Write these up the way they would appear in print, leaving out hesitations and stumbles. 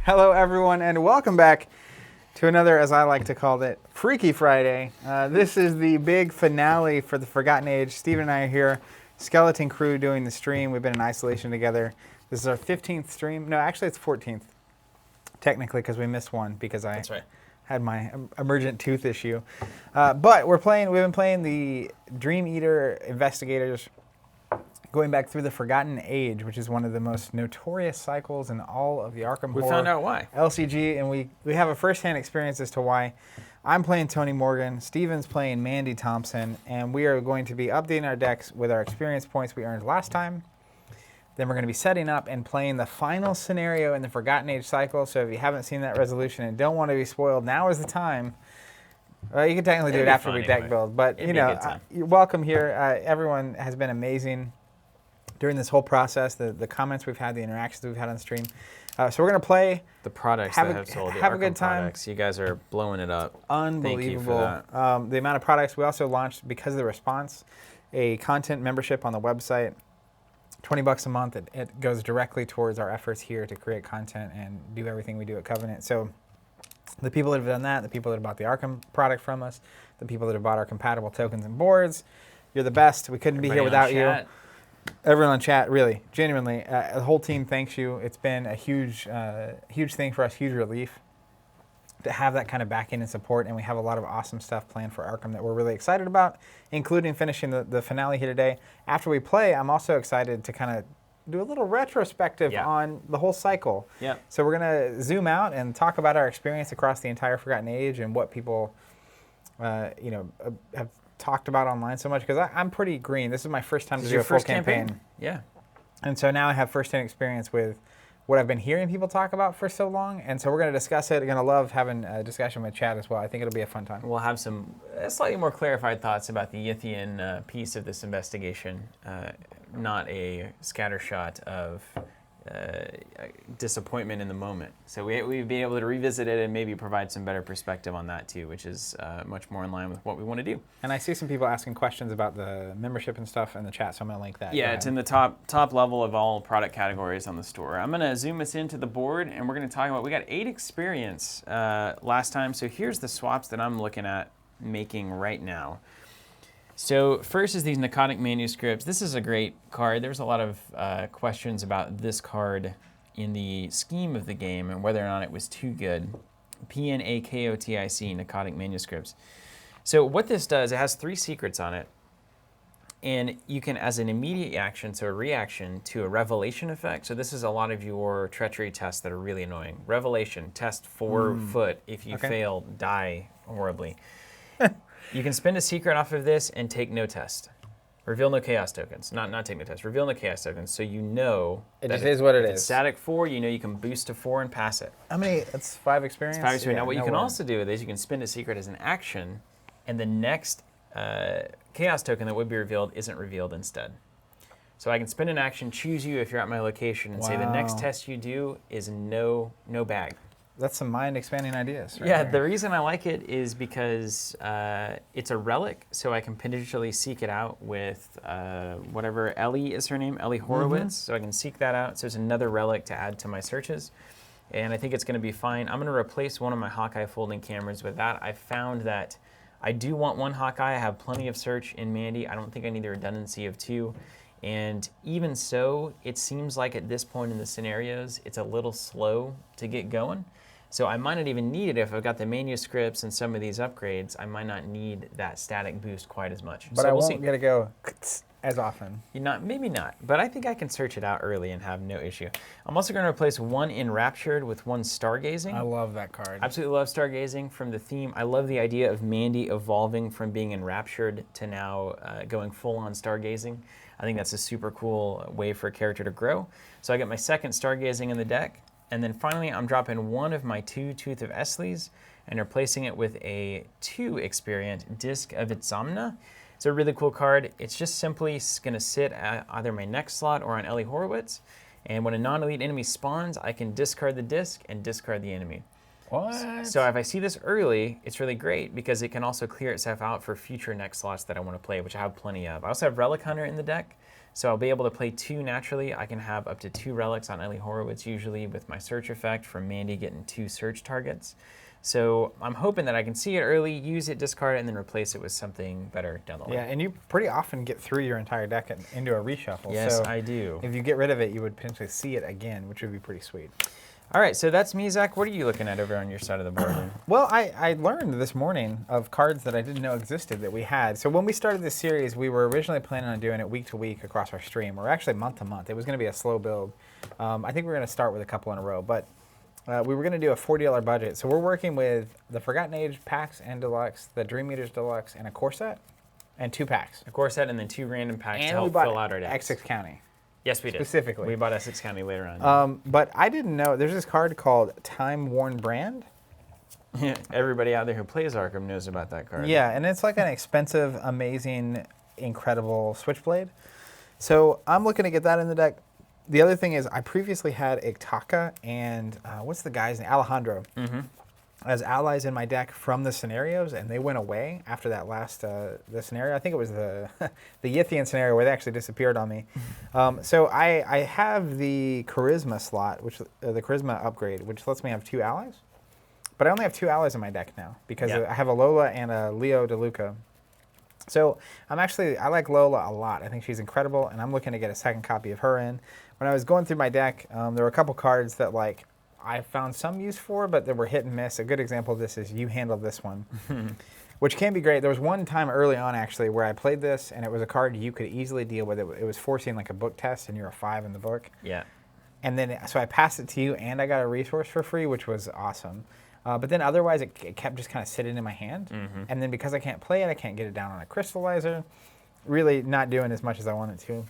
Hello, everyone, and welcome back to another, as I like to call it, Freaky Friday. This is the big finale for the Forgotten Age. Steven and I are here, skeleton crew doing the stream. We've been in isolation together. This is our 15th stream. No, actually, it's 14th, technically, because we missed one because I had my emergent tooth issue. But we've been playing the Dream Eater Investigators, going back through the Forgotten Age, which is one of the most notorious cycles in all of the Arkham Horror found out why. LCG, and we have a first-hand experience as to why. I'm playing Tony Morgan, Steven's playing Mandy Thompson, and we are going to be updating our decks with our experience points we earned last time. Then we're going to be setting up and playing the final scenario in the Forgotten Age cycle, so if you haven't seen that resolution and don't want to be spoiled, now is the time. You can technically do it after we deck build, but you're welcome here. Everyone has been amazing during this whole process, the comments we've had, the interactions we've had on stream. So we're going to play. The products that have sold, the have Arkham a good time. Products. You guys are blowing it up. Unbelievable. Thank you for that. The amount of products. We also launched, because of the response, a content membership on the website. $20 a month. It goes directly towards our efforts here to create content and do everything we do at Covenant. So the people that have done that, the people that have bought the Arkham product from us, the people that have bought our compatible tokens and boards, you're the best. We couldn't be here without you. Everyone on chat, really, genuinely, the whole team thanks you. It's been a huge thing for us, huge relief to have that kind of backing and support, and we have a lot of awesome stuff planned for Arkham that we're really excited about, including finishing the finale here today. After we play, I'm also excited to kind of do a little retrospective on the whole cycle. Yeah. So we're going to zoom out and talk about our experience across the entire Forgotten Age and what people have talked about online so much, because I'm pretty green. This is my first time to do a full campaign. Yeah. And so now I have first-hand experience with what I've been hearing people talk about for so long, and so we're going to discuss it. I'm going to love having a discussion with Chad as well. I think it'll be a fun time. We'll have some slightly more clarified thoughts about the Yithian piece of this investigation, not a scattershot of disappointment in the moment. So we've been able to revisit it and maybe provide some better perspective on that too, which is much more in line with what we want to do. And I see some people asking questions about the membership and stuff in the chat, so I'm going to link that. Yeah, it's in the top level of all product categories on the store. I'm going to zoom us into the board, and we're going to talk about, we got 8 experience last time, so here's the swaps that I'm looking at making right now. So first is these Narcotic Manuscripts. This is a great card. There's a lot of questions about this card in the scheme of the game and whether or not it was too good. PNAKOTIC, Narcotic Manuscripts. So what this does, it has 3 secrets on it. And you can, as an immediate action, so a reaction to a revelation effect. So this is a lot of your treachery tests that are really annoying. Revelation, test 4 foot. If you fail, die horribly. You can spend a secret off of this and take no test. Reveal no chaos tokens. Not take no test. Reveal no chaos tokens. So you know it just is what it is. It's static 4. You know you can boost to 4 and pass it. How many? That's 5 experience. It's 5 experience. Now what you can also do is you can spend a secret as an action, and the next chaos token that would be revealed isn't revealed instead. So I can spend an action, choose you if you're at my location, and say the next test you do is no bag. That's some mind-expanding ideas. Right there. The reason I like it is because it's a relic, so I can potentially seek it out with whatever Ellie is her name, Ellie Horowitz. So I can seek that out. So it's another relic to add to my searches. And I think it's going to be fine. I'm going to replace one of my Hawkeye folding cameras with that. I found that I do want 1 Hawkeye. I have plenty of search in Mandy. I don't think I need the redundancy of 2. And even so, it seems like at this point in the scenarios, it's a little slow to get going. So I might not even need it if I've got the manuscripts and some of these upgrades. I might not need that static boost quite as much. But so I won't get to go as often. Maybe not, but I think I can search it out early and have no issue. I'm also going to replace 1 Enraptured with 1 Stargazing. I love that card. Absolutely love Stargazing from the theme. I love the idea of Mandy evolving from being Enraptured to now going full-on Stargazing. I think that's a super cool way for a character to grow. So I got my second Stargazing in the deck. And then finally, I'm dropping 1 of my 2 Tooth of Esleys and replacing it with a 2 experience Disc of Itzamna. It's a really cool card. It's just simply going to sit at either my next slot or on Ellie Horowitz. And when a non-elite enemy spawns, I can discard the disc and discard the enemy. What? So if I see this early, it's really great because it can also clear itself out for future next slots that I want to play, which I have plenty of. I also have Relic Hunter in the deck. So I'll be able to play 2 naturally. I can have up to 2 relics on Ellie Horowitz usually with my search effect from Mandy getting 2 search targets. So I'm hoping that I can see it early, use it, discard it, and then replace it with something better down the line. Yeah, and you pretty often get through your entire deck into a reshuffle. Yes, so I do. If you get rid of it, you would potentially see it again, which would be pretty sweet. All right, so that's me, Zach. What are you looking at over on your side of the board? Well, I learned this morning of cards that I didn't know existed that we had. So when we started this series, we were originally planning on doing it week to week across our stream, or actually month to month. It was going to be a slow build. I think we're going to start with a couple in a row, but we were going to do a $40 budget. So we're working with the Forgotten Age packs and deluxe, the Dream Eaters deluxe, and a core set, and 2 packs. A core set and then 2 random packs And to help fill out our decks. Essex County. Yes, we did. Specifically. We bought Essex County later on. But I didn't know, there's this card called Time Worn Brand. Everybody out there who plays Arkham knows about that card. Yeah, and it's like an expensive, amazing, incredible Switchblade. So I'm looking to get that in the deck. The other thing is I previously had Iktaka and what's the guy's name? Alejandro. As allies in my deck from the scenarios, and they went away after that last the scenario. I think it was the the Yithian scenario where they actually disappeared on me. So I have the Charisma slot, which the Charisma upgrade, which lets me have 2 allies. But I only have 2 allies in my deck now because I have a Lola and a Leo DeLuca. So I like Lola a lot. I think she's incredible, and I'm looking to get a second copy of her in. When I was going through my deck, there were a couple cards that like I found some use for, but they were hit and miss. A good example of this is You Handle This One, which can be great. There was one time early on, actually, where I played this, and it was a card you could easily deal with. It was forcing like a book test, and you're a 5 in the book. Yeah. And then, so I passed it to you, and I got a resource for free, which was awesome. But then otherwise, it kept just kind of sitting in my hand. And then because I can't play it, I can't get it down on a crystallizer. Really not doing as much as I wanted to.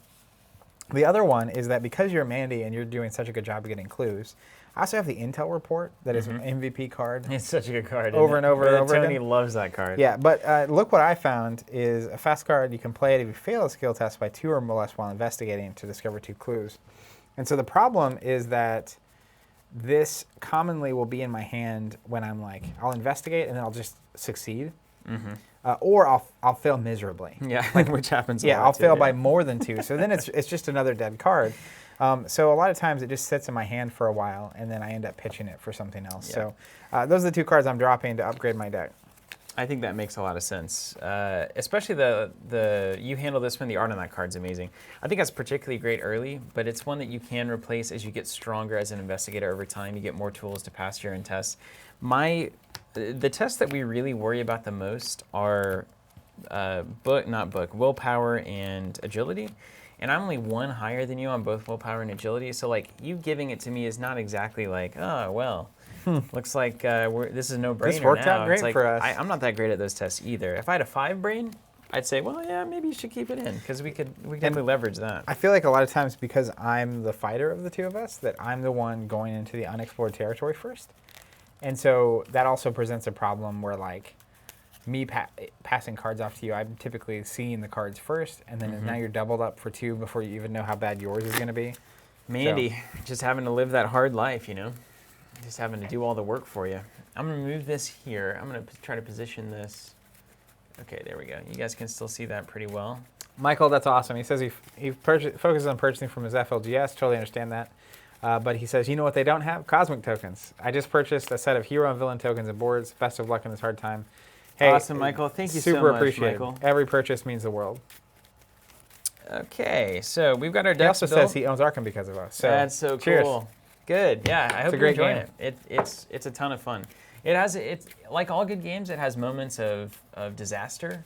The other one is that because you're Mandy and you're doing such a good job of getting clues, I also have the Intel Report that is an MVP card. It's such a good card. Over and over and over Tony again. loves that card. Yeah, but look what I found is a fast card. You can play it if you fail a skill test by 2 or less while investigating to discover 2 clues. And so the problem is that this commonly will be in my hand when I'm like, I'll investigate and then I'll just succeed. Or I'll fail miserably. Yeah, which happens a lot. I'll too, fail by more than 2. So then it's just another dead card. So a lot of times it just sits in my hand for a while, and then I end up pitching it for something else. Yeah. So those are the 2 cards I'm dropping to upgrade my deck. I think that makes a lot of sense, especially the You Handle This One. The art on that card's amazing. I think that's particularly great early, but it's one that you can replace as you get stronger as an investigator over time. You get more tools to pass your own tests. The tests that we really worry about the most are willpower and agility. And I'm only 1 higher than you on both willpower and agility. So like you giving it to me is not exactly like, oh, well, looks like this is no brainer. This worked out great like, for us. I'm not that great at those tests either. If I had a 5 brain, I'd say, well, yeah, maybe you should keep it in because we could definitely leverage that. I feel like a lot of times because I'm the fighter of the 2 of us, that I'm the one going into the unexplored territory first. And so that also presents a problem where like me passing cards off to you, I'm typically seeing the cards first, and then now you're doubled up for 2 before you even know how bad yours is going to be. Mandy, just having to live that hard life, you know? Just having to do all the work for you. I'm going to move this here. I'm going to try to position this. Okay, there we go. You guys can still see that pretty well. Michael, that's awesome. He says he focuses on purchasing from his FLGS. Totally understand that. But he says, you know what they don't have? Cosmic tokens. I just purchased a set of hero and villain tokens and boards. Best of luck in this hard time. Hey, awesome, Michael. Thank you so much, super appreciated. Michael. Every purchase means the world. Okay, so we've got our He decks also built. says he owns Arkham because of us. So That's so cheers. cool. Good. Yeah, I hope a you great enjoy game. it. It's a ton of fun. It's like all good games. It has moments of disaster,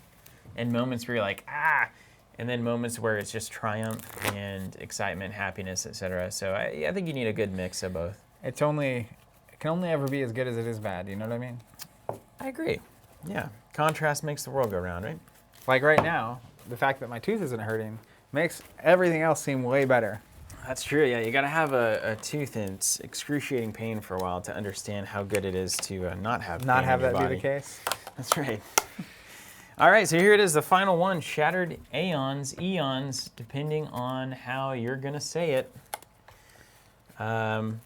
and moments where you're like and then moments where it's just triumph and excitement, happiness, etc. So I think you need a good mix of both. It can only ever be as good as it is bad. You know what I mean? I agree. Yeah, contrast makes the world go round, right? Like right now, the fact that my tooth isn't hurting makes everything else seem way better. That's true. Yeah, you got to have a tooth in excruciating pain for a while to understand how good it is to not have pain Not have in your that be body. the case. That's right. All right, so here it is, the final one, Shattered Eons, depending on how you're going to say it. Daniel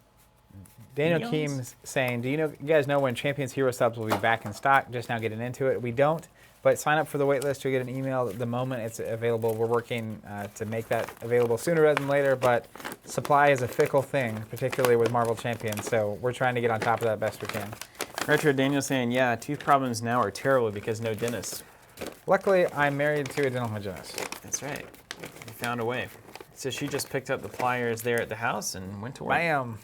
Eons? Keem's saying, you guys know when Champions Hero subs will be back in stock? Just now getting into it. We don't, But sign up for the wait list. You'll get an email the moment it's available. We're working to make that available sooner rather than later, but supply is a fickle thing, particularly with Marvel Champions, so we're trying to get on top of that best we can. Retro Daniel saying, yeah, tooth problems now are terrible because no dentist. Luckily, I'm married to a dental hygienist. That's right. We found a way. So she just picked up the pliers there at the house and went to work. Bam!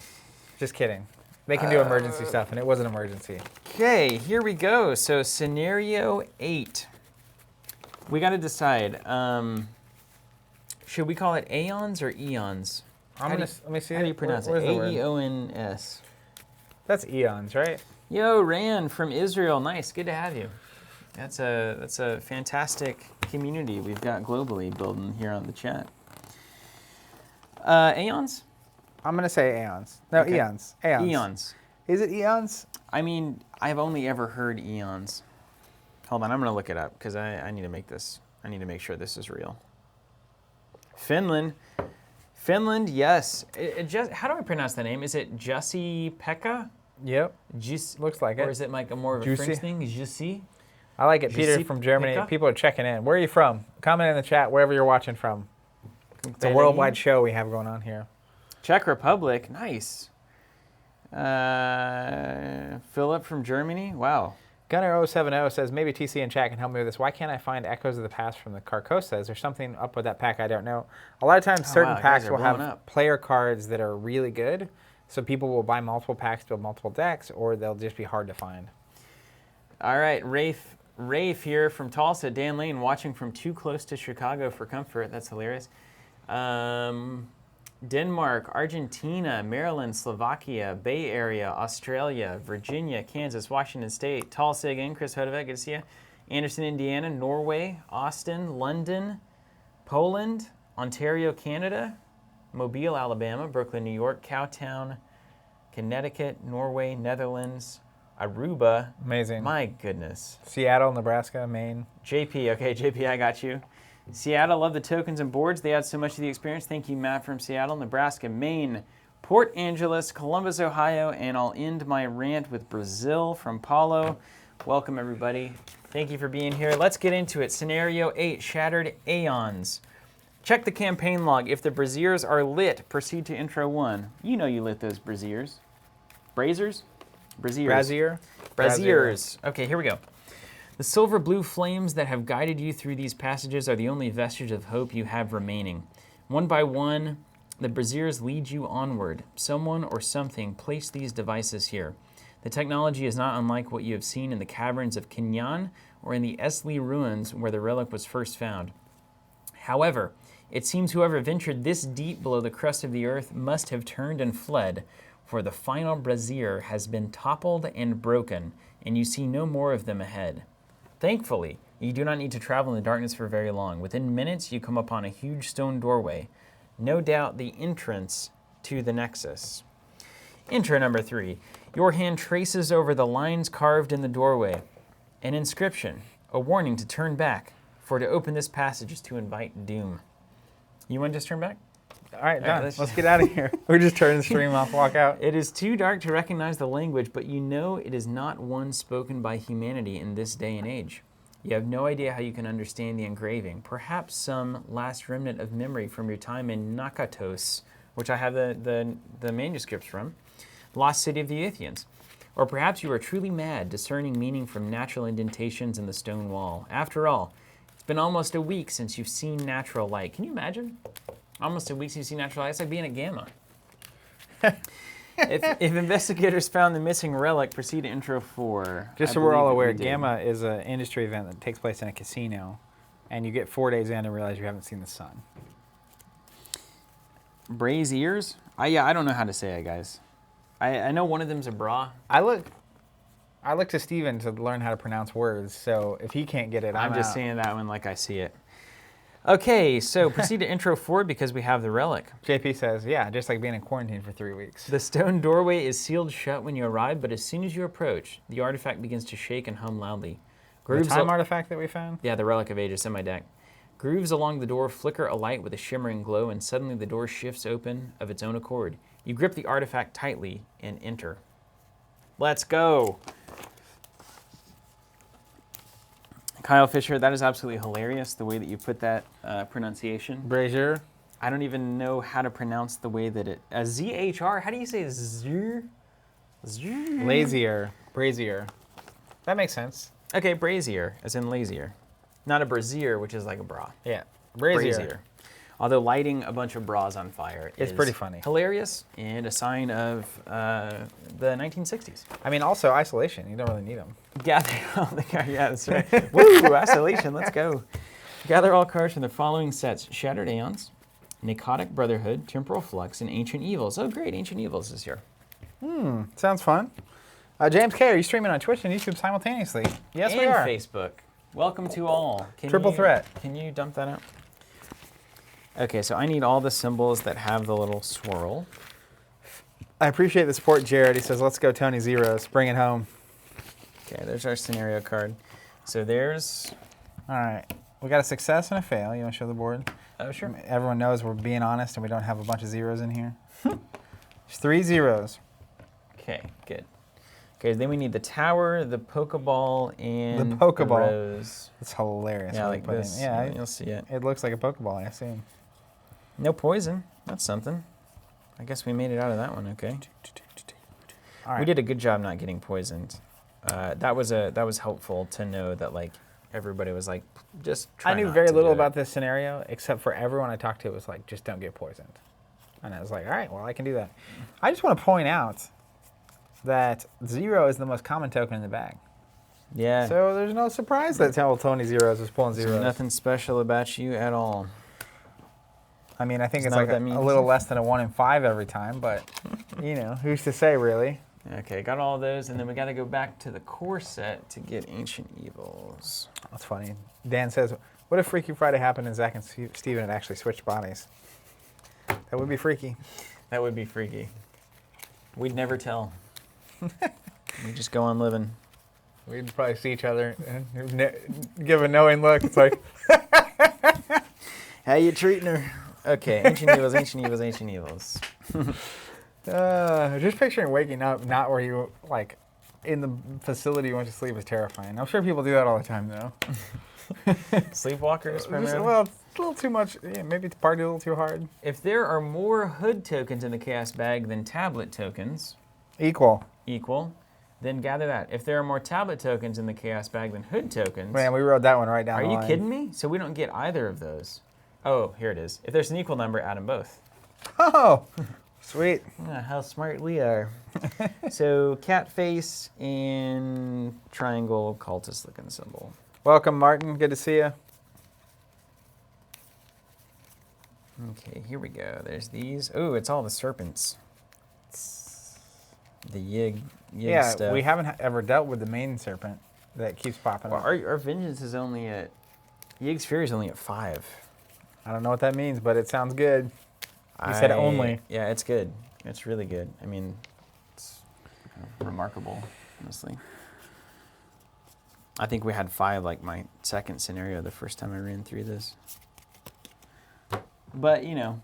Just kidding. They can do emergency stuff, and it was an emergency. Okay, here we go. So scenario 8. We got to decide. Should we call it aeons or eons? Let me see. How do you pronounce it? A-E-O-N-S. That's eons, right? Yo, Ran from Israel. Nice. Good to have you. That's a fantastic community we've got globally building here on the chat. Aeons? I'm going to say aeons. No, Okay. eons. Aeons. Eons. Is it eons? I mean, I've only ever heard eons. Hold on, I'm going to look it up because I need to make this. I need to make sure this is real. Finland. Finland, yes. How do I pronounce that name? Is it Jussi-Pekka? Yep. Looks like it. Or is it like more of a Juicy. French thing? Jussi? I like it. Peter Jussi from Germany. Pekka? People are checking in. Where are you from? Comment in the chat wherever you're watching from. It's a worldwide show we have going on here. Czech Republic, nice. Philip from Germany, wow. Gunner070 says, maybe TC and chat can help me with this. Why can't I find Echoes of the Past from the Carcosa? Is there something up with that pack I don't know? A lot of times certain wow, packs guys are will have blowing up. player cards that are really good. So people will buy multiple packs, build multiple decks, or they'll just be hard to find. All right, Rafe here from Tulsa, Dan Lane watching from too close to Chicago for comfort. That's hilarious. Denmark, Argentina, Maryland, Slovakia, Bay Area, Australia, Virginia, Kansas, Washington State, Tulsa again, Chris Hodovec, good to see you. Anderson, Indiana, Norway, Austin, London, Poland, Ontario, Canada, Mobile, Alabama, Brooklyn, New York, Cowtown, Connecticut, Norway, Netherlands, Aruba. Amazing. My goodness. Seattle, Nebraska, Maine. JP, okay, JP, I got you. Seattle, love the tokens and boards. They add so much to the experience. Thank you, Matt from Seattle, Nebraska, Maine, Port Angeles, Columbus, Ohio, and I'll end my rant with Brazil from Paulo. Welcome, everybody. Thank you for being here. Let's get into it. Scenario 8, Shattered Aeons. Check the campaign log. If the braziers are lit, proceed to intro 1. You know you lit those braziers. Braziers? Braziers. Brazier. Braziers. Okay, here we go. The silver blue flames that have guided you through these passages are the only vestige of hope you have remaining. One by one, the braziers lead you onward. Someone or something placed these devices here. The technology is not unlike what you have seen in the caverns of Kinyan or in the Esli ruins where the relic was first found. However, it seems whoever ventured this deep below the crust of the earth must have turned and fled, for the final brazier has been toppled and broken, and you see no more of them ahead. Thankfully, you do not need to travel in the darkness for very long. Within minutes, you come upon a huge stone doorway, no doubt the entrance to the Nexus. Intro number 3. Your hand traces over the lines carved in the doorway. An inscription, a warning to turn back, for to open this passage is to invite doom. You want to just turn back? All right, done. let's Let's get out of here. We're just turning the stream off, walk out. It is too dark to recognize the language, but you know it is not one spoken by humanity in this day and age. You have no idea how you can understand the engraving. Perhaps some last remnant of memory from your time in Nakatos, which I have the manuscripts from, lost city of the Athenians. Or perhaps you are truly mad, discerning meaning from natural indentations in the stone wall. After all, it's been almost a week since you've seen natural light. Can you imagine? Almost a week since you've seen natural light. It's like being at Gamma. If investigators found the missing relic, proceed to intro 4. Just so we're all aware, Gamma is an industry event that takes place in a casino, and you get 4 days in and realize you haven't seen the sun. Braziers? I don't know how to say it, guys. I know one of them's a bra. I look to Steven to learn how to pronounce words, so if he can't get it, I'm just out. saying that one like I see it. Okay, so proceed to intro 4 because we have the relic. JP says, yeah, just like being in quarantine for 3 weeks. The stone doorway is sealed shut when you arrive, but as soon as you approach, the artifact begins to shake and hum loudly. The time artifact that we found? Yeah, the Relic of Ages in my deck. Grooves along the door flicker alight with a shimmering glow, and suddenly the door shifts open of its own accord. You grip the artifact tightly and enter. Let's go. Kyle Fisher, that is absolutely hilarious, the way that you put that pronunciation. Brazier. I don't even know how to pronounce the way that it... Z-H-R? How do you say zer? Lazier. Brazier. That makes sense. Okay, brazier, as in lazier. Not a brazier, which is like a bra. Yeah. Brazier. Although lighting a bunch of bras on fire is pretty funny. Hilarious and a sign of the 1960s. I mean, also isolation. You don't really need them. Gather all the cards. Yeah, that's right. Woo, isolation. Let's go. Gather all cards from the following sets: Shattered Aeons, Narcotic Brotherhood, Temporal Flux, and Ancient Evils. Oh, great. Ancient Evils is here. Sounds fun. James K., are you streaming on Twitch and YouTube simultaneously? Yes, and we are. Facebook. Welcome to all. Triple threat. Can you dump that out? Okay, so I need all the symbols that have the little swirl. I appreciate the support, Jared. He says, let's go Tony Zeros. Bring it home. Okay, there's our scenario card. So there's... All right. We got a success and a fail. You want to show the board? Oh, sure. Everyone knows we're being honest and we don't have a bunch of zeros in here. There's 3 zeros. Okay, good. Okay, then we need the tower, the Pokeball, and the Pokeball. rose. It's hilarious. Yeah, like this. Yeah, you'll see it. It looks like a Pokeball, I assume. No poison. That's something. I guess we made it out of that one. Okay. All right. We did a good job not getting poisoned. That was helpful to know that like everybody was like just. Try I knew not very to little do it. about this scenario, except for everyone I talked to was like, just don't get poisoned. And I was like, all right, well, I can do that. I just want to point out that 0 is the most common token in the bag. Yeah. So there's no surprise that Tony Zeros is pulling There's zeros. nothing special about you at all. I mean, I think Isn't it's that like what a that means? little less than a 1 in 5 every time, but, you know, who's to say, really? Okay, got all those, and then we got to go back to the core set to get Ancient Evils. That's funny. Dan says, what if Freaky Friday happened and Zach and Steven had actually switched bodies? That would be freaky. That would be freaky. We'd never tell. We'd just go on living. We'd probably see each other and give a knowing look. It's like, how you treating her? Okay, Ancient Evils, Ancient Evils, Ancient Evils. just picturing waking up not where you, like, in the facility you went to sleep is terrifying. I'm sure people do that all the time, though. Sleepwalkers, primarily? Well, it's a little too much. Yeah, maybe it's party a little too hard. If there are more hood tokens in the chaos bag than tablet tokens, Equal. then gather that. If there are more tablet tokens in the chaos bag than hood tokens, Man, we wrote that one right down are the you line. kidding me? So we don't get either of those. Oh, here it is. If there's an equal number, add them both. Oh, sweet. How smart we are. So cat face and triangle cultist looking symbol. Welcome, Martin. Good to see you. Okay, here we go. There's these. Oh, it's all the serpents. The yig Yeah, stuff. we haven't ever dealt with the main serpent that keeps popping Well, up. our vengeance is only at... Yig's Fury is only at 5. I don't know what that means, but it sounds good. You said only. Yeah, it's good. It's really good. I mean, it's remarkable, honestly. I think we had 5 like my second scenario the first time I ran through this. But, you know,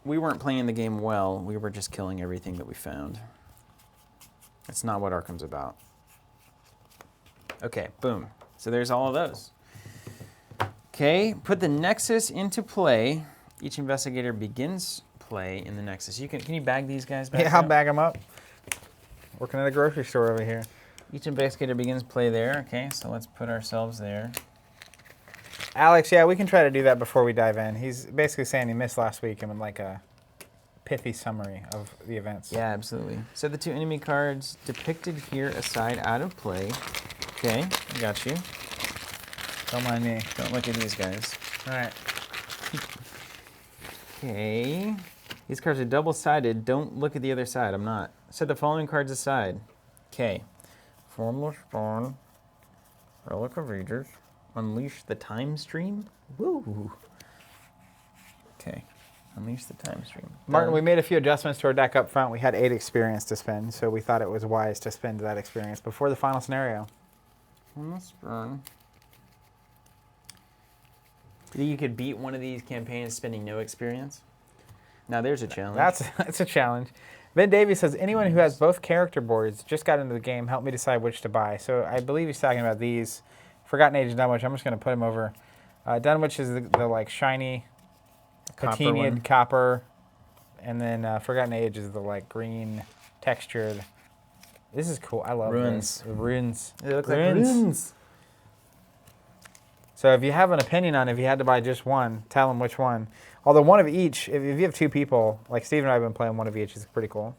we weren't playing the game well. We were just killing everything that we found. That's not what Arkham's about. Okay, boom. So there's all of those. Okay, put the Nexus into play. Each investigator begins play in the Nexus. Can you bag these guys back? Yeah, I'll up? bag them up. Working at a grocery store over here. Each investigator begins play there. Okay, so let's put ourselves there. Alex, yeah, we can try to do that before we dive in. He's basically saying he missed last week and would like a pithy summary of the events. Yeah, absolutely. So the 2 enemy cards depicted here aside out of play. Okay, I got you. Don't mind me. Don't look at these guys. All right. Okay. These cards are double-sided. Don't look at the other side. I'm not. Set the following cards aside. Okay. Formless Spawn. Relic of Ages. Unleash the Time Stream. Woo! Okay. Unleash the Time Stream. Martin, we made a few adjustments to our deck up front. We had 8 experience to spend, so we thought it was wise to spend that experience before the final scenario. Formless Burn. Do you think you could beat one of these campaigns spending no experience? Now there's a challenge. That's a challenge. Ben Davies says, anyone who has both character boards just got into the game, help me decide which to buy. So I believe he's talking about these Forgotten Age Dunwich. I'm just going to put him over. Dunwich is the like shiny, patinaed copper, and then Forgotten Age is the like green, textured. This is cool. I love Ruins. this. Ruins. They look like ruins. So if you have an opinion on if you had to buy just one, tell them which one. Although one of each, if you have two people, like Steve and I have been playing one of each, is pretty cool.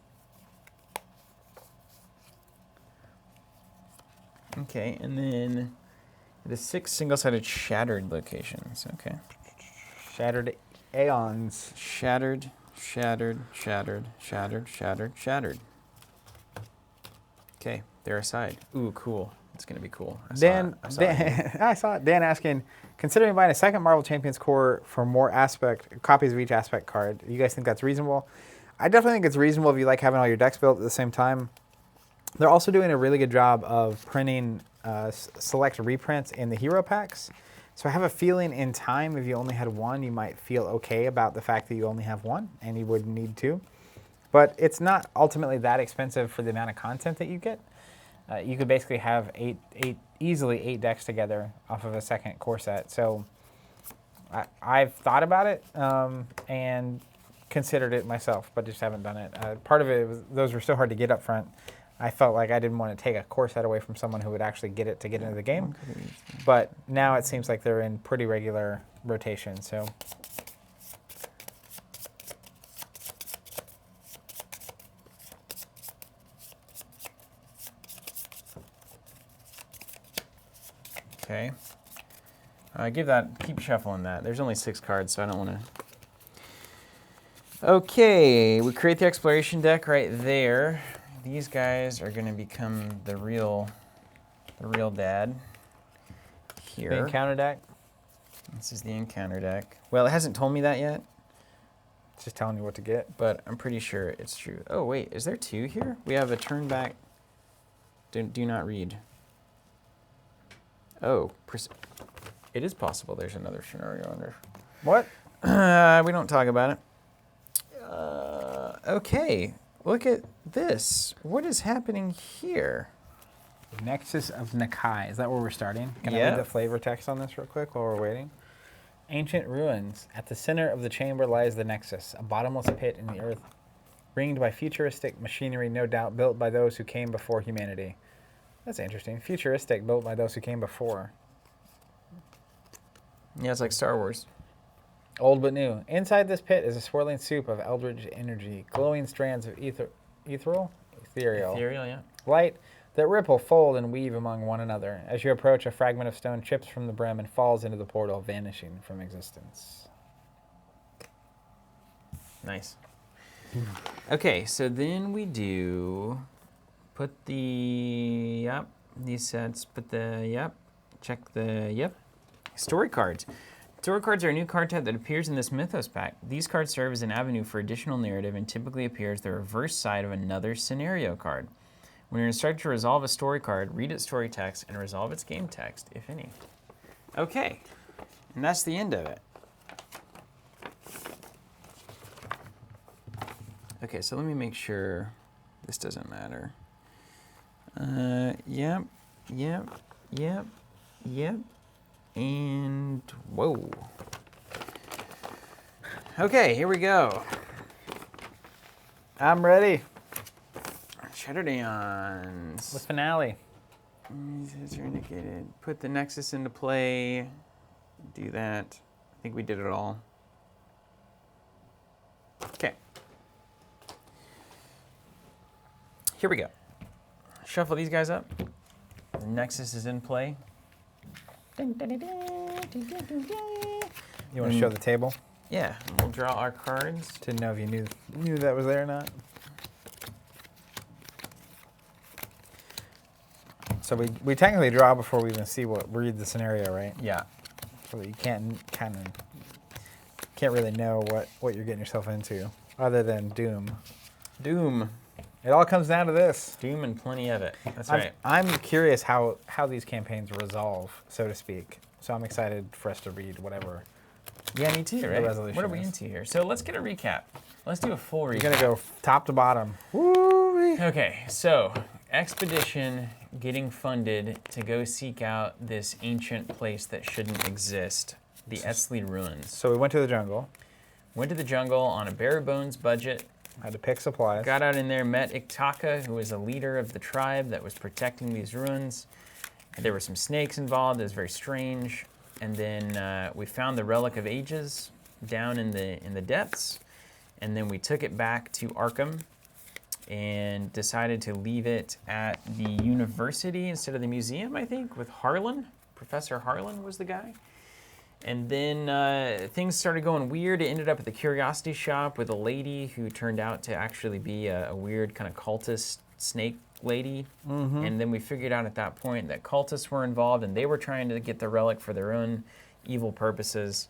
Okay, and then the 6 single-sided shattered locations. Okay. Shattered Aeons. Shattered, shattered, shattered, shattered, shattered, shattered. Okay, they're aside. Ooh, cool. It's going to be cool. I saw it. Dan asking, considering buying a second Marvel Champions core for more copies of each aspect card, do you guys think that's reasonable? I definitely think it's reasonable if you like having all your decks built at the same time. They're also doing a really good job of printing select reprints in the hero packs. So I have a feeling in time, if you only had one, you might feel okay about the fact that you only have one and you wouldn't need two. But it's not ultimately that expensive for the amount of content that you get. You could basically have easily eight decks together off of a second core set. So I've thought about it and considered it myself, but just haven't done it. Part of it was those were so hard to get up front. I felt like I didn't want to take a core set away from someone who would actually get it to get into the game. But now it seems like they're in pretty regular rotation. So. Okay. Keep shuffling that. There's only 6 cards, so I don't want to. Okay, we create the exploration deck right there. These guys are going to become the real dad here. The encounter deck? This is the encounter deck. Well, it hasn't told me that yet. It's just telling you what to get. But I'm pretty sure it's true. Oh, wait, is there 2 here? We have a turn back. Do not read. Oh, it is possible there's another scenario under. What? We don't talk about it. Okay, look at this. What is happening here? Nexus of Nakai. Is that where we're starting? Can I Yeah. read the flavor text on this real quick while we're waiting? Ancient ruins. At the center of the chamber lies the Nexus, a bottomless pit in the earth, ringed by futuristic machinery, no doubt built by those who came before humanity. That's interesting. Futuristic, built by those who came before. Yeah, it's like Star Wars. Old but new. Inside this pit is a swirling soup of eldritch energy, glowing strands of ethereal Yeah. light that ripple, fold, and weave among one another. As you approach, a fragment of stone chips from the brim and falls into the portal, vanishing from existence. Nice. Okay, so then we do put the, these sets, check the, story cards. Story cards are a new card type that appears in this Mythos pack. These cards serve as an avenue for additional narrative and typically appear as the reverse side of another scenario card. When you're instructed to resolve a story card, read its story text and resolve its game text, if any. Okay, and that's the end of it. Okay, so let me make sure this doesn't matter. Yep. And whoa. Okay, here we go. I'm ready. Shatterdance. The finale. You're indicated. Put the Nexus into play. Do that. I think we did it all. Okay. Here we go. Shuffle these guys up. The Nexus is in play. You want to show the table? Yeah, we'll draw our cards. Didn't know if you knew that was there or not. So we technically draw before we even read the scenario, right? Yeah. So that you can't really know what you're getting yourself into, other than doom. Doom. It all comes down to this. Doom and plenty of it. That's right. I'm curious how these campaigns resolve, so to speak. So I'm excited for us to read whatever. Yeah, me too, right? Resolution what are we is. into here? So let's get a recap. Let's do a full recap. You're going to go top to bottom. Woo-wee. Okay, so expedition getting funded to go seek out this ancient place that shouldn't exist, the Esley Ruins. So we went to the jungle. Went to the jungle on a bare bones budget. Had to pick supplies. Got out in there, met Iktaka, who was a leader of the tribe that was protecting these ruins. There were some snakes involved. It was very strange. And then we found the Relic of Ages down in the depths. And then we took it back to Arkham and decided to leave it at the university instead of the museum, I think, with Harlan. Professor Harlan was the guy. And then things started going weird. It ended up at the Curiosity Shop with a lady who turned out to actually be a weird kind of cultist snake lady. Mm-hmm. And then we figured out at that point that cultists were involved and they were trying to get the relic for their own evil purposes.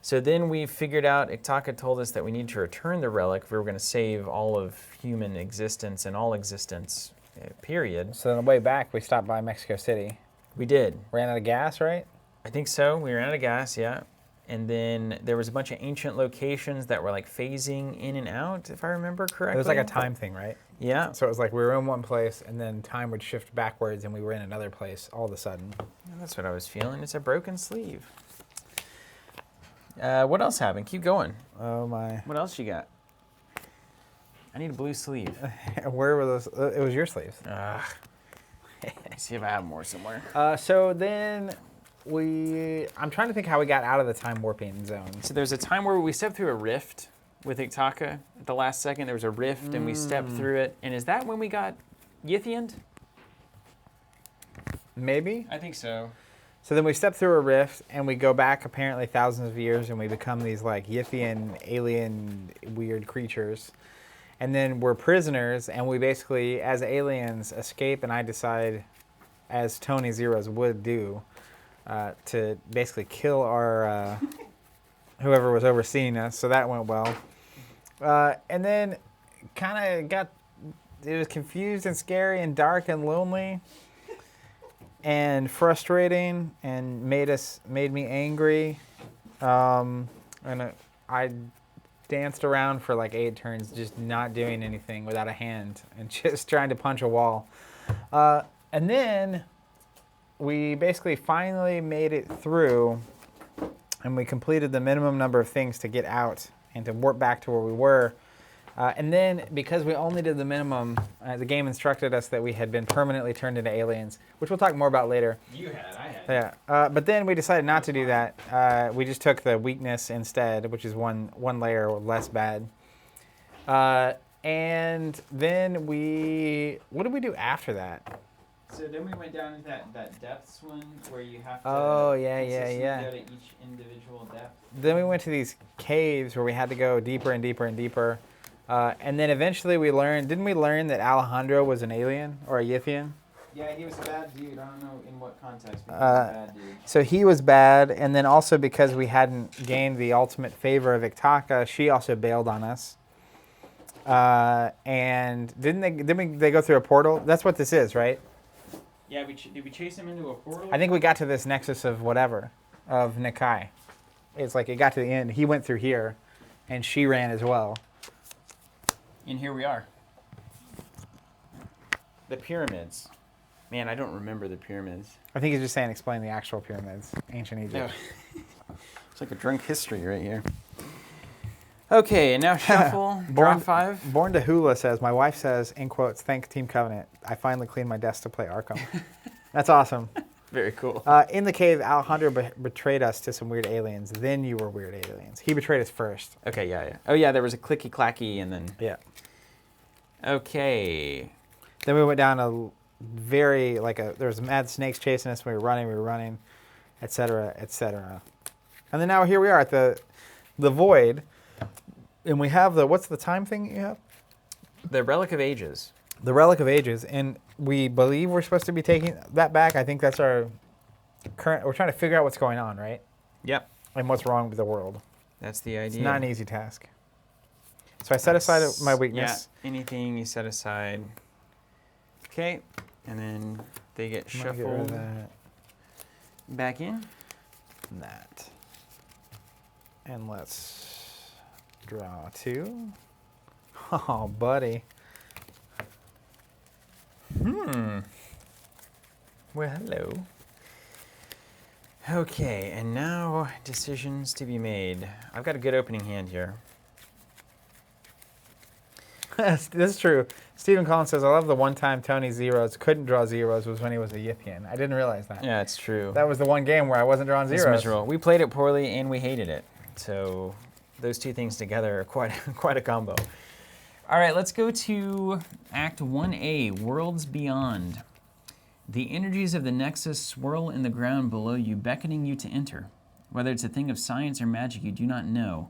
So then we figured out, Iktaka told us that we need to return the relic if we were going to save all of human existence and all existence, period. So on the way back, we stopped by Mexico City. We did. Ran out of gas, right? I think so. We ran out of gas, yeah. And then there was a bunch of ancient locations that were like phasing in and out, if I remember correctly. It was like a time thing, right? Yeah. So it was like we were in one place, and then time would shift backwards, and we were in another place all of a sudden. That's what I was feeling. It's a broken sleeve. What else happened? Keep going. Oh, my. What else you got? I need a blue sleeve. Where were those? It was your sleeves. Let's see if I have more somewhere. So then I'm trying to think how we got out of the time warping zone. So there's a time where we stepped through a rift with Iktaka. At the last second, there was a rift, and we stepped through it. And is that when we got Yithian? Maybe? I think so. So then we step through a rift, and we go back apparently thousands of years, and we become these like Yithian alien weird creatures. And then we're prisoners, and we basically, as aliens, escape, and I decide, as Tony Zeros would do, to basically kill our whoever was overseeing us. So that went well. And then kind of it was confused and scary and dark and lonely and frustrating and made me angry. And I danced around for like 8 turns, just not doing anything without a hand and just trying to punch a wall. And then we basically finally made it through, and we completed the minimum number of things to get out and to warp back to where we were. And then, because we only did the minimum, the game instructed us that we had been permanently turned into aliens, which we'll talk more about later. You had, I had. Yeah, but then we decided not to do that. We just took the weakness instead, which is one layer less bad. And then what did we do after that? So then we went down into that depths one where you have to Oh, go to each individual depth. Then we went to these caves where we had to go deeper and deeper and deeper. And then eventually didn't we learn that Alejandro was an alien or a Yithian? Yeah, he was a bad dude. I don't know in what context, but he was a bad dude. So he was bad, and then also because we hadn't gained the ultimate favor of Iktaka, she also bailed on us. And didn't they go through a portal? That's what this is, right? Yeah, did we chase him into a portal? I think we got to this nexus of whatever, of Nikai. It's like it got to the end. He went through here, and she ran as well. And here we are. The pyramids. Man, I don't remember the pyramids. I think he's just saying explain the actual pyramids, ancient Egypt. It's like a drunk history right here. Okay, and now shuffle. Draw 5. Born to Hula says, my wife says, in quotes, thank Team Covenant. I finally cleaned my desk to play Arkham. That's awesome. Very cool. In the cave, Alejandro betrayed us to some weird aliens. Then you were weird aliens. He betrayed us first. Okay, yeah. Oh, yeah, there was a clicky-clacky and then... Yeah. Okay. Then we went down there was mad snakes chasing us. We were running, etc., etc. And then now here we are at the void. And we have what's the time thing you have? The Relic of Ages. The Relic of Ages. And we believe we're supposed to be taking that back. I think that's our current... We're trying to figure out what's going on, right? Yep. And what's wrong with the world. That's the idea. It's not an easy task. So I set aside my weakness. Yeah, anything you set aside. Okay. And then they get shuffled back in. That. And let's draw 2. Oh, buddy. Well, hello. Okay, and now decisions to be made. I've got a good opening hand here. This is true. Stephen Collins says, I love the one time Tony zeros couldn't draw zeros was when he was a Yippian. I didn't realize that. Yeah, it's true. That was the one game where I wasn't drawing It's zeros. miserable. We played it poorly and we hated it. So those two things together are quite a combo. All right, let's go to Act 1A, Worlds Beyond. The energies of the Nexus swirl in the ground below you, beckoning you to enter. Whether it's a thing of science or magic, you do not know.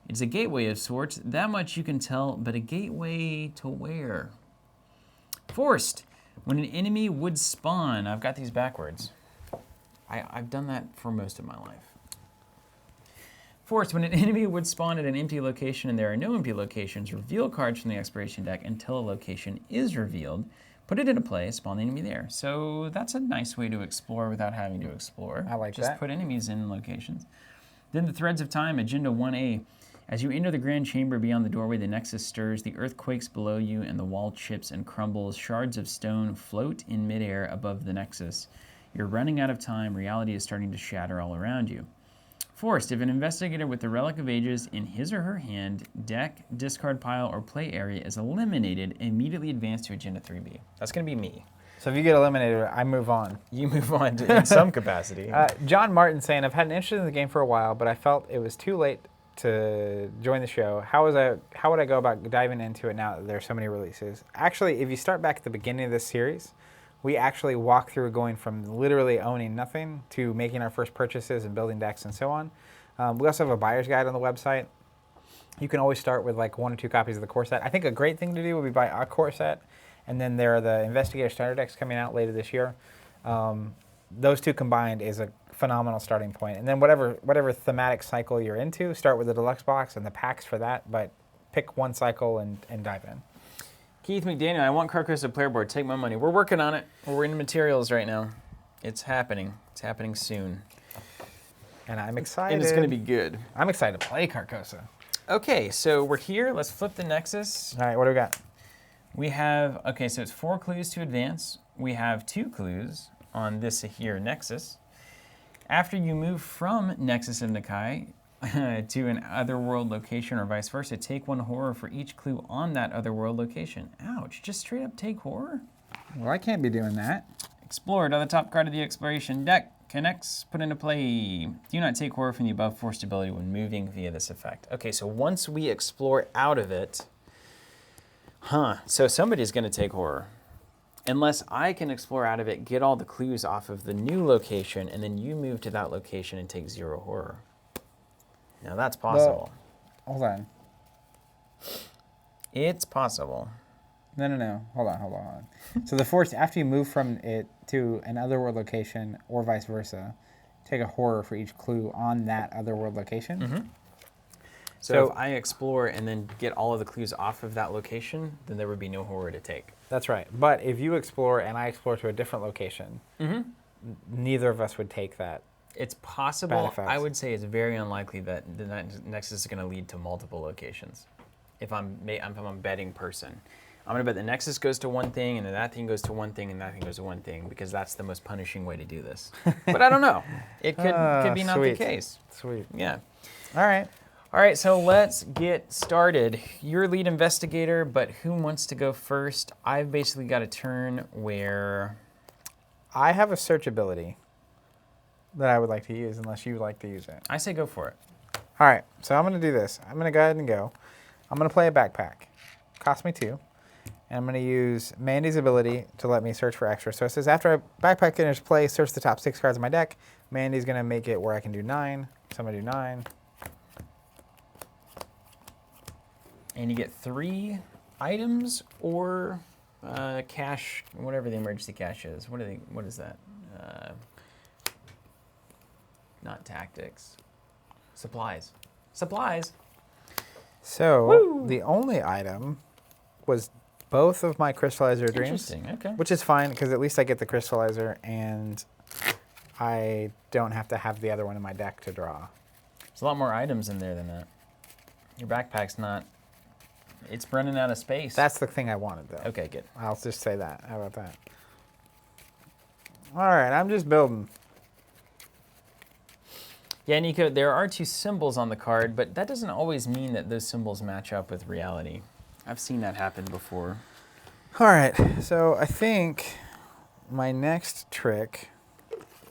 It's a gateway of sorts, that much you can tell, but a gateway to where? Forced. When an enemy would spawn, I've got these backwards. I've done that for most of my life. Forced. When an enemy would spawn at an empty location and there are no empty locations, reveal cards from the exploration deck until a location is revealed. Put it into play, spawn the enemy there. So that's a nice way to explore without having to explore. I like that. Just put enemies in locations. Then the Threads of Time, Agenda 1A. As you enter the grand chamber beyond the doorway, the Nexus stirs, the earth quakes below you, and the wall chips and crumbles. Shards of stone float in midair above the Nexus. You're running out of time. Reality is starting to shatter all around you. Forced. If an investigator with the Relic of Ages in his or her hand, deck, discard pile, or play area is eliminated, immediately advance to Agenda 3B. That's going to be me. So if you get eliminated, I move on. You move on in some capacity. John Martin saying, I've had an interest in the game for a while, but I felt it was too late to join the show. How would I go about diving into it now that there's so many releases? Actually, if you start back at the beginning of this series, we actually walk through going from literally owning nothing to making our first purchases and building decks and so on. We also have a buyer's guide on the website. You can always start with like 1 or 2 copies of the core set. I think a great thing to do would be buy a core set, and then there are the Investigator starter decks coming out later this year. Those two combined is a phenomenal starting point. And then whatever thematic cycle you're into, start with the deluxe box and the packs for that, but pick one cycle and dive in. Keith McDaniel, I want Carcosa player board. Take my money. We're working on it. We're in materials right now. It's happening. It's happening soon. And I'm excited. And it's going to be good. I'm excited to play Carcosa. Okay, so we're here. Let's flip the Nexus. All right, what do we got? We have, okay, so it's 4 clues to advance. We have 2 clues on this here Nexus. After you move from Nexus of Nikai to an otherworld location or vice versa, take 1 horror for each clue on that otherworld location. Ouch, just straight up take horror? Well, I can't be doing that. Explored on the top card of the exploration deck. Connects, put into play. Do not take horror from the above forced ability when moving via this effect. Okay, so once we explore out of it, so somebody's going to take horror. Unless I can explore out of it, get all the clues off of the new location, and then you move to that location and take 0 horror. Now that's possible. Well, hold on. It's possible. No. Hold on. So the force, after you move from it to an otherworld location or vice versa, take a horror for each clue on that otherworld location. Mm-hmm. So if I explore and then get all of the clues off of that location, then there would be no horror to take. That's right. But if you explore and I explore to a different location, neither of us would take that. It's possible. I would say it's very unlikely that the Nexus is going to lead to multiple locations. If I'm a betting person, I'm going to bet the Nexus goes to one thing, and then that thing goes to one thing, and that thing goes to one thing, because that's the most punishing way to do this. But I don't know. It could be not the case. Sweet. Yeah. All right, so let's get started. You're lead investigator, but who wants to go first? I've basically got a turn where I have a search ability that I would like to use, unless you would like to use it. I say go for it. All right, so I'm going to do this. I'm going to go ahead and go. I'm going to play a backpack. Cost me 2. And I'm going to use Mandy's ability to let me search for extra. So it says, after a backpack enters play, search the top 6 cards of my deck. Mandy's going to make it where I can do 9. So I'm going to do 9. And you get 3 items or cash, whatever the emergency cash is. What is that? Not tactics. Supplies. So the only item was both of my crystallizer dreams. Interesting, okay. Which is fine, because at least I get the crystallizer, and I don't have to have the other one in my deck to draw. There's a lot more items in there than that. Your backpack's not It's running out of space. That's the thing I wanted, though. Okay, good. I'll just say that. How about that? All right, I'm just building. Yeah, Nico, there are 2 symbols on the card, but that doesn't always mean that those symbols match up with reality. I've seen that happen before. All right, so I think my next trick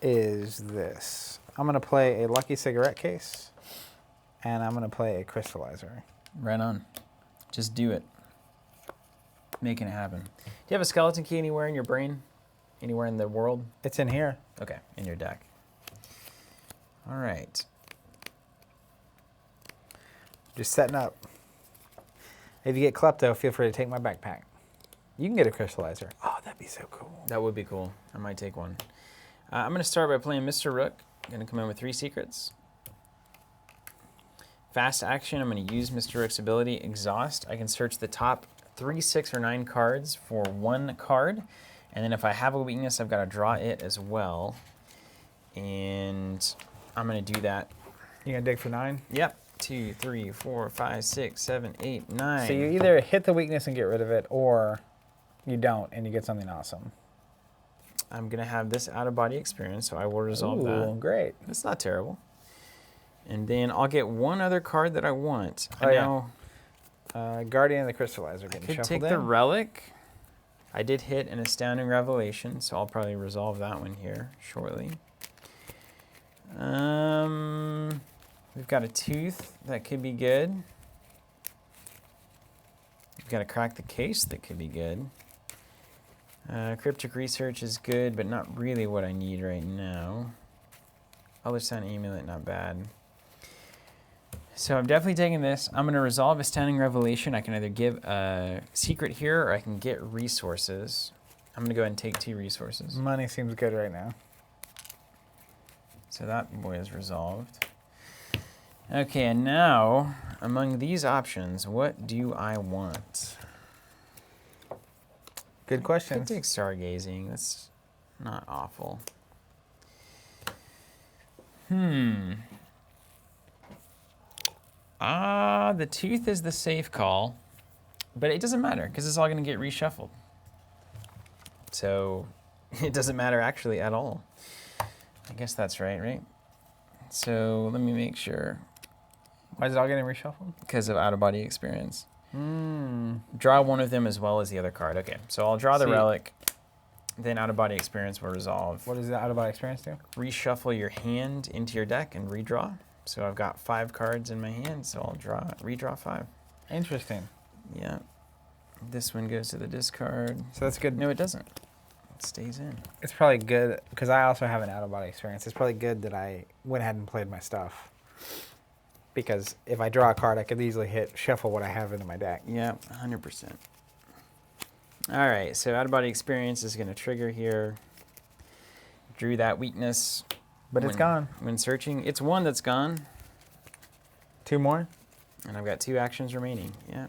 is this. I'm going to play a lucky cigarette case, and I'm going to play a crystallizer. Right on. Just do it. Making it happen. Do you have a skeleton key anywhere in your brain? Anywhere in the world? It's in here. Okay, in your deck. All right. Just setting up. If you get klepto, feel free to take my backpack. You can get a crystallizer. Oh, that'd be so cool. That would be cool. I might take one. I'm going to start by playing Mr. Rook. I'm going to come in with 3 secrets. Fast action, I'm going to use Mr. Rook's ability, Exhaust. I can search the top 3, 6, or 9 cards for 1 card. And then if I have a weakness, I've got to draw it as well. And I'm going to do that. You going to dig for 9? Yep. 2, 3, 4, 5, 6, 7, 8, 9. So you either hit the weakness and get rid of it, or you don't and you get something awesome. I'm going to have this out-of-body experience, so I will resolve that. Ooh, great. That's not terrible. And then I'll get 1 other card that I want. Oh, I yeah. know Guardian of the Crystallizer I getting could shuffled take in. the Relic. I did hit an Astounding Revelation, so I'll probably resolve that one here shortly. We've got a Tooth that could be good. We've got a Crack the Case that could be good. Cryptic Research is good, but not really what I need right now. Other Sign Amulet, not bad. So I'm definitely taking this. I'm going to resolve Astounding Revelation. I can either give a secret here, or I can get resources. I'm going to go ahead and take 2 resources. Money seems good right now. So that boy is resolved. Okay, and now, among these options, what do I want? Good I question. could take Stargazing. That's not awful. The Tooth is the safe call, but it doesn't matter because it's all going to get reshuffled. So it doesn't matter actually at all. I guess that's right? So let me make sure. Why is it all getting reshuffled? Because of out-of-body experience. Draw one of them as well as the other card. Okay, so I'll draw the Relic, then out-of-body experience will resolve. What does the out-of-body experience do? Reshuffle your hand into your deck and redraw. So I've got 5 cards in my hand, so I'll redraw 5. Interesting. Yeah. This one goes to the discard. So that's good. No, it doesn't. It stays in. It's probably good, because I also have an out-of-body experience. It's probably good that I went ahead and played my stuff. Because if I draw a card, I could easily shuffle what I have into my deck. Yeah, 100%. All right, so out-of-body experience is going to trigger here. Drew that weakness. But it's gone. When searching, it's 1 that's gone. 2 more? And I've got 2 actions remaining. Yeah.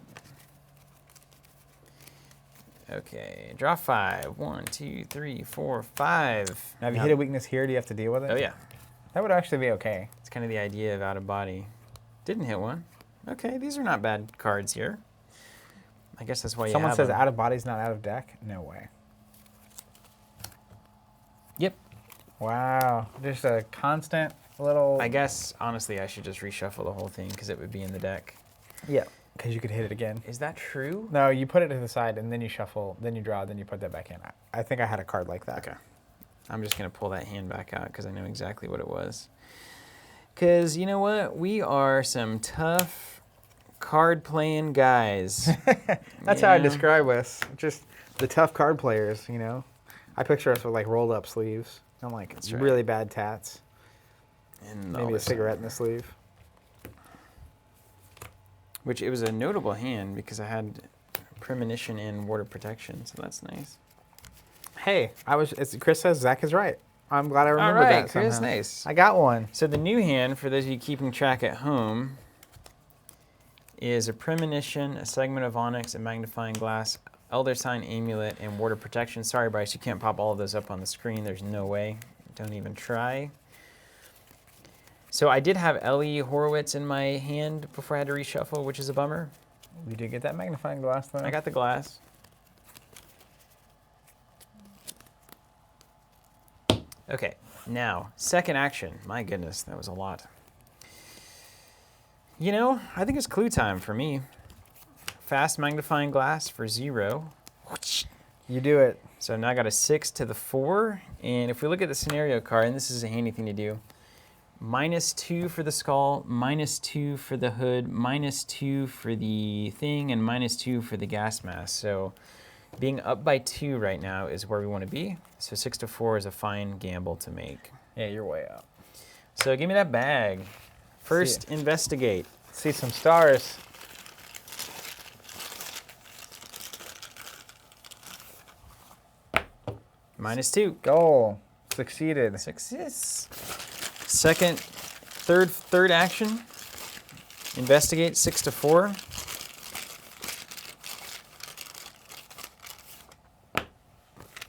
Okay, draw 5. 1, 2, 3, 4, 5. Now, if you hit a weakness here, do you have to deal with it? Oh, yeah. That would actually be okay. It's kind of the idea of out-of-body. Didn't hit one. Okay, these are not bad cards here. I guess that's why Someone you have says them. out of body's not out of deck? No way. Yep. Wow. Just a constant little... I guess, honestly, I should just reshuffle the whole thing because it would be in the deck. Yeah, because you could hit it again. Is that true? No, you put it to the side, and then you shuffle, then you draw, then you put that back in. I think I had a card like that. Okay. I'm just going to pull that hand back out because I know exactly what it was. Because, you know what? We are some tough card-playing guys. That's how I describe us. Just the tough card players, you know? I picture us with, like, rolled-up sleeves and, like, really bad tats. And maybe a cigarette in the sleeve. Which, it was a notable hand because I had Premonition and Ward of Protection, so that's nice. Hey, Chris says Zach is right. I'm glad I remembered that. All right, Chris, nice. I got one. So the new hand, for those of you keeping track at home, is a Premonition, a Segment of Onyx, a Magnifying Glass, Elder Sign Amulet, and Ward of Protection. Sorry, Bryce, you can't pop all of those up on the screen. There's no way. Don't even try. So I did have Ellie Horowitz in my hand before I had to reshuffle, which is a bummer. We did get that magnifying glass, though. I got the glass. Okay, now, second action. My goodness, that was a lot. You know, I think it's clue time for me. Fast magnifying glass for 0. You do it. So now I got a 6 to the 4. And if we look at the scenario card, and this is a handy thing to do, -2 for the skull, -2 for the hood, -2 for the thing, and -2 for the gas mask. So being up by 2 right now is where we want to be. So 6 to 4 is a fine gamble to make. Yeah, you're way up. So give me that bag. First, investigate. See some stars. -2. Goal. Succeeded. Success. Second, third action. Investigate, 6 to 4.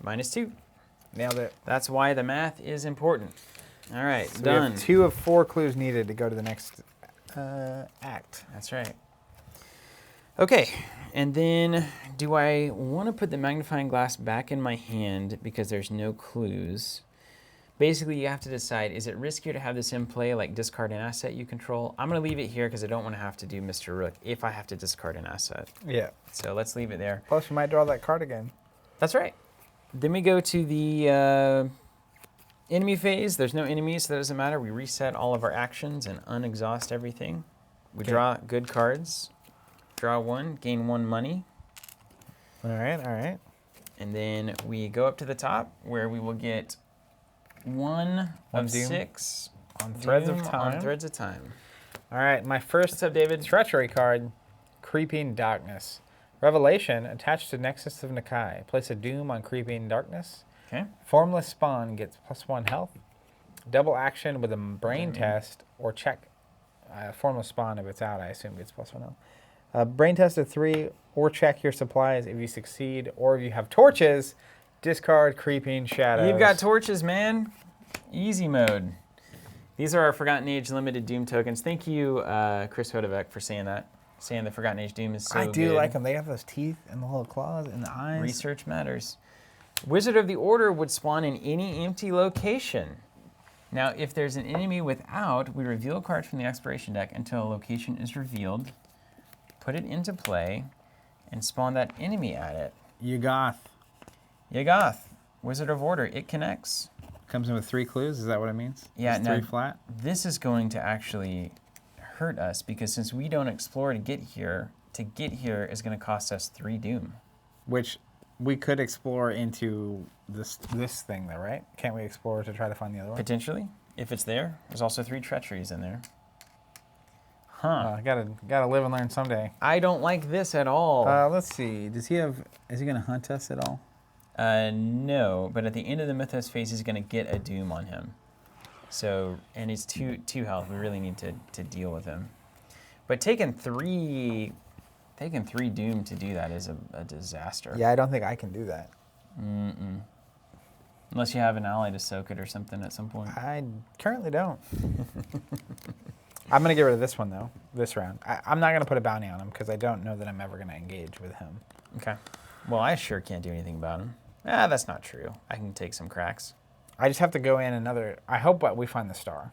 -2. Nailed it. That's why the math is important. All right, So done. We have 2 of 4 clues needed to go to the next act. That's right. Okay, and then do I want to put the magnifying glass back in my hand because there's no clues? Basically, you have to decide, is it riskier to have this in play, like discard an asset you control? I'm going to leave it here because I don't want to have to do Mr. Rook if I have to discard an asset. Yeah. So let's leave it there. Plus, we might draw that card again. That's right. Then we go to the enemy phase. There's no enemies, so that doesn't matter. We reset all of our actions and unexhaust everything. We draw good cards. Draw 1, gain 1 money. All right, all right. And then we go up to the top where we will get 1 of doom 6 on Threads of doom Time. On Threads of Time. All right, my first What's up, David? treachery card, Creeping Darkness. Revelation, attached to Nexus of Nakai. Place a doom on Creeping Darkness. Okay. Formless Spawn gets +1 health. Double action with a brain test or check. Formless Spawn, if it's out, I assume gets +1 health. Brain test of 3 or check your supplies. If you succeed or if you have torches, discard Creeping Shadows. You've got torches, man. Easy mode. These are our Forgotten Age limited Doom tokens. Thank you, Chris Hodevec, for saying that. Saying the Forgotten Age Doom is so I do good. like them. They have those teeth and the little claws and the eyes. Research matters. Wizard of the Order would spawn in any empty location. Now, if there's an enemy without, we reveal a card from the expiration deck until a location is revealed, put it into play, and spawn that enemy at it. Yuggoth. Yuggoth, Wizard of Order, it connects. Comes in with 3 clues. Is that what it means? Yeah, Just now 3 flat. this is going to actually hurt us because since we don't explore to get here is going to cost us 3 doom. Which we could explore into this thing, though, right? Can't we explore to try to find the other one? Potentially, if it's there. There's also 3 treacheries in there. Huh. Gotta live and learn someday. I don't like this at all. Let's see. Is he gonna hunt us at all? No, but at the end of the Mythos phase, he's going to get a Doom on him. So, and he's 2 health. We really need to deal with him. But taking 3 Doom to do that is a disaster. Yeah, I don't think I can do that. Mm-mm. Unless you have an ally to soak it or something at some point. I currently don't. I'm gonna get rid of this one though. This round. I'm not gonna put a bounty on him because I don't know that I'm ever gonna engage with him. Okay. Well, I sure can't do anything about him. That's not true. I can take some cracks. I just have to go in another. I hope that we find the star,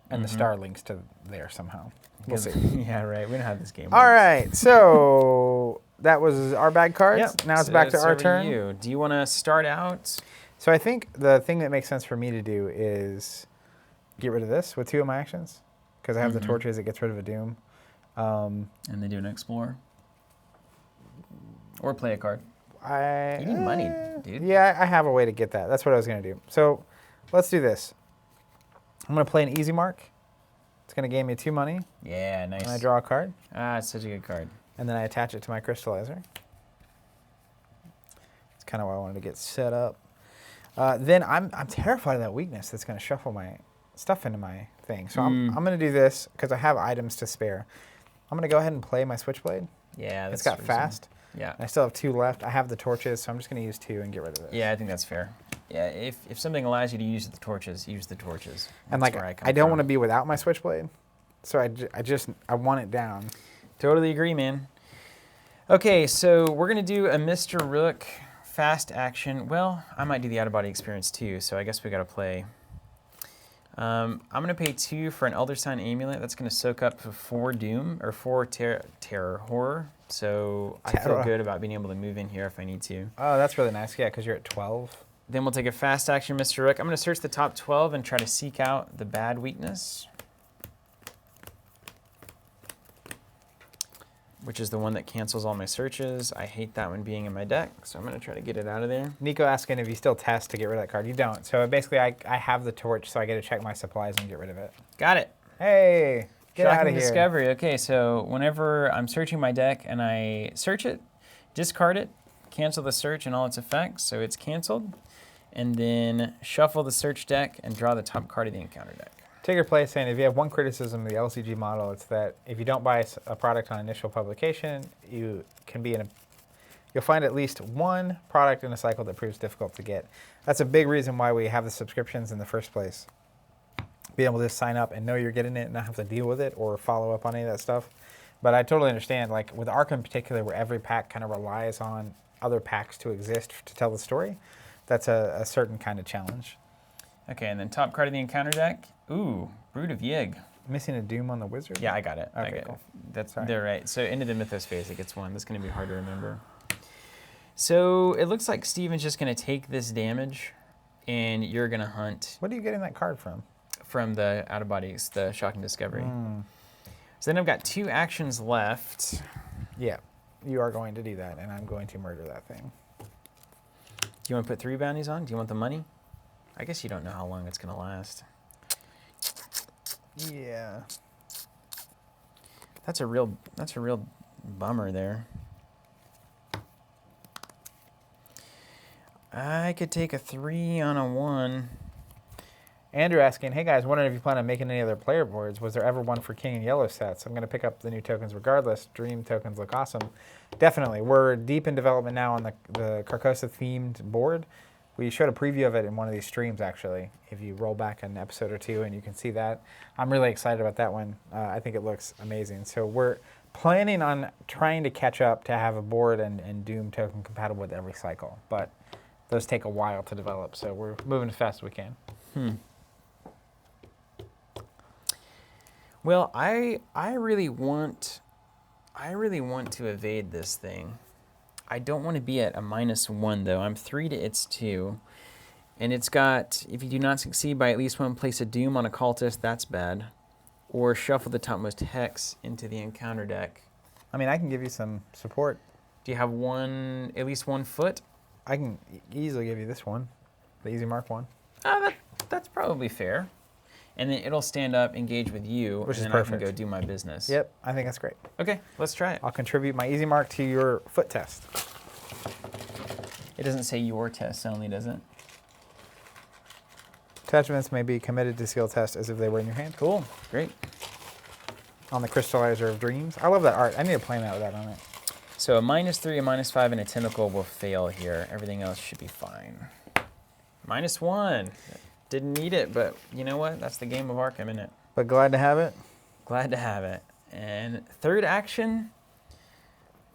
and the star links to there somehow. We'll see. Yeah, right. We don't have this game. All right, so that was our bag cards. Yep. Now it's back to it's our over turn. You. Do you want to start out? So I think the thing that makes sense for me to do is get rid of this with 2 of my actions because I have the torches. It gets rid of a doom. And then do an explore. Or play a card. You need money, dude. Yeah, I have a way to get that. That's what I was going to do. So let's do this. I'm going to play an easy mark. It's going to gain me 2 money. Yeah, nice. And I draw a card. It's such a good card. And then I attach it to my crystallizer. It's kind of why I wanted to get set up. Then I'm terrified of that weakness that's going to shuffle my stuff into my thing. So I'm going to do this because I have items to spare. I'm going to go ahead and play my Switchblade. Yeah, that's It's got reasonable. fast. Yeah. I still have 2 left. I have the torches, so I'm just going to use 2 and get rid of this. Yeah, I think that's fair. Yeah, if something allows you to use the torches, use the torches. And That's like, where I don't from. want to be without my Switchblade, so I want it down. Totally agree, man. Okay, so we're going to do a Mr. Rook fast action. Well, I might do the out-of-body experience too, so I guess we got to play. I'm going to pay 2 for an Elder Sign Amulet. That's going to soak up 4 Doom, or 4 Terror Horror. So I feel good about being able to move in here if I need to. Oh, that's really nice. Yeah, because you're at 12. Then we'll take a fast action, Mr. Rook. I'm going to search the top 12 and try to seek out the bad weakness, which is the one that cancels all my searches. I hate that one being in my deck, so I'm going to try to get it out of there. Nico asking if you still test to get rid of that card. You don't. So basically, I have the torch, so I get to check my supplies and get rid of it. Got it. Hey, get out of here. Discovery. Okay, so whenever I'm searching my deck and I search it, discard it, cancel the search and all its effects, so it's canceled, and then shuffle the search deck and draw the top card of the encounter deck. Tigger Play saying, if you have one criticism of the LCG model, it's that if you don't buy a product on initial publication, you can be you'll find at least one product in a cycle that proves difficult to get. That's a big reason why we have the subscriptions in the first place. Be able to sign up and know you're getting it and not have to deal with it or follow up on any of that stuff. But I totally understand, like with Arkham in particular, where every pack kind of relies on other packs to exist to tell the story, that's a certain kind of challenge. Okay, and then top card of the encounter deck. Ooh, Brood of Yig. Missing a Doom on the Wizard? Yeah, I got it. Okay, cool. They're right. So into the Mythos phase, it gets 1. That's going to be hard to remember. So it looks like Steven's just going to take this damage, and you're going to hunt. What are you getting that card from? From the out-of-bodies, the Shocking Discovery. So then I've got 2 actions left. Yeah, you are going to do that, and I'm going to murder that thing. Do you want to put 3 bounties on? Do you want the money? I guess you don't know how long it's going to last. Yeah. That's a real bummer there. I could take a 3 on a 1. Andrew asking, hey guys, wondering if you plan on making any other player boards. Was there ever one for King and Yellow sets? I'm going to pick up the new tokens regardless. Dream tokens look awesome. Definitely. We're deep in development now on the Carcosa-themed board. We showed a preview of it in one of these streams, actually. If you roll back an episode or 2 and you can see that. I'm really excited about that one. I think it looks amazing. So we're planning on trying to catch up to have a board and Doom token compatible with every cycle. But those take a while to develop, so we're moving as fast as we can. Well, I really want to evade this thing. I don't want to be at a -1 though. I'm 3 to its 2. And it's got, if you do not succeed by at least 1, place a Doom on a cultist, that's bad. Or shuffle the topmost hex into the encounter deck. I mean, I can give you some support. Do you have at least 1 foot? I can easily give you this one, the Easy Mark one. That's probably fair. And then it'll stand up, engage with you, which and is then perfect. I can go do my business. Yep, I think that's great. Okay, let's try it. I'll contribute my Easy Mark to your foot test. It doesn't say your test only, does it? Attachments may be committed to seal test as if they were in your hand. Cool, great. On the Crystallizer of Dreams. I love that art. I need to play that with that on it. So a -3, a -5, and a tentacle will fail here. Everything else should be fine. -1. Didn't need it, but you know what? That's the game of Arkham, isn't it? But glad to have it. Glad to have it. And third action,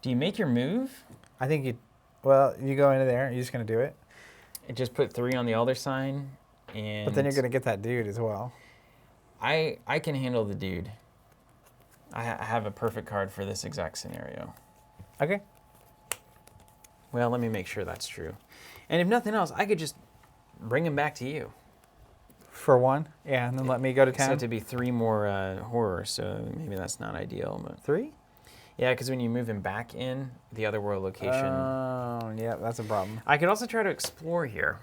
do you make your move? I think you go into there, you're just going to do it. And just put 3 on the Elder Sign. And but then you're going to get that dude as well. I can handle the dude. I have a perfect card for this exact scenario. Okay. Well, let me make sure that's true. And if nothing else, I could just bring him back to you. For 1? Yeah, and then let me go to town? Except to be 3 more horror, so maybe that's not ideal. But 3? Yeah, because when you move him back in the Otherworld location... Oh, yeah, that's a problem. I could also try to explore here.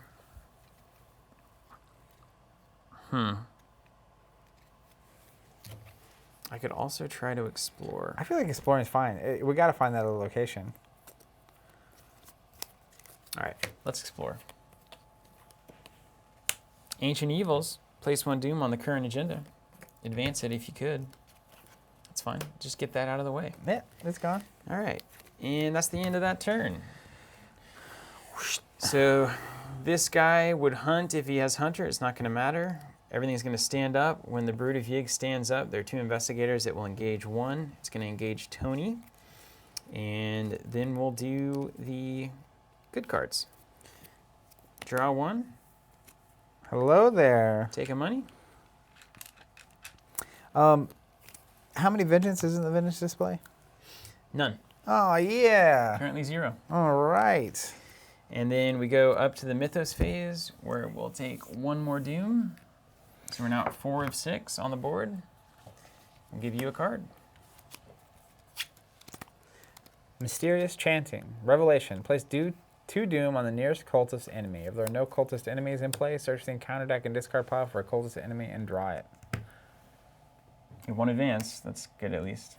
I could also try to explore. I feel like exploring is fine. We got to find that other location. All right, let's explore. Ancient Evils. Place 1 Doom on the current agenda. Advance it if you could. That's fine. Just get that out of the way. Yeah, it's gone. All right, and that's the end of that turn. So this guy would hunt if he has Hunter. It's not going to matter. Everything's going to stand up. When the Brood of Yig stands up, there are 2 investigators that will engage 1. It's going to engage Tony. And then we'll do the good cards. Draw one. Hello there. Take a money. How many Vengeance is in the Vintage display? None. Oh, yeah. Currently 0. All right. And then we go up to the Mythos phase, where we'll take one more Doom. So we're now at 4 of 6 on the board. We'll give you a card. Mysterious Chanting. Revelation. Place 2 Doom on the nearest cultist enemy. If there are no cultist enemies in play, search the encounter deck and discard pile for a cultist enemy and draw it. You won't advance. That's good, at least.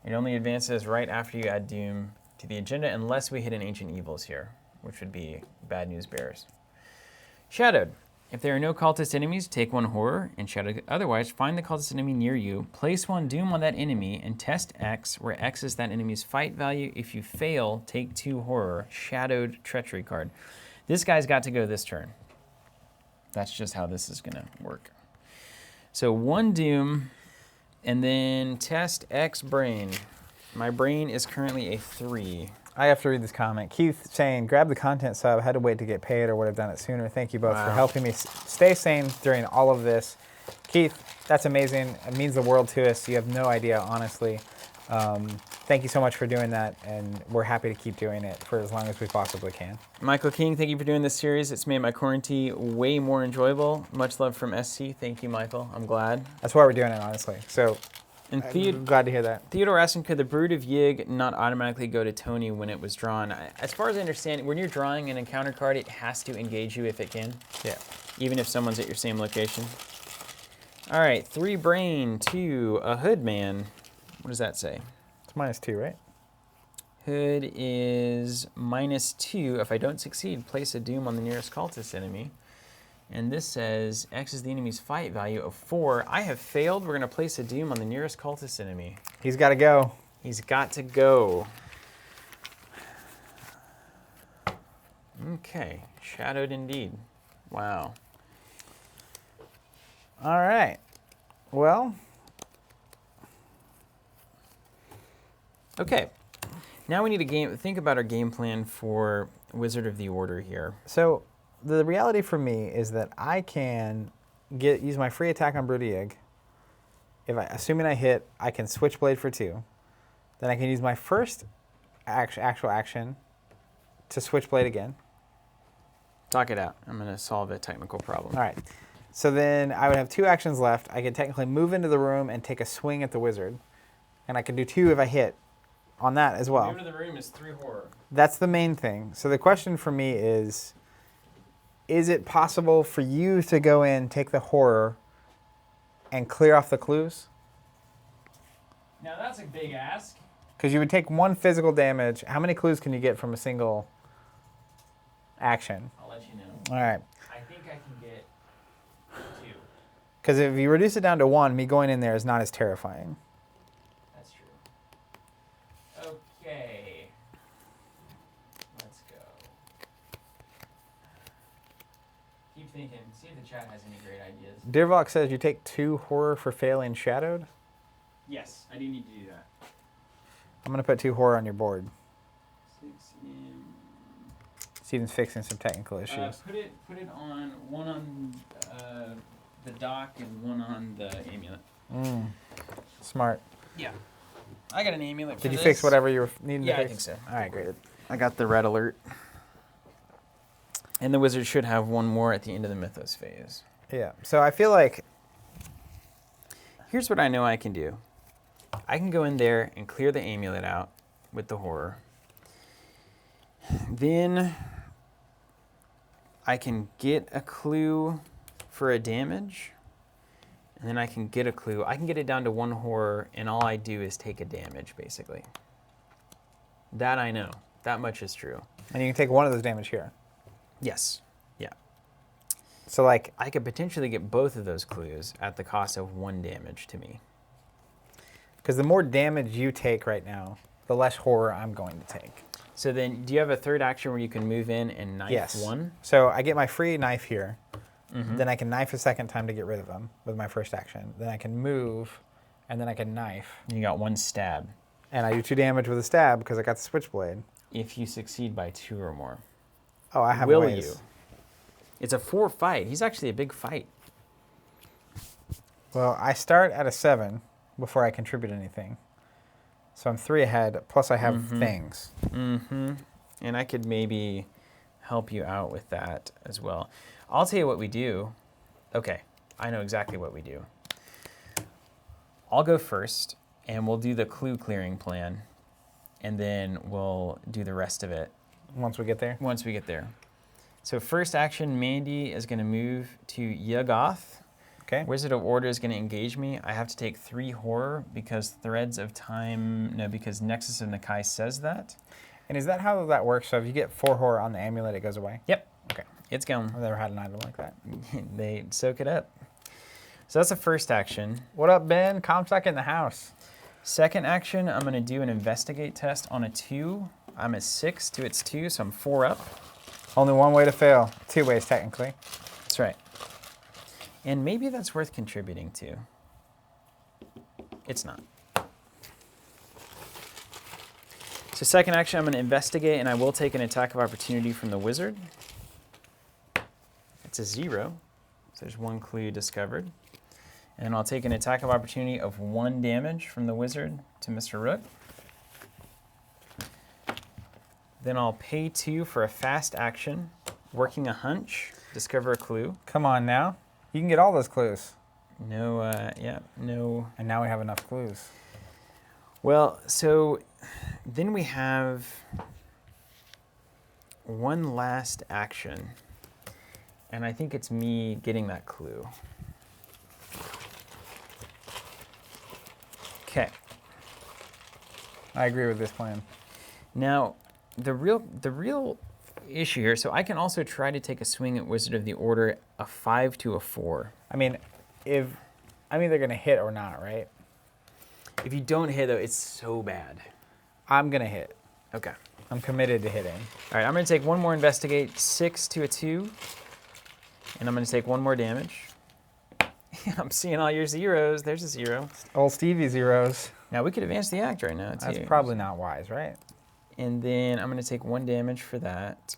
It only advances right after you add Doom to the agenda, unless we hit an Ancient Evils here, which would be bad news bears. Shadowed. If there are no cultist enemies, take 1 horror and shadow. Otherwise, find the cultist enemy near you, place 1 Doom on that enemy, and test X, where X is that enemy's fight value. If you fail, take 2 horror. Shadowed Treachery card. This guy's got to go this turn. That's just how this is going to work. So 1 Doom, and then test X Brain. My brain is currently a 3. I have to read this comment. Keith saying, grab the content sub, had to wait to get paid or would have done it sooner. Thank you both for helping me stay sane during all of this. Keith, that's amazing. It means the world to us. You have no idea, honestly. Thank you so much for doing that, and we're happy to keep doing it for as long as we possibly can. Michael King, thank you for doing this series. It's made my quarantine way more enjoyable. Much love from SC. Thank you, Michael. I'm glad. That's why we're doing it, honestly. So And I'm glad to hear that. Theodore asking, could the Brood of Yig not automatically go to Tony when it was drawn? As far as I understand, when you're drawing an encounter card, it has to engage you if it can. Yeah. Even if someone's at your same location. All right, 3 Brain, 2, a Hood Man. What does that say? It's -2, right? Hood is -2. If I don't succeed, place a Doom on the nearest cultist enemy. And this says X is the enemy's fight value of 4. I have failed. We're going to place a Doom on the nearest cultist enemy. He's got to go. He's got to go. Okay. Shadowed indeed. Wow. All right. Well. Okay. Now we need to think about our game plan for Wizard of the Order here. So the reality for me is that I can use my free attack on Brood of Yig. Assuming I hit, I can Switchblade for 2. Then I can use my first actual action to Switchblade again. Talk it out. I'm going to solve a technical problem. All right. So then I would have 2 actions left. I could technically move into the room and take a swing at the wizard. And I can do 2 if I hit on that as well. Move to the room is 3 horror. That's the main thing. So the question for me is it possible for you to go in, take the horror, and clear off the clues? Now that's a big ask. Because you would take 1 physical damage. How many clues can you get from a single action? I'll let you know. All right. I think I can get 2. Because if you reduce it down to 1, me going in there is not as terrifying. That's true. Okay. Let's go. Keep thinking. See if the chat has any great ideas. Deervox says you take 2 horror for failing Shadowed. Yes, I do need to do that. I'm going to put 2 horror on your board. 6 in. Steven's fixing some technical issues. Put it on one on the dock and one on the amulet. Smart. Yeah. I got an amulet. Did you fix whatever you were needing to Yeah, fix? I think so. All right, great. I got the red alert. And the wizard should have 1 more at the end of the Mythos phase. Yeah. So I feel like Here's what I know I can do. I can go in there and clear the amulet out with the horror. Then I can get a clue for a damage. And then I can get a clue. I can get it down to 1 horror, and all I do is take a damage, basically. That I know. That much is true. and you can take 1 of those damage here. Yes. Yeah. So like I could potentially get both of those clues at the cost of 1 damage to me. because the more damage you take right now, the less horror I'm going to take. So then, do you have a third action where you can move in and knife Yes. 1? So I get my free knife here. Mm-hmm. Then I can knife a second time to get rid of them with my first action. Then I can move, and then I can knife. You got 1 stab. And I do 2 damage with a stab because I got the switchblade. If you succeed by 2 or more. Oh, I have Will ways. you? It's a 4 fight. He's actually a big fight. Well, I start at a 7 before I contribute anything. So I'm 3 ahead, plus I have things. Mm-hmm. And I could maybe help you out with that as well. I'll tell you what we do. Okay, I know exactly what we do. I'll go first, and we'll do the clue clearing plan, and then we'll do the rest of it. Once we get there? Once we get there. So first action, Mandy is going to move to Yuggoth. Okay. Wizard of Order is going to engage me. I have to take 3 horror because Threads of Time, no, because Nexus of Nakai says that. And is that how that works? So if you get 4 horror on the amulet, it goes away? Yep. Okay. It's gone. I've never had an item like that. They soak it up. So that's the first action. What up, Ben? Comstock in the house. Second action, I'm going to do an investigate test on a 2. I'm at 6 to its 2, so I'm 4 up. Only one way to fail. 2 ways, technically. That's right. And maybe that's worth contributing to. It's not. So second action, I'm going to investigate, and I will take an attack of opportunity from the wizard. It's a 0, so there's 1 clue discovered. And I'll take an attack of opportunity of 1 damage from the wizard to Mr. Rook. Then I'll pay 2 for a fast action, working a hunch, discover a clue. Come on now. You can get all those clues. No, no. And now we have enough clues. Well, so then we have one last action, and I think it's me getting that clue. Okay. I agree with this plan. Now, the real issue here, so I can also try to take a swing at Wizard of the Order, a 5 to a 4. I mean, I'm either going to hit or not, right? If you don't hit, though, it's so bad. I'm going to hit. Okay. I'm committed to hitting. All right, I'm going to take 1 more investigate, 6 to a 2, and I'm going to take 1 more damage. I'm seeing all your zeros. There's a 0. Old Stevie zeros. Now, we could advance the act right now, too. That's probably not wise, right? And then I'm going to take 1 damage for that.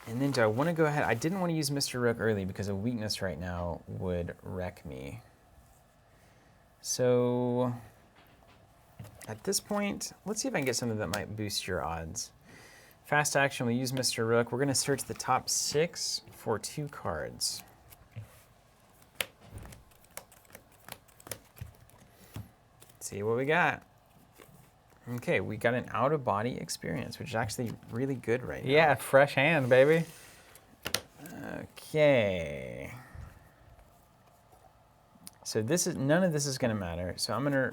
And then do I want to go ahead? I didn't want to use Mr. Rook early because a weakness right now would wreck me. So at this point, let's see if I can get something that might boost your odds. Fast action, we use Mr. Rook. We're going to search the top 6 for 2 cards. Let's see what we got. Okay, we got an out-of-body experience, which is actually really good right now. Yeah, fresh hand, baby. Okay. So this is none of this is going to matter. So I'm going to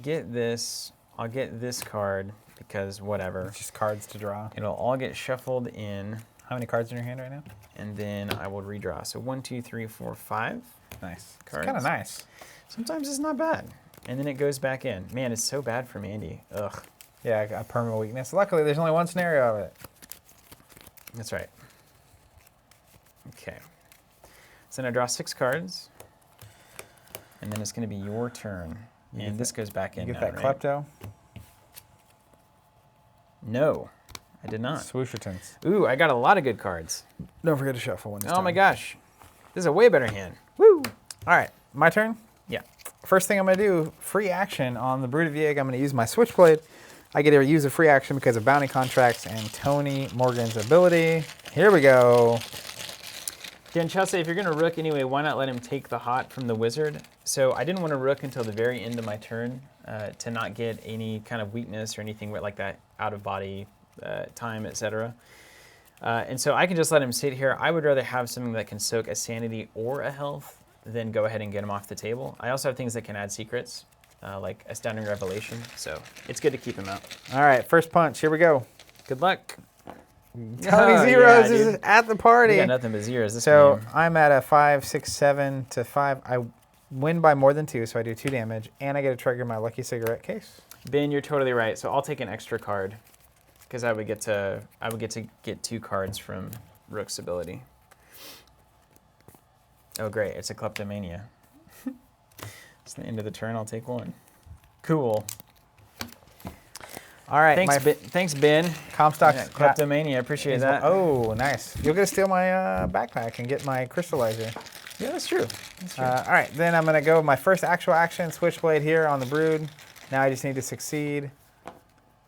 get this. I'll get this card because whatever. It's just cards to draw. It'll all get shuffled in, How many cards in your hand right now? and then I will redraw. So 1, 2, 3, 4, 5. Nice. It's Cards. kind of nice. Sometimes it's not bad. And then it goes back in. Man, it's so bad for Mandy. Ugh. Yeah, a permanent weakness. Luckily, there's only one scenario of it. That's right. Okay. So then I draw 6 cards. And then it's going to be your turn. And this goes back in You get now, that right? klepto? No, I did not. Swooshertons. Ooh, I got a lot of good cards. Don't forget to shuffle one this Oh time. my gosh. This is a way better hand. Woo! All right, my turn. Yeah. First thing I'm going to do, free action on the Brood of the Egg. I'm going to use my Switchblade. I get to use a free action because of bounty contracts and Tony Morgan's ability. Here we go. Dan Chelsea, if you're going to Rook anyway, why not let him take the hot from the Wizard? So I didn't want to Rook until the very end of my turn to not get any kind of weakness or anything like that, out of body time, etc. And so I can just let him sit here. I would rather have something that can soak a sanity or a health than go ahead and get him off the table. I also have things that can add secrets, like Astounding Revelation. So it's good to keep him out. All right, first punch. Here we go. Good luck. Tony Oh, Zeros yeah, is dude. at the party. We got nothing but zeros this So game. I'm at a 5, 6, 7 to 5. I win by more than 2, so I do 2 damage, and I get to trigger my lucky cigarette case. Ben, you're totally right. So I'll take an extra card because I would get to get 2 cards from Rook's ability. Oh great, it's a kleptomania. It's the end of the turn. I'll take one. Cool. All right. Thanks, Ben. Comstock. Yeah, Kleptomania. I appreciate that. Oh, nice. You'll get to steal my backpack and get my crystallizer. Yeah, that's true. All right. Then I'm going to go with my first actual action, Switchblade here on the Brood. Now I just need to succeed.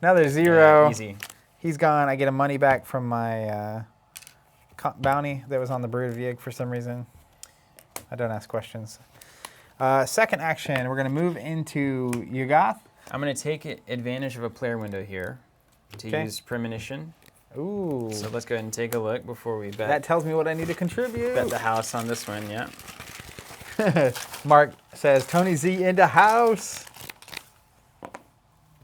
Another 0. Yeah, easy. He's gone. I get a money back from my bounty that was on the Brood of Yig for some reason. I don't ask questions. Second action, we're going to move into Yugoth. I'm going to take advantage of a player window here to use Premonition. Ooh. So let's go ahead and take a look before we bet. That tells me what I need to contribute. Bet the house on this one, yeah. Mark says, Tony Z into house.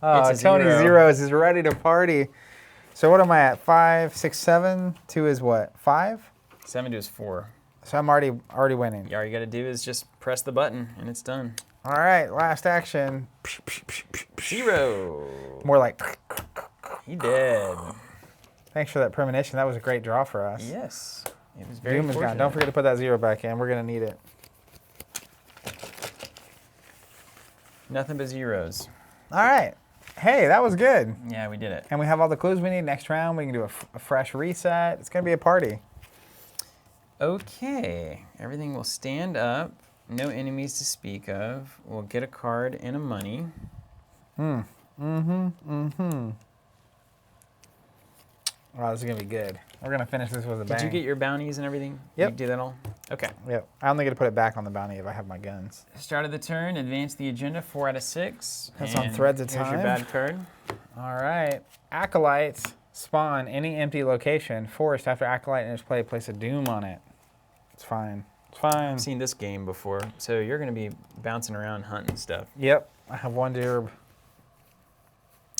Oh, It's a Tony 0. Zeros is ready to party. So what am I at? 5, 6, 7? 2 is what? 5? 7 is 4. So I'm already winning. Yeah, all you got to do is just press the button and it's done. All right, last action. 0. More like. He did. Thanks for that premonition. That was a great draw for us. Yes. It was very Doom is gone. Don't forget to put that 0 back in. We're going to need it. Nothing but 0s. All right. Hey, that was good. Yeah, we did it. And we have all the clues we need. Next round, we can do a fresh reset. It's going to be a party. Okay. Everything will stand up. No enemies to speak of. We'll get a card and a money. Wow, this is going to be good. We're going to finish this with a bang. Did you get your bounties and everything? Yep. You did that all? Okay. Yep. I only get to put it back on the bounty if I have my guns. Start of the turn, advance the agenda, 4 out of 6. That's on threads of time. Here's your bad card. All right. Acolytes spawn any empty location. Forced after Acolyte enters play, place a Doom on it. It's fine. It's fine. I've seen this game before, so you're going to be bouncing around hunting stuff. Yep. I have 1 derb.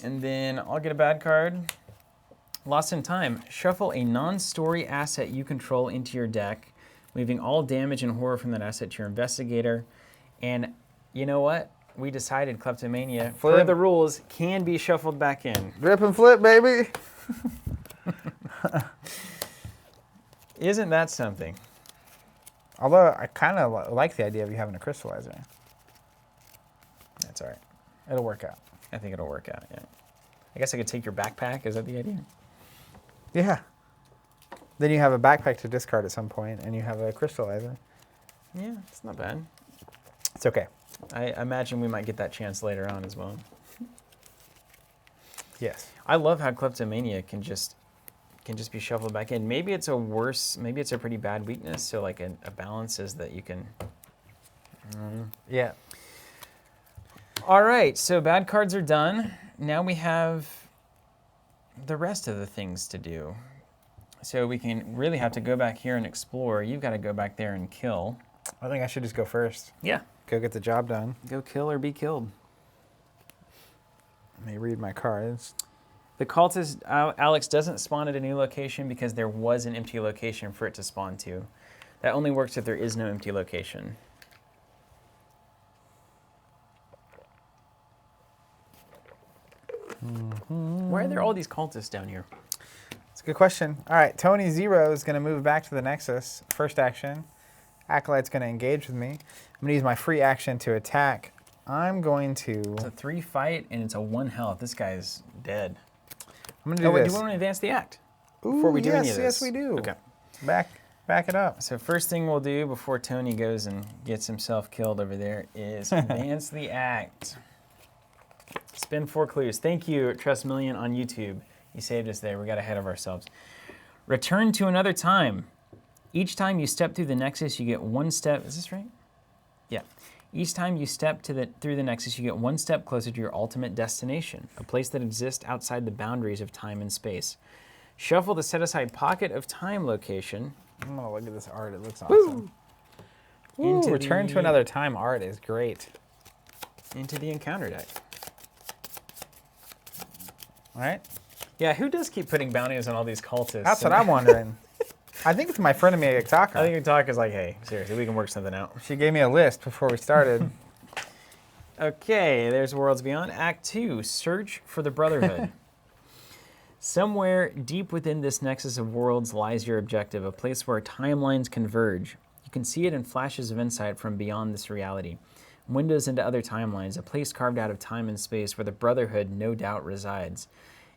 And then I'll get a bad card. Lost in Time. Shuffle a non-story asset you control into your deck, moving all damage and horror from that asset to your Investigator. And you know what? We decided Kleptomania, per the rules, can be shuffled back in. Rip and flip, baby. Isn't that something? Although I kind of like the idea of you having a crystallizer. That's all right. It'll work out. I think it'll work out, yeah. I guess I could take your backpack. Is that the idea? Yeah. Then you have a backpack to discard at some point, and you have a crystallizer. Yeah, it's not bad. It's okay. I imagine we might get that chance later on as well. Yes. I love how Kleptomania can just be shuffled back in. Maybe it's a pretty bad weakness, so like a balance is that you can... Yeah. All right, so bad cards are done. Now we have the rest of the things to do. So we can really have to go back here and explore. You've got to go back there and kill. I think I should just go first. Yeah. Go get the job done. Go kill or be killed. Let me read my cards. The cultist, Alex, doesn't spawn at a new location because there was an empty location for it to spawn to. That only works if there is no empty location. Why are there all these cultists down here? It's a good question. All right, Tony Zero is going to move back to the Nexus. First action. Acolyte's going to engage with me. I'm going to use my free action to attack. I'm going to... It's a 3 fight and it's a 1 health. This guy's dead. I'm going to do wait, this. do we want to advance the act? Ooh, before we do any of yes, this? yes, we do. Okay. Back it up. So first thing we'll do before Tony goes and gets himself killed over there is advance the act. Spin 4 clues. Thank you, Trust Million on YouTube. You saved us there. We got ahead of ourselves. Return to another time. Each time you step through the Nexus, you get 1 step. Is this right? Yeah. Each time you step through the Nexus, you get 1 step closer to your ultimate destination, a place that exists outside the boundaries of time and space. Shuffle the set-aside pocket of time location. I'm going to look at this art. It looks awesome. Ooh, return to another time art is great. Into the encounter deck. All right. Yeah, who does keep putting bounties on all these cultists? That's what I'm wondering. I think it's my friend of me, Taka. I think Taka is like, hey, seriously, we can work something out. She gave me a list before we started. Okay, there's Worlds Beyond. Act 2, Search for the Brotherhood. Somewhere deep within this nexus of worlds lies your objective, a place where timelines converge. You can see it in flashes of insight from beyond this reality. windows into other timelines, a place carved out of time and space where the Brotherhood no doubt resides.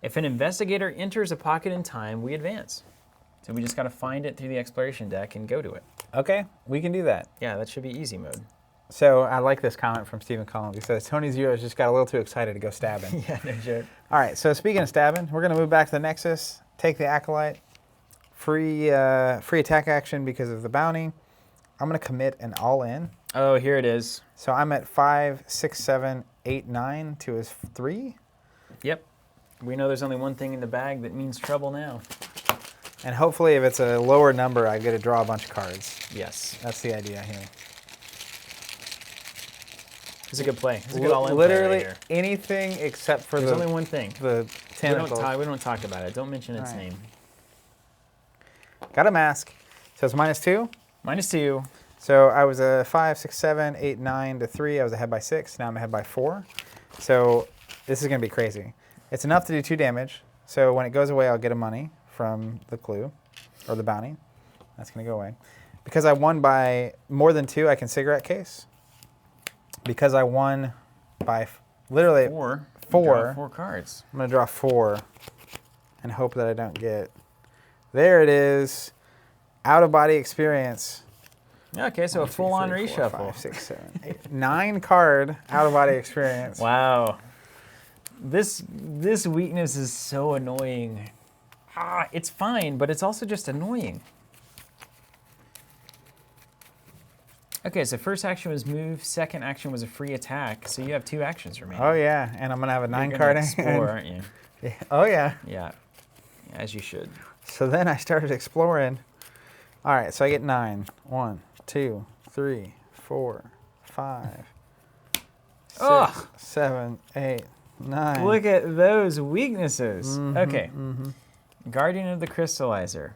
If an investigator enters a pocket in time, we advance. So we just got to find it through the exploration deck and go to it. Okay, we can do that. Yeah, that should be easy mode. So I like this comment from Stephen Collins. He says, Tony Zero's just got a little too excited to go stabbing. Yeah, no joke. All right, so speaking of stabbing, we're going to move back to the Nexus, take the Acolyte, free attack action because of the bounty. I'm going to commit an all-in. Oh, here it is. So I'm at 5, 6, 7, 8, 9 to his 3. Yep. We know there's only one thing in the bag that means trouble now. And hopefully if it's a lower number, I get to draw a bunch of cards. Yes. That's the idea here. It's a good play. It's a good all-in play Literally right here. anything except for There's only one thing. the tentacles. We don't talk about it. Don't mention its name. Got a mask. So it's -2. -2. So I was a 5, 6, 7, 8, 9 to 3. I was ahead by 6. Now I'm ahead by 4. So this is going to be crazy. It's enough to do 2 damage. So when it goes away, I'll get a money from the clue or the bounty. That's going to go away. Because I won by more than 2, I can cigarette case. Because I won by literally 4. Draw 4 cards. I'm going to draw 4 and hope that I don't get. There it is. Out of body experience. Okay, so 1, a full-on 2, 3, 4, reshuffle. 5, 6, 7, 8, 9 card out of body experience. Wow. This weakness is so annoying. It's fine, but it's also just annoying. Okay, so first action was move, second action was a free attack, so you have 2 actions remaining. Oh yeah, and I'm gonna have a 9 You're card gonna hand. explore, aren't you? Yeah. Oh yeah. Yeah, as you should. So then I started exploring. All right, so I get 9. 1, 2, 3, 4, 5, 6, Ugh. 7, 8, 9. Look at those weaknesses. Mhm, Okay. mhm. Guardian of the Crystallizer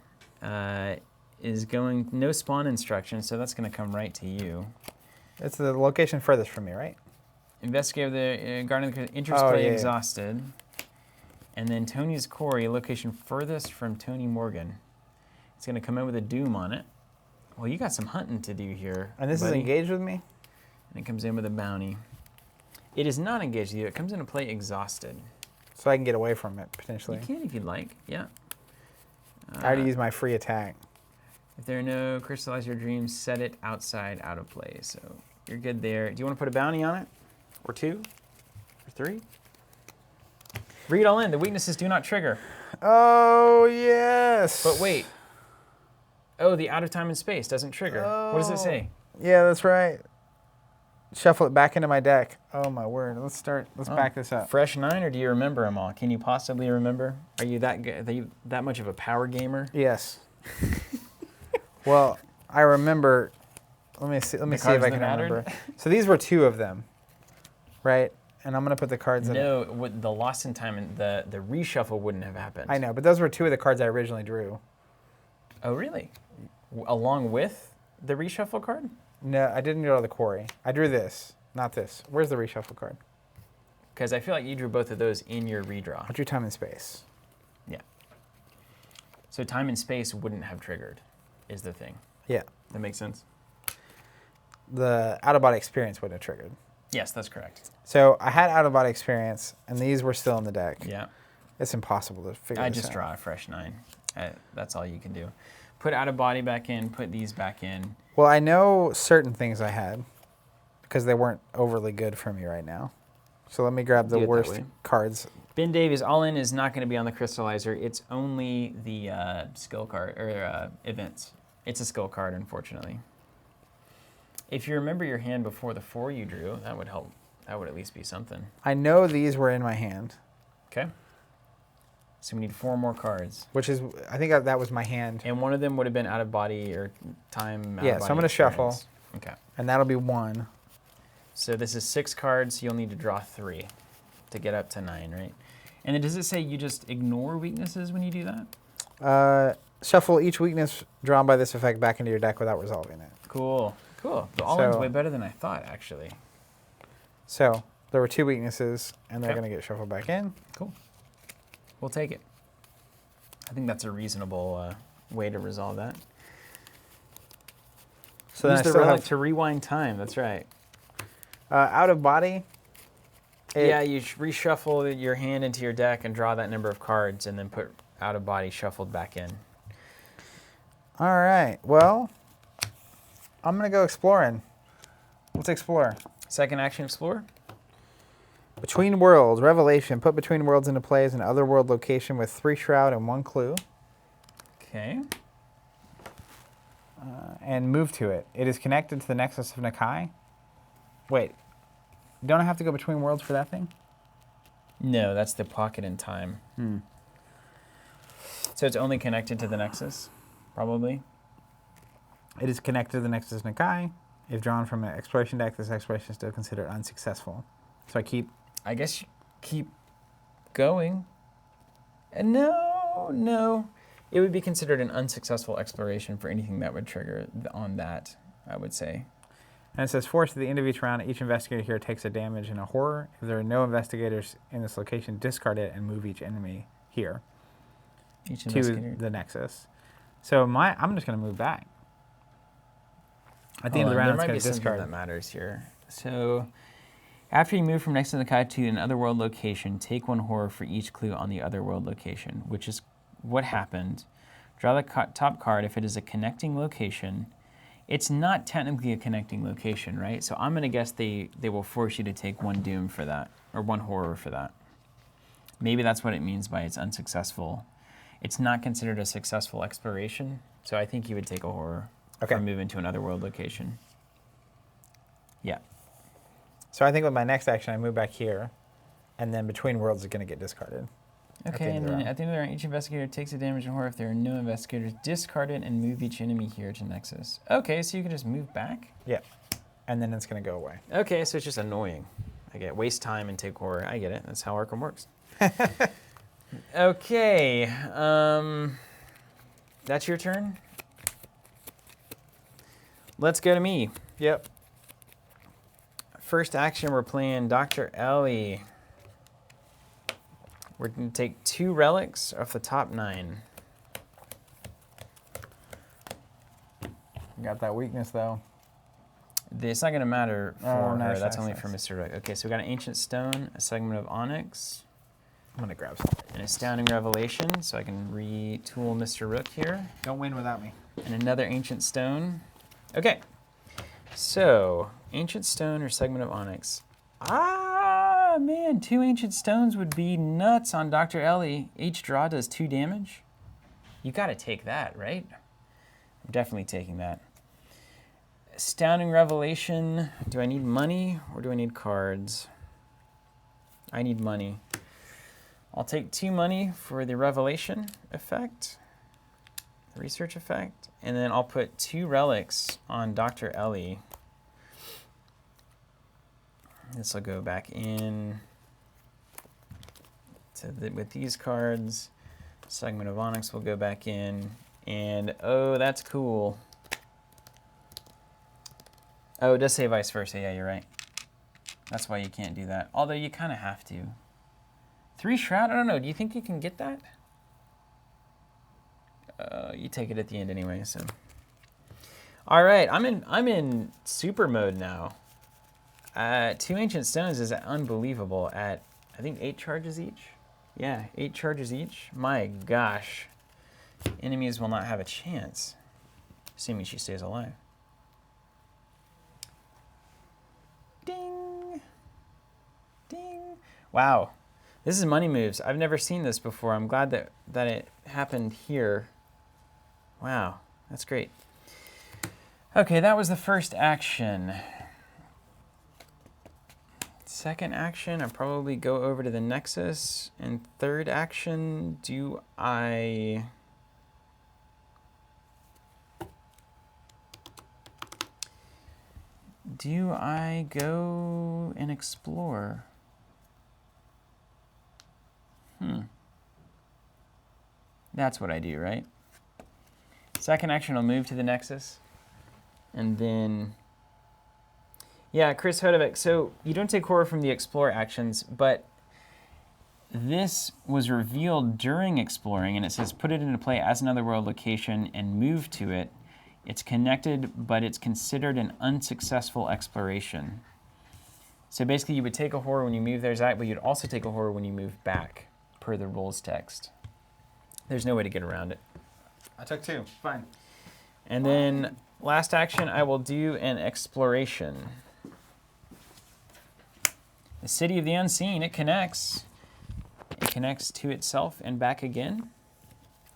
is going no spawn instruction, so that's going to come right to you. It's the location furthest from me, right? Investigator of the Guardian of the enters Oh, play yeah. exhausted. And then Tony's Quarry, location furthest from Tony Morgan. It's going to come in with a doom on it. Well, you got some hunting to do here. And this is buddy. engaged with me? And it comes in with a bounty. It is not engaged with you. It comes into play exhausted. So I can get away from it, potentially. You can if you'd like, yeah. I already used my free attack. If there are no crystallize your dreams, set it outside out of play. So you're good there. Do you want to put a bounty on it? Or 2? Or 3? Read all in. The weaknesses do not trigger. Oh, yes. But wait. Oh, the out of time and space doesn't trigger. What does it say? Yeah, that's right. Shuffle it back into my deck. Oh my word. Let's back this up. Fresh 9, or do you remember them all? Can you possibly remember? Are you that good, are you that much of a power gamer? Yes. Well, I remember. Let me see if I can remember. So these were 2 of them, right? And I'm gonna put the cards in. No, the lost in time and the reshuffle wouldn't have happened. I know, but those were 2 of the cards I originally drew. Oh, really? Along with the reshuffle card? No, I didn't draw the quarry. I drew this, not this. Where's the reshuffle card? Because I feel like you drew both of those in your redraw. I drew time and space. Yeah. So time and space wouldn't have triggered, is the thing. Yeah. That makes sense? The out-of-body experience wouldn't have triggered. Yes, that's correct. So I had out-of-body experience, and these were still in the deck. Yeah. It's impossible to figure I this just out. draw a fresh 9. That's all you can do. Put out of body back in, put these back in. Well, I know certain things I had because they weren't overly good for me right now. So let me grab the Do it that worst way. cards. Ben Davies, all in is not going to be on the crystallizer. It's only the skill card, or events. It's a skill card, unfortunately. If you remember your hand before the 4 you drew, that would help. That would at least be something. I know these were in my hand. Okay. So we need 4 more cards. Which is, I think that was my hand. And one of them would have been out of body or time. Yeah, so I'm going to shuffle. Okay. And that'll be 1. So this is 6 cards. You'll need to draw 3 to get up to 9, right? And then does it say you just ignore weaknesses when you do that? Shuffle each weakness drawn by this effect back into your deck without resolving it. Cool. Cool. The all-in's way better than I thought, actually. So there were 2 weaknesses, and they're Okay. going to get shuffled back in. Cool. We'll take it. I think that's a reasonable way to resolve that. So then Use I the still relic have, to rewind time. That's right. Out of body. Yeah, you reshuffle your hand into your deck and draw that number of cards, and then put out of body shuffled back in. All right. Well, I'm gonna go exploring. Let's explore. Second action, explore. Between Worlds, Revelation. Put Between Worlds into play as an otherworld location with 3 shroud and 1 clue. Okay. And move to it. It is connected to the Nexus of Nakai. Wait. Don't I have to go Between Worlds for that thing? No, that's the pocket in time. So it's only connected to the Nexus, probably. It is connected to the Nexus of Nakai. If drawn from an exploration deck, this exploration is still considered unsuccessful. So I guess you keep going. And no. It would be considered an unsuccessful exploration for anything that would trigger on that, I would say. And it says, force at the end of each round, each investigator here takes a damage in a horror. If there are no investigators in this location, discard it and move each enemy here to the Nexus. So I'm just going to move back. At the end of the round, it's going to discard. That matters here. So after you move from Nexus of the Kai to an otherworld location, take 1 horror for each clue on the otherworld location, which is what happened. Draw the top card. If it is a connecting location, it's not technically a connecting location, right? So I'm going to guess they will force you to take 1 doom for that, or 1 horror for that. Maybe that's what it means by it's unsuccessful. It's not considered a successful exploration, so I think you would take a horror for moving to another world location. Yeah. So I think with my next action, I move back here, and then Between Worlds is going to get discarded. Okay, and then at the end of the round, each investigator takes a damage in horror. If there are no investigators, discard it and move each enemy here to Nexus. Okay, so you can just move back? Yeah, and then it's going to go away. Okay, so it's just annoying. I get waste time and take horror. I get it. That's how Arkham works. Okay, that's your turn? Let's go to me. Yep. First action, we're playing Dr. Ellie. We're going to take 2 relics off the top 9. Got that weakness, though. It's not going to matter for her. Nice, That's nice, only nice. for Mr. Rook. Okay, so we got an Ancient Stone, a segment of Onyx, I'm going to grab some. an Astounding Revelation, so I can retool Mr. Rook here, Don't win without me. and another Ancient Stone. Okay, so Ancient Stone or segment of Onyx. Ah, man, 2 Ancient Stones would be nuts on Dr. Ellie. Each draw does 2 damage. You got to take that, right? I'm definitely taking that. Astounding Revelation. Do I need money or do I need cards? I need money. I'll take 2 money for the Revelation effect, the research effect, and then I'll put 2 relics on Dr. Ellie. This will go back in with these cards. Segment of Onyx will go back in, and oh, that's cool. Oh, it does say vice versa. Yeah, you're right. That's why you can't do that. Although you kind of have to. 3 shroud? I don't know. Do you think you can get that? You take it at the end anyway. So, all right. I'm in super mode now. 2 Ancient Stones is unbelievable. At I think 8 charges each. Yeah, 8 charges each. My gosh, enemies will not have a chance, assuming she stays alive. Ding, ding. Wow, this is money moves. I've never seen this before. I'm glad that it happened here. Wow, that's great. Okay, that was the first action. Second action, I probably go over to the Nexus. And third action, do I go and explore? That's what I do, right? Second action, I'll move to the Nexus. And then, yeah, Chris Hodovic. So you don't take horror from the explore actions, but this was revealed during exploring, and it says put it into play as another world location and move to it. It's connected, but it's considered an unsuccessful exploration. So basically, you would take a horror when you move there, Zach, but you'd also take a horror when you move back, per the rules text. There's no way to get around it. I took 2. Fine. And then last action, I will do an exploration. The City of the Unseen, it connects. It connects to itself and back again.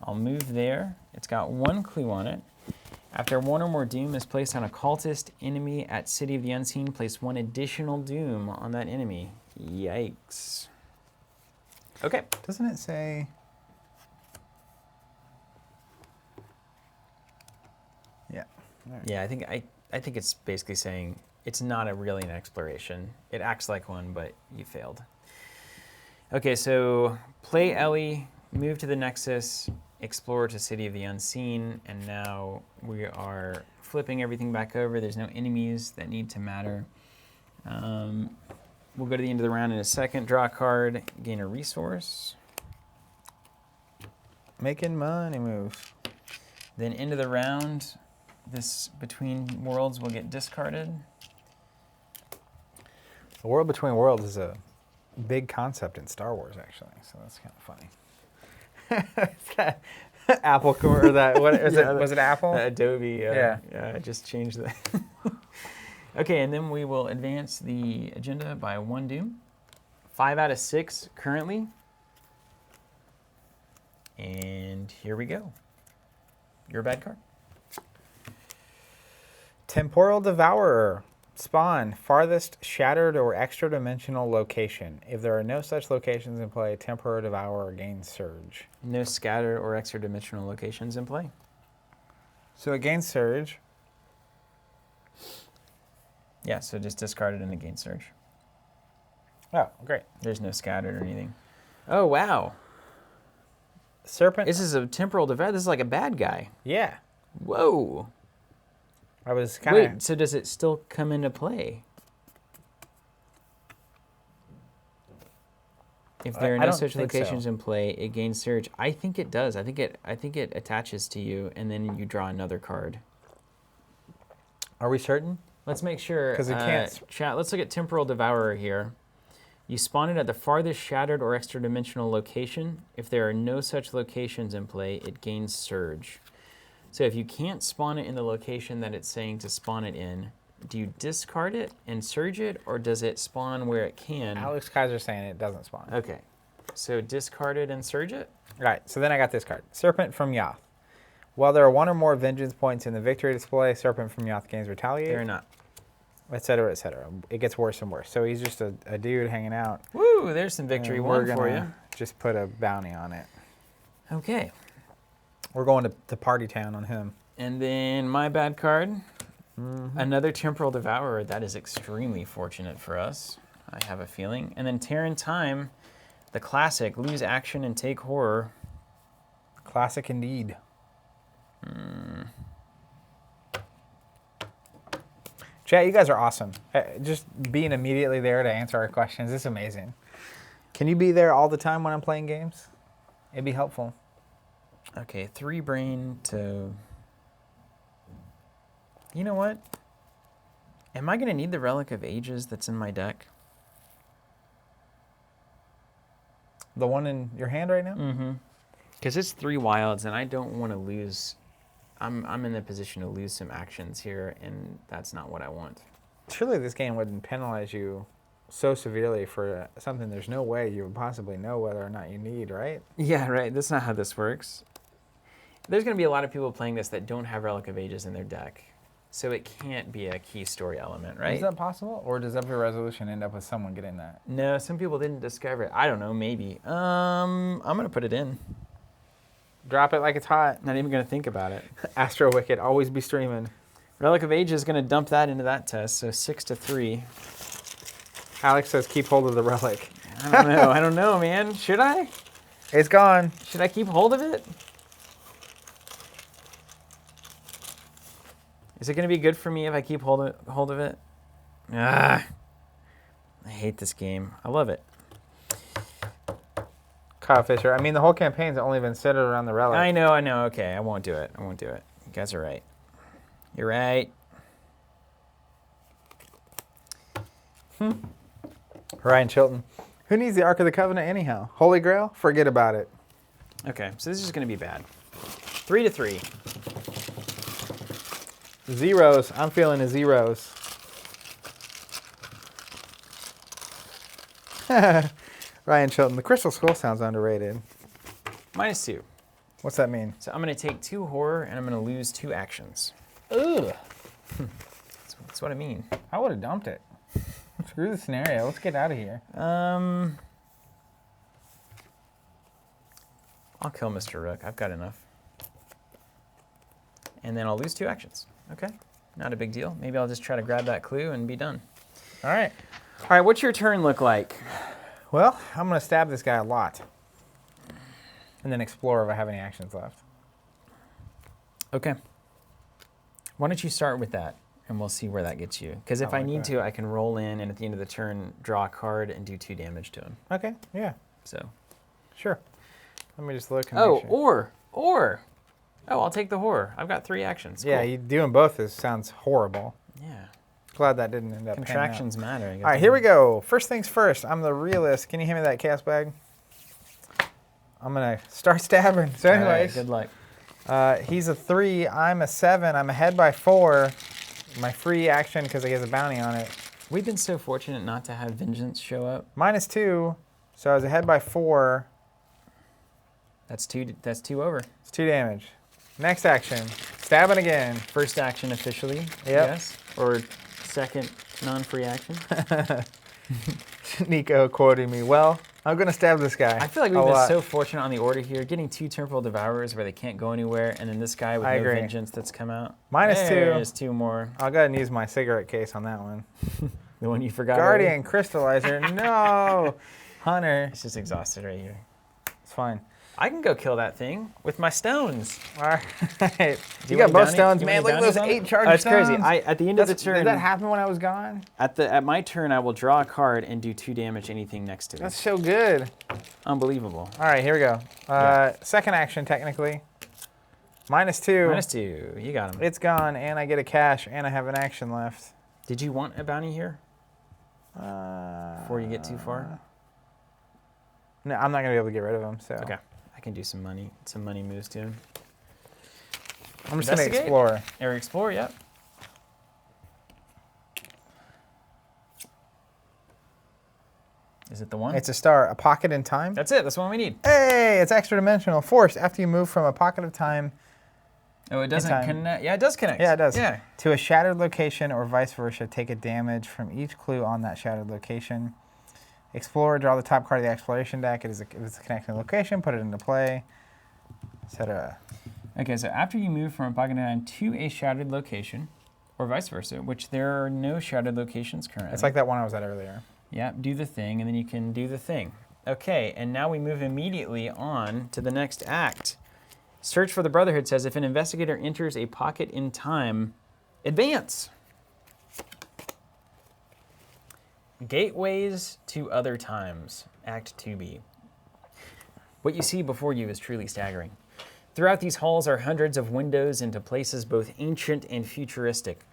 I'll move there. It's got 1 clue on it. After 1 or more doom is placed on a cultist enemy at City of the Unseen, place 1 additional doom on that enemy. Yikes. Okay. Doesn't it say... Yeah. Right. Yeah, I think it's basically saying it's not really an exploration. It acts like one, but you failed. Okay, so play Ellie, move to the Nexus, explore to City of the Unseen, and now we are flipping everything back over. There's no enemies that need to matter. We'll go to the end of the round in a second. Draw a card, gain a resource. Making money moves. Then end of the round, this Between Worlds will get discarded. The World Between Worlds is a big concept in Star Wars, actually, so that's kind of funny. It's that Apple or that, what is it? Was it Apple? Adobe. Yeah. I just changed that. Okay, and then we will advance the agenda by 1 doom. 5 out of 6 currently. And here we go. Your bad card. Temporal Devourer. Spawn, farthest shattered or extra-dimensional location. If there are no such locations in play, Temporal Devourer gains Surge. No scatter or extra dimensional locations in play. So it gains Surge. Yeah, so just discard it and it gains Surge. Oh, great. There's no scattered or anything. Oh, wow. Serpent. This is a temporal devourer. This is like a bad guy. Yeah. Whoa. I was kind of... Wait, so does it still come into play? If there are I no don't such think locations so. in play, it gains Surge. I think it does. I think it attaches to you, and then you draw another card. Are we certain? Let's make sure. 'Cause it can't... Chat. Let's look at Temporal Devourer here. You spawn it at the farthest shattered or extra-dimensional location. If there are no such locations in play, it gains Surge. So if you can't spawn it in the location that it's saying to spawn it in, do you discard it and Surge it, or does it spawn where it can? Alex Kaiser's saying it doesn't spawn. Okay. So discard it and Surge it? All right, so then I got this card. Serpent from Yoth. While there are 1 or more vengeance points in the victory display, Serpent from Yoth gains Retaliate. There are not. Et cetera, et cetera. It gets worse and worse. So he's just a dude hanging out. Woo, there's some victory And one we're for gonna you. just put a bounty on it. Okay. We're going to Party Town on him. And then my bad card. Another Temporal Devourer. That is extremely fortunate for us, I have a feeling. And then Tear in Time, the classic, lose action and take horror. Classic indeed. Chat, you guys are awesome. Just being immediately there to answer our questions is amazing. Can you be there all the time when I'm playing games? It'd be helpful. Okay, 3 brain to... You know what? Am I going to need the Relic of Ages that's in my deck? The one in your hand right now? Mm-hmm. Because it's 3 wilds, and I don't want to lose... I'm in the position to lose some actions here, and that's not what I want. Surely this game wouldn't penalize you so severely for something there's no way you would possibly know whether or not you need, right? Yeah, right. That's not how this works. There's going to be a lot of people playing this that don't have Relic of Ages in their deck. So it can't be a key story element, right? Is that possible? Or does every resolution end up with someone getting that? No, some people didn't discover it. I don't know, maybe. I'm going to put it in. Drop it like it's hot. Not even going to think about it. Astro Wicked, always be streaming. Relic of Ages is going to dump that into that test, so 6-3. Alex says keep hold of the relic. I don't know. I don't know, man. Should I? It's gone. Should I keep hold of it? Is it going to be good for me if I keep hold of it? Ah, I hate this game. I love it. Kyle Fisher. I mean, the whole campaign's only been centered around the relic. I know. Okay, I won't do it. You guys are right. You're right. Ryan Chilton. Who needs the Ark of the Covenant anyhow? Holy Grail? Forget about it. Okay, so this is going to be bad. 3 to 3. Zeros. I'm feeling the zeros. Ryan Chilton. The Crystal Skull sounds underrated. -2. What's that mean? So I'm going to take 2 horror and I'm going to lose 2 actions. Ugh. That's what I mean. I would have dumped it. Screw the scenario. Let's get out of here. I'll kill Mr. Rook. I've got enough. And then I'll lose 2 actions. Okay, not a big deal. Maybe I'll just try to grab that clue and be done. All right. All right, what's your turn look like? Well, I'm going to stab this guy a lot. And then explore if I have any actions left. Okay. Why don't you start with that, and we'll see where that gets you. Because if I need to, I can roll in, and at the end of the turn, draw a card and do 2 damage to him. Okay, yeah. So. Sure. Let me just look. And Oh, make sure. Oh, I'll take the horror. I've got 3 actions. Yeah, Cool. you doing both this sounds horrible. Yeah. Glad that didn't end up. Contractions matter. All right, here we go. First things first. I'm the realist. Can you hand me that chaos bag? I'm gonna start stabbing. So, anyways, good luck. he's a 3. I'm a 7. I'm ahead by 4. My free action because he has a bounty on it. We've been so fortunate not to have Vengeance show up. -2. So I was ahead by 4. That's 2. That's 2 over. It's 2 damage. Next action. Stabbing again. First action officially. Yep. Yes. Or second non-free action. Nico quoting me. Well, I'm gonna stab this guy. I feel like we've been so fortunate on the order here, getting 2 Temporal Devourers where they can't go anywhere, and then this guy with no Vengeance that's come out. -2. There's 2 more. I'll go ahead and use my cigarette case on that one. The one you forgot. Guardian Crystallizer. No. Hunter. It's just exhausted right here. It's fine. I can go kill that thing with my stones. All right. You want got both bounty? stones, You man. want Look at those bounties on 8 it? charged That's stones. crazy. At the end of the turn. Did that happen when I was gone? At my turn, I will draw a card and do 2 damage to anything next to it. That's so good. Unbelievable. All right, here we go. Second action, technically. -2. -2. You got him. It's gone, and I get a cash, and I have an action left. Did you want a bounty here? Before you get too far? No, I'm not going to be able to get rid of him, so. Okay. I can do some money moves to him. I'm just going to explore. Area explore, yep. Is it the one? It's a star. A pocket in time. That's it. That's the one we need. Hey, it's extra dimensional. Force. After you move from a pocket of time. Oh, it doesn't connect. Yeah, it does connect. Yeah, it does. Yeah. To a shattered location or vice versa, take a damage from each clue on that shattered location. Explore, draw the top card of the exploration deck. If it's a connecting location, put it into play, etc. Okay, so after you move from a pocket of time to a shattered location, or vice versa, which there are no shattered locations currently. It's like that one I was at earlier. Yeah, do the thing, and then you can do the thing. Okay, and now we move immediately on to the next act. Search for the Brotherhood says if an investigator enters a pocket in time, advance. Gateways to Other Times, Act 2B. What you see before you is truly staggering. Throughout these halls are hundreds of windows into places both ancient and futuristic.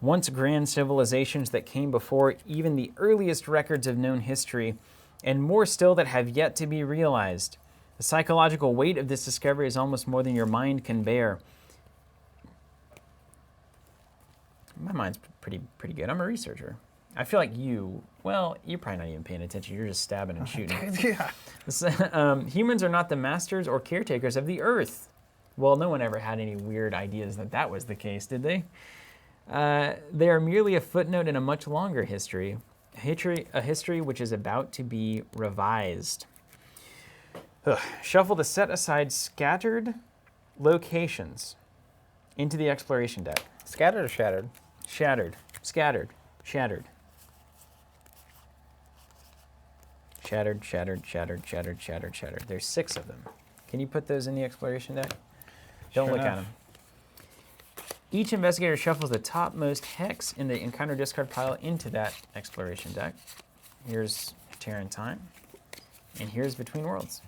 Once grand civilizations that came before even the earliest records of known history, and more still that have yet to be realized. The psychological weight of this discovery is almost more than your mind can bear. My mind's pretty good. I'm a researcher. I feel like you're probably not even paying attention. You're just stabbing and shooting. Yeah. Humans are not the masters or caretakers of the earth. Well, no one ever had any weird ideas that was the case, did they? They are merely a footnote in a much longer history. A history which is about to be revised. Shuffle the set aside scattered locations into the exploration deck. Scattered or shattered? Shattered. Scattered. Shattered. Shattered, shattered, shattered, shattered, shattered, shattered. There's 6 of them. Can you put those in the exploration deck? Don't look at them. Each investigator shuffles the topmost hex in the encounter discard pile into that exploration deck. Here's Terran Time, and here's Between Worlds.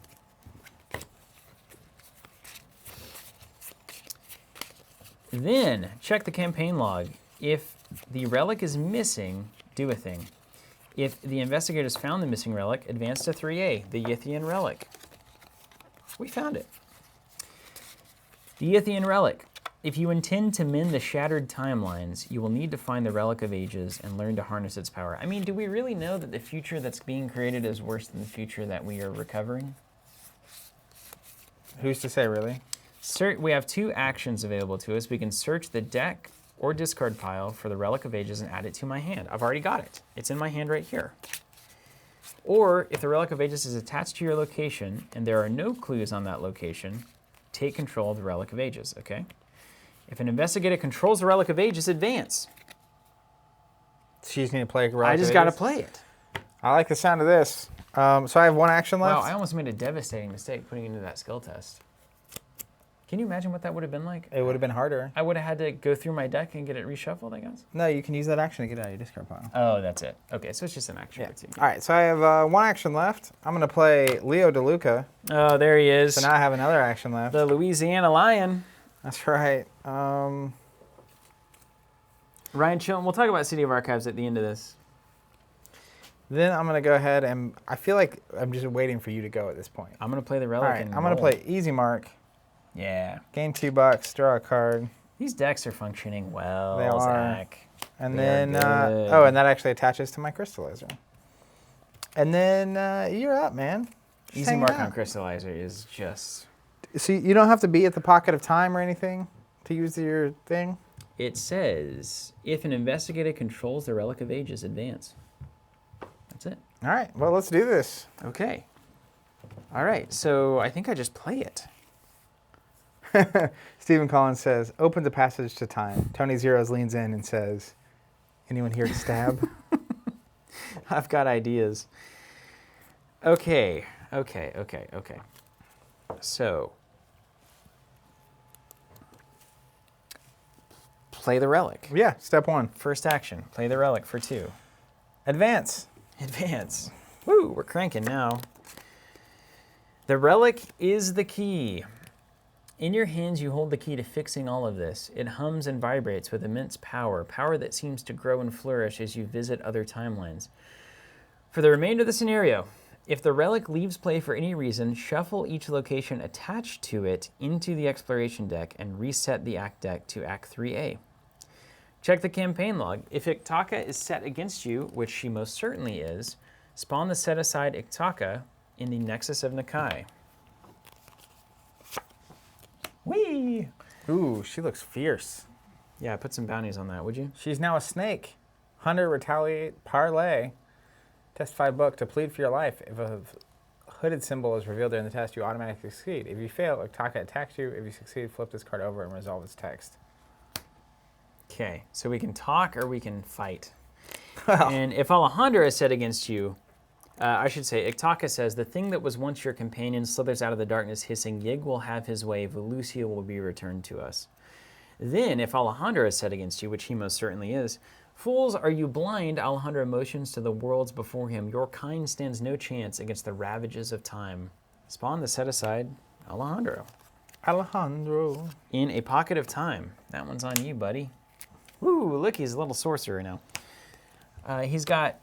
Then check the campaign log. If the relic is missing, do a thing. If the investigators found the missing relic, advance to 3A, the Yithian relic. We found it. The Yithian relic. If you intend to mend the shattered timelines, you will need to find the Relic of Ages and learn to harness its power. I mean, do we really know that the future that's being created is worse than the future that we are recovering? Who's to say, really? We have 2 actions available to us. We can search the deck or discard pile for the Relic of Ages and add it to my hand. I've already got it. It's in my hand right here. Or if the Relic of Ages is attached to your location and there are no clues on that location, take control of the Relic of Ages, okay? If an investigator controls the Relic of Ages, advance. So you just need to play a Relic I of just Ages? got to play it. I like the sound of this. So I have 1 action left. Wow, I almost made a devastating mistake putting it into that skill test. Can you imagine what that would have been like? It would have been harder. I would have had to go through my deck and get it reshuffled, I guess. No, you can use that action to get out of your discard pile. Oh, that's it. Okay, so it's just an action. Yeah. All right, so I have 1 action left. I'm going to play Leo DeLuca. Oh, there he is. So now I have another action left. The Louisiana Lion. That's right. Ryan Chilton. We'll talk about City of Archives at the end of this. Then I'm going to go ahead and I feel like I'm just waiting for you to go at this point. I'm going to play the All Relic. right, and I'm going to roll. play Easy Mark. Yeah. Gain $2, draw a card. These decks are functioning well, They are. Zach. And They then, are good. oh, and that actually attaches to my crystallizer. And then you're up, man. Just Easy hang Mark out. on Crystallizer is just... So you don't have to be at the pocket of time or anything to use your thing? It says, if an investigator controls the Relic of Ages, advance. That's it. All right, well, let's do this. Okay. All right, so I think I just play it. Stephen Collins says, open the passage to time. Tony Zeros leans in and says, anyone here to stab? I've got ideas. Okay. So, play the Relic. Yeah, step 1. First action, play the Relic for 2. Advance. Advance. Woo, we're cranking now. The Relic is the key. In your hands, you hold the key to fixing all of this. It hums and vibrates with immense power, power that seems to grow and flourish as you visit other timelines. For the remainder of the scenario, if the Relic leaves play for any reason, shuffle each location attached to it into the exploration deck and reset the Act deck to Act 3A. Check the campaign log. If Iktaka is set against you, which she most certainly is, spawn the set-aside Iktaka in the Nexus of Nakai. Whee! Ooh, she looks fierce. Yeah, put some bounties on that, would you? She's now a snake. Hunter, retaliate, parlay. Testify book to plead for your life. If a hooded symbol is revealed during the test, you automatically succeed. If you fail, Iktaka attacks you. If you succeed, flip this card over and resolve its text. Okay, so we can talk or we can fight. And if Alejandra is set against you, I should say, Iktaka says, the thing that was once your companion slithers out of the darkness hissing, Yig will have his way, Volusia will be returned to us. Then, if Alejandra is set against you, which he most certainly is, fools, are you blind? Alejandra motions to the worlds before him. Your kind stands no chance against the ravages of time. Spawn the set-aside Alejandro. Alejandro. In a pocket of time. That one's on you, buddy. Ooh, look, he's a little sorcerer now. He's got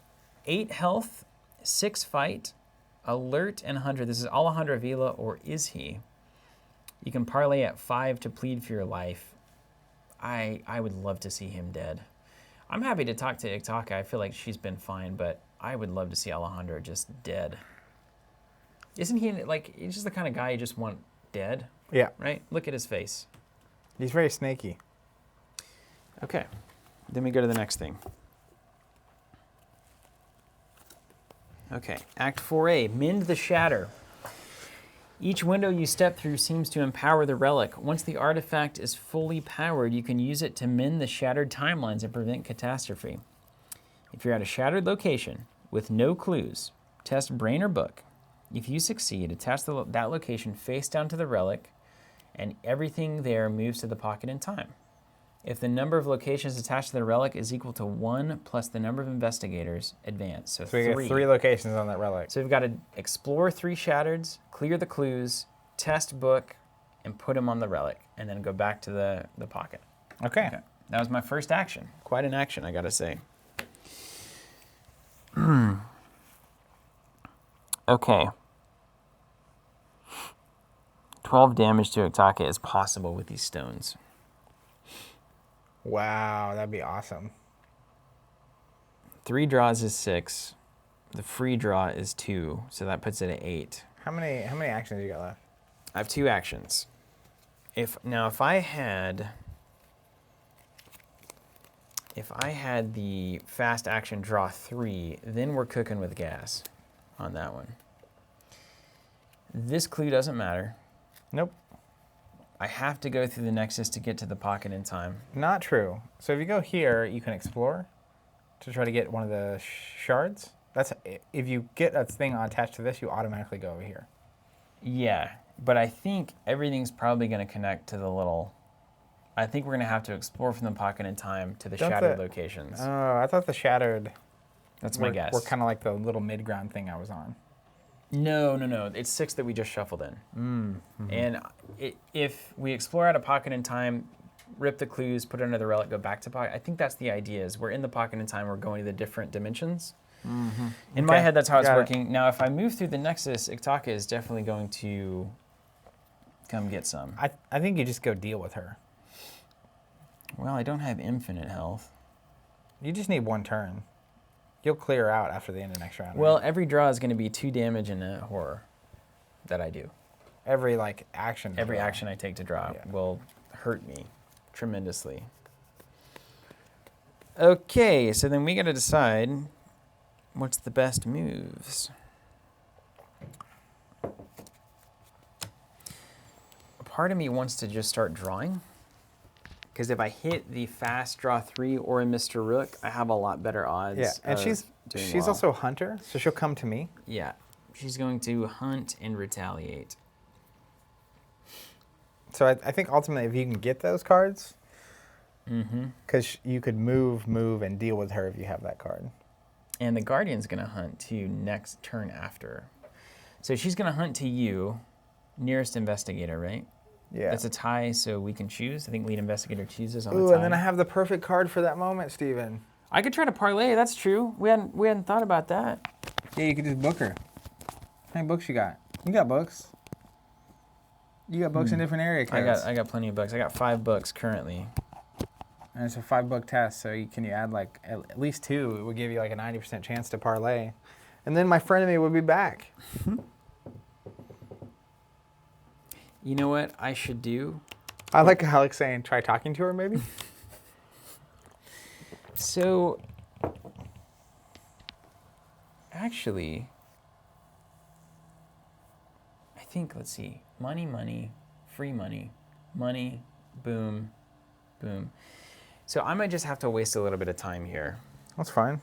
8 health, 6 fight, alert, and 100. This is Alejandro Vila, or is he? You can parlay at 5 to plead for your life. I would love to see him dead. I'm happy to talk to Iktaka. I feel like she's been fine, but I would love to see Alejandro just dead. Isn't he, like, he's just the kind of guy you just want dead? Yeah. Right? Look at his face. He's very snaky. Okay. Then we go to the next thing. Okay. Act 4A, mend the shatter. Each window you step through seems to empower the relic. Once the artifact is fully powered, you can use it to mend the shattered timelines and prevent catastrophe. If you're at a shattered location with no clues, test brain or book. If you succeed, attach that location face down to the relic, and everything there moves to the pocket in time. If the number of locations attached to the relic is equal to 1 plus the number of investigators, advance. So So we 3. get 3 locations on that relic. So we've got to explore 3 shattereds, clear the clues, test book, and put them on the relic, and then go back to the pocket. Okay. That was my first action. Quite an action, I gotta say. Okay. 12 damage to Iktaka is possible with these stones. Wow, that'd be awesome. 3 draws is 6. The free draw is 2, so that puts it at 8. How many actions you got left? I have 2 actions. If I had the fast action draw 3, then we're cooking with gas on that one. This clue doesn't matter. Nope. I have to go through the Nexus to get to the pocket in time. Not true. So if you go here, you can explore to try to get one of the shards. That's if you get a thing attached to this, you automatically go over here. Yeah, but I think everything's probably going to connect to the little... I think we're going to have to explore from the pocket in time to the shattered locations. Oh, I thought the shattered... That's my guess. We're kind of like the little mid-ground thing I was on. No. It's 6 that we just shuffled in. Mm-hmm. And if we explore out a pocket in time, rip the clues, put another relic, go back to pocket, I think that's the idea, is we're in the pocket in time, we're going to the different dimensions. Mm-hmm. In my head, that's how it's working. Now, if I move through the Nexus, Iktaka is definitely going to come get some. I think you just go deal with her. Well, I don't have infinite health. You just need 1 turn. You'll clear out after the end of next round. Well, every draw is going to be 2 damage in a horror that I do. Every action. Every action I take to draw will hurt me tremendously. Okay, so then we got to decide what's the best moves. A part of me wants to just start drawing. Because if I hit the fast draw 3 or a Mr. Rook, I have a lot better odds. Yeah, and she's also a hunter, so she'll come to me. Yeah, she's going to hunt and retaliate. So I think ultimately if you can get those cards, because you could move, and deal with her if you have that card. And the Guardian's going to hunt to you next turn after. So she's going to hunt to you, nearest Investigator, right? Yeah. That's a tie, so we can choose. I think lead Investigator chooses on a tie. Ooh, and then I have the perfect card for that moment, Steven. I could try to parlay. That's true. We hadn't thought about that. Yeah, you could just book her. How many books you got? You got books. You got books in different area codes. I got plenty of books. I got 5 books currently. And it's a 5-book test, so can you add like at least 2? It would give you like a 90% chance to parlay. And then my frenemy would be back. You know what I should do? I like Alex saying, try talking to her maybe. So, actually, I think, let's see, money, free money, boom, boom. So I might just have to waste a little bit of time here. That's fine.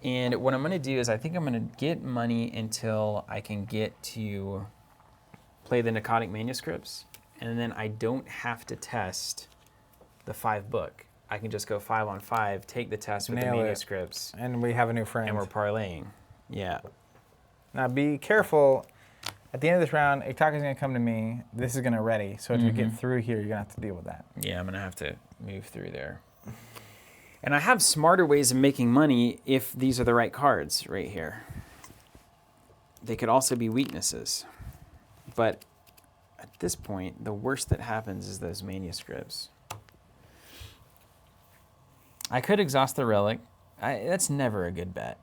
And what I'm going to do is I think I'm going to get money until I can get to play the Narcotic Manuscripts, and then I don't have to test the 5-book. I can just go 5 on 5, take the test with the manuscripts. And we have a new friend. And we're parlaying. Yeah. Now be careful. At the end of this round, Iktaka's going to come to me. This is going to ready. So if you get through here, you're going to have to deal with that. Yeah, I'm going to have to move through there. And I have smarter ways of making money if these are the right cards right here. They could also be weaknesses. But at this point, the worst that happens is those manuscripts. I could exhaust the relic. That's never a good bet.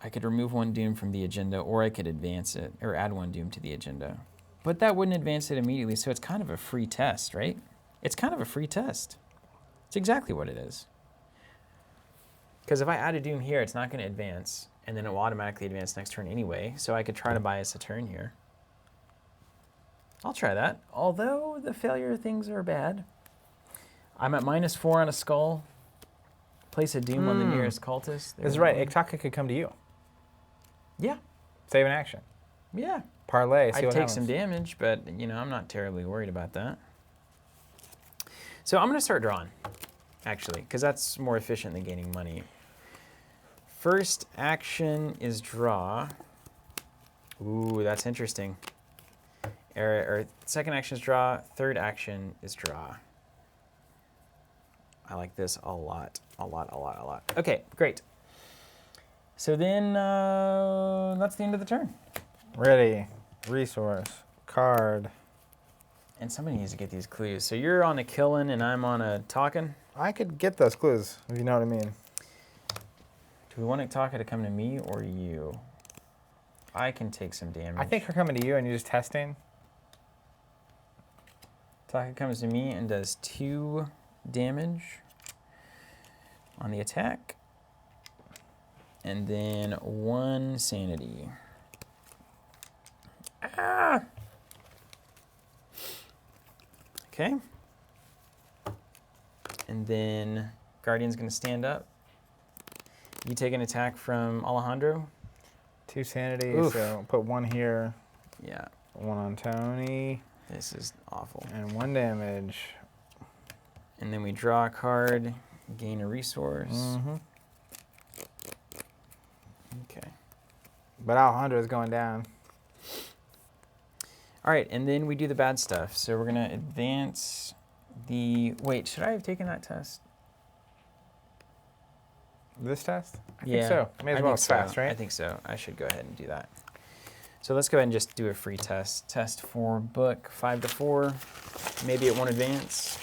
I could remove 1 doom from the agenda, or I could advance it, or add 1 doom to the agenda. But that wouldn't advance it immediately, so it's kind of a free test, right? It's kind of a free test. It's exactly what it is. Because if I add a doom here, it's not going to advance, and then it will automatically advance next turn anyway, so I could try to buy us a turn here. I'll try that, although the failure things are bad. I'm at -4 on a skull. Place a doom on the nearest cultist. That's right. Iktaka could come to you. Yeah. Save an action. Yeah. Parlay. I'd take some damage, but I'm not terribly worried about that. So I'm going to start drawing, actually, because that's more efficient than gaining money. First action is draw. Ooh, that's interesting. Or second action is draw. Third action is draw. I like this a lot. Okay, great. So then that's the end of the turn. Ready. Resource. Card. And somebody needs to get these clues. So you're on a killing and I'm on a talking. I could get those clues, if you know what I mean. Do we want Iktaka to come to me or you? I can take some damage. I think we're coming to you and you're just testing. Taka comes to me and does 2 damage on the attack. And then 1 sanity. Ah! Okay. And then Guardian's going to stand up. You take an attack from Alejandro. 2 sanity, Oof. so put 1 here. Yeah. 1 on Tony. This is awful. And 1 damage. And then we draw a card, gain a resource. Mm-hmm. Okay. But Alejandro is going down. All right, and then we do the bad stuff. So we're going to advance the... Wait, should I have taken that test? This test? I Yeah, think so. May as I well. think It's so. fast, right? I think so. I should go ahead and do that. So let's go ahead and just do a free test. Test for book, 5 to 4. Maybe it won't advance.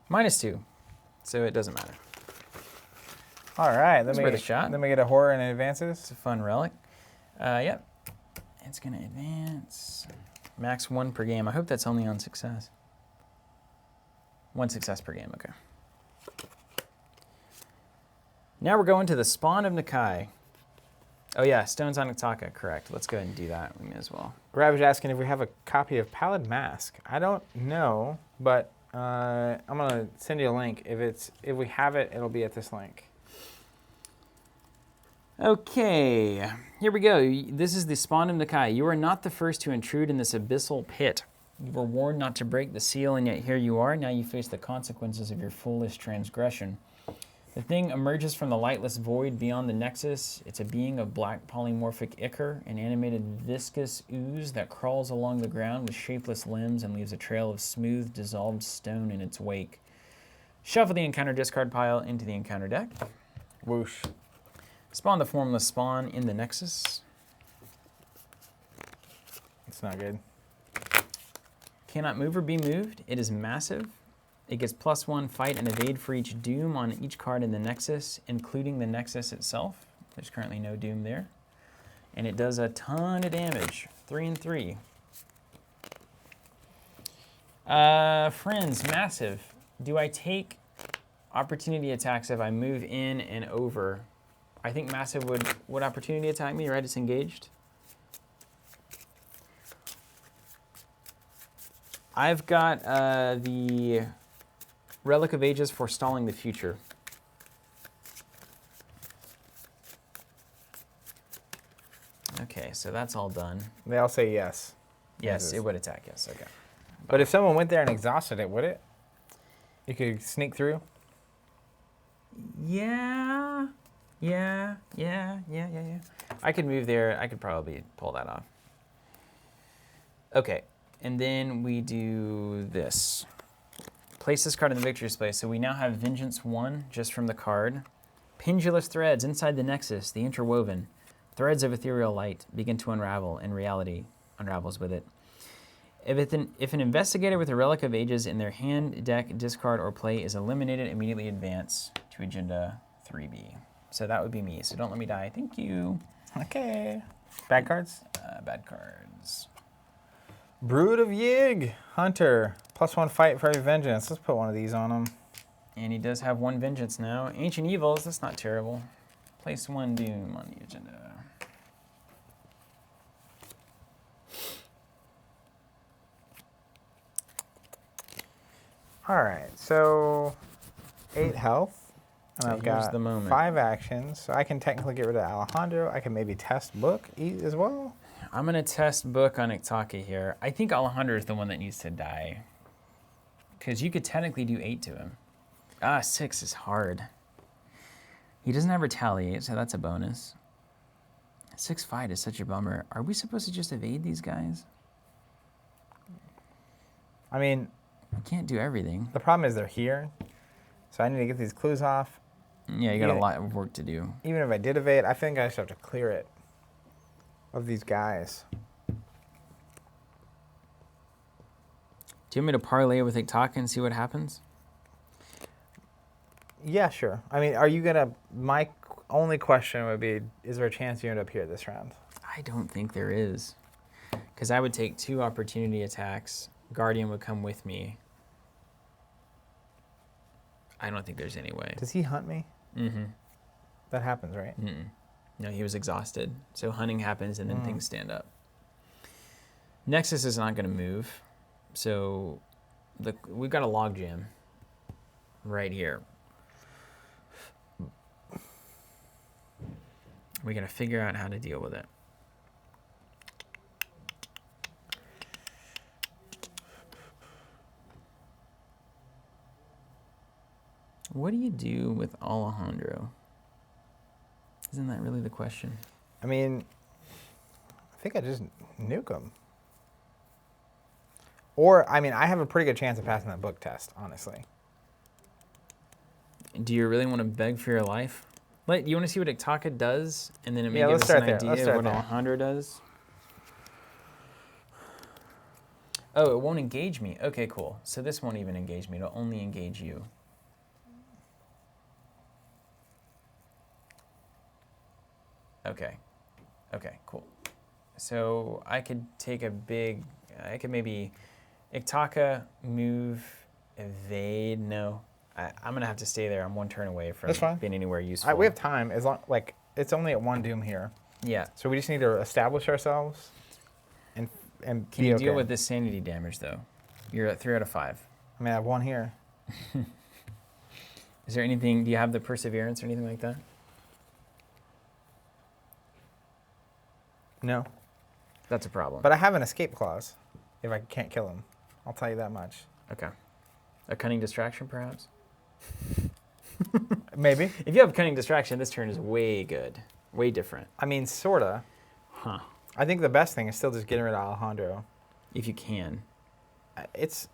-2, so it doesn't matter. All right. It's worth a shot. Then we get a horror and it It's advances. a fun relic. Yep. It's going to advance. Max 1 per game. I hope that's only on success. 1 success per game, okay. Now we're going to the Spawn of Nakai. Oh yeah, Stones on Iktaka, correct. Let's go ahead and do that. We may as well. Ravage asking if we have a copy of Pallid Mask. I don't know, but I'm gonna send you a link. If we have it, it'll be at this link. Okay, here we go. This is the Spawn of Nakai. You are not the first to intrude in this abyssal pit. You were warned not to break the seal, and yet here you are. Now you face the consequences of your foolish transgression. The thing emerges from the lightless void beyond the Nexus. It's a being of black polymorphic ichor, an animated viscous ooze that crawls along the ground with shapeless limbs and leaves a trail of smooth, dissolved stone in its wake. Shuffle the encounter discard pile into the encounter deck. Whoosh. Spawn the formless spawn in the Nexus. It's not good. Cannot move or be moved. It is massive. It gets +1 fight and evade for each doom on each card in the Nexus, including the Nexus itself. There's currently no doom there. And it does a ton of damage. 3 and 3. Friends, massive. Do I take opportunity attacks if I move in and over? I think massive would opportunity attack me, right? It's engaged. I've got the Relic of Ages forestalling the future. Okay, so that's all done. They all say yes. Yes, it would attack, yes, okay. But if someone went there and exhausted it, would it? You could sneak through? Yeah. I could move there. I could probably pull that off. Okay, and then we do this. Place this card in the victory display. So we now have Vengeance 1 just from the card. Pendulous threads inside the Nexus, the interwoven. Threads of ethereal light begin to unravel, and reality unravels with it. If an investigator with a Relic of Ages in their hand, deck, discard, or play is eliminated, immediately advance to Agenda 3B. So that would be me. So don't let me die. Thank you. Okay. Bad cards? Bad cards. Brood of Yig. Hunter. +1 fight for every vengeance. Let's put one of these on him. And he does have 1 vengeance now. Ancient Evils, that's not terrible. Place 1 doom on the agenda. All right, so 8 health. And So I've here's got the moment. 5 actions. So I can technically get rid of Alejandro. I can maybe test Book as well. I'm going to test Book on Iktaka here. I think Alejandro is the one that needs to die. Because you could technically do 8 to him. 6 is hard. He doesn't have Retaliate, so that's a bonus. 6 fight is such a bummer. Are we supposed to just evade these guys? I mean, I can't do everything. The problem is they're here, so I need to get these clues off. Yeah, you got a lot of work to do. Even if I did evade, I think I just have to clear it of these guys. Do you want me to parlay with Iktaka and see what happens? Yeah, sure. I mean, are you gonna? My only question would be: is there a chance you end up here this round? I don't think there is, because I would take 2 opportunity attacks. Guardian would come with me. I don't think there's any way. Does he hunt me? Mm-hmm. That happens, right? Mm-mm. No, he was exhausted. So hunting happens and then things stand up. Nexus is not going to move. So we've got a logjam right here. We got to figure out how to deal with it. What do you do with Alejandro? Isn't that really the question? I mean, I think I just nuke him. Or, I mean, I have a pretty good chance of passing that book test, honestly. Do you really want to beg for your life? You want to see what Iktaka does, and then it may Yeah, give let's us an start there. idea Let's of what start there. Alejandro does? Oh, it won't engage me. Okay, cool. So this won't even engage me. It'll only engage you. Okay. Okay, cool. So I could take a big... I could maybe... Iktaka, move, evade. No. I'm going to have to stay there. I'm 1 turn away from That's fine. being anywhere useful. We have time, as long, like, it's only at 1 doom here. Yeah. So we just need to establish ourselves and Can be you okay. deal with this sanity damage, though? You're at 3 out of 5. I mean, I have 1 here. Is there anything... Do you have the perseverance or anything like that? No. That's a problem. But I have an escape clause if I can't kill him. I'll tell you that much. Okay. A cunning distraction, perhaps? Maybe. If you have cunning distraction, this turn is way good. Way different. I mean, sorta. Huh. I think the best thing is still just getting rid of Alejandro. If you can. It's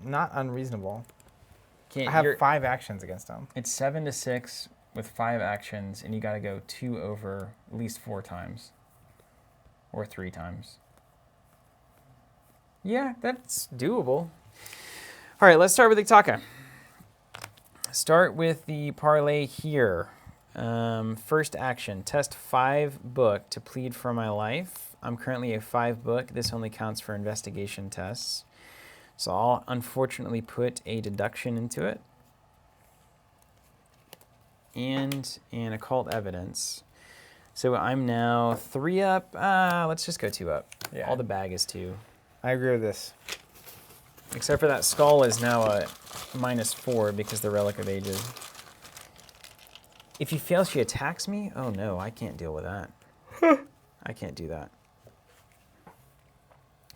not unreasonable. Can't, I have 5 actions against him. It's 7 to 6 with 5 actions, and you got to go 2 over at least 4 times. Or 3 times. Yeah, that's doable. All right, let's start with Iktaka. Start with the parlay here. First action, test 5 book to plead for my life. I'm currently a 5 book. This only counts for investigation tests. So I'll unfortunately put a deduction into it. And an occult evidence. So I'm now 3 up. Let's just go 2 up. Yeah. All the bag is 2. I agree with this. Except for that skull is now a -4 because the Relic of Ages. If you fail, she attacks me? Oh no, I can't deal with that. I can't do that.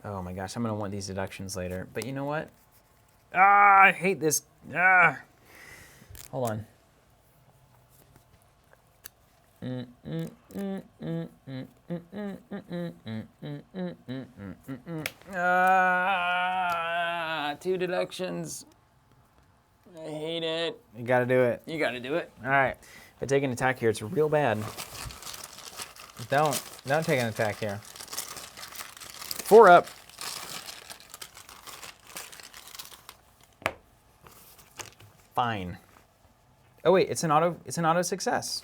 Oh my gosh, I'm going to want these deductions later. But you know what? I hate this. Hold on. Two deductions. I hate it. You got to do it. You got to do it. All right. If I take an attack here, it's real bad. Don't take an attack here. 4 up. Fine. Oh wait, it's an auto success.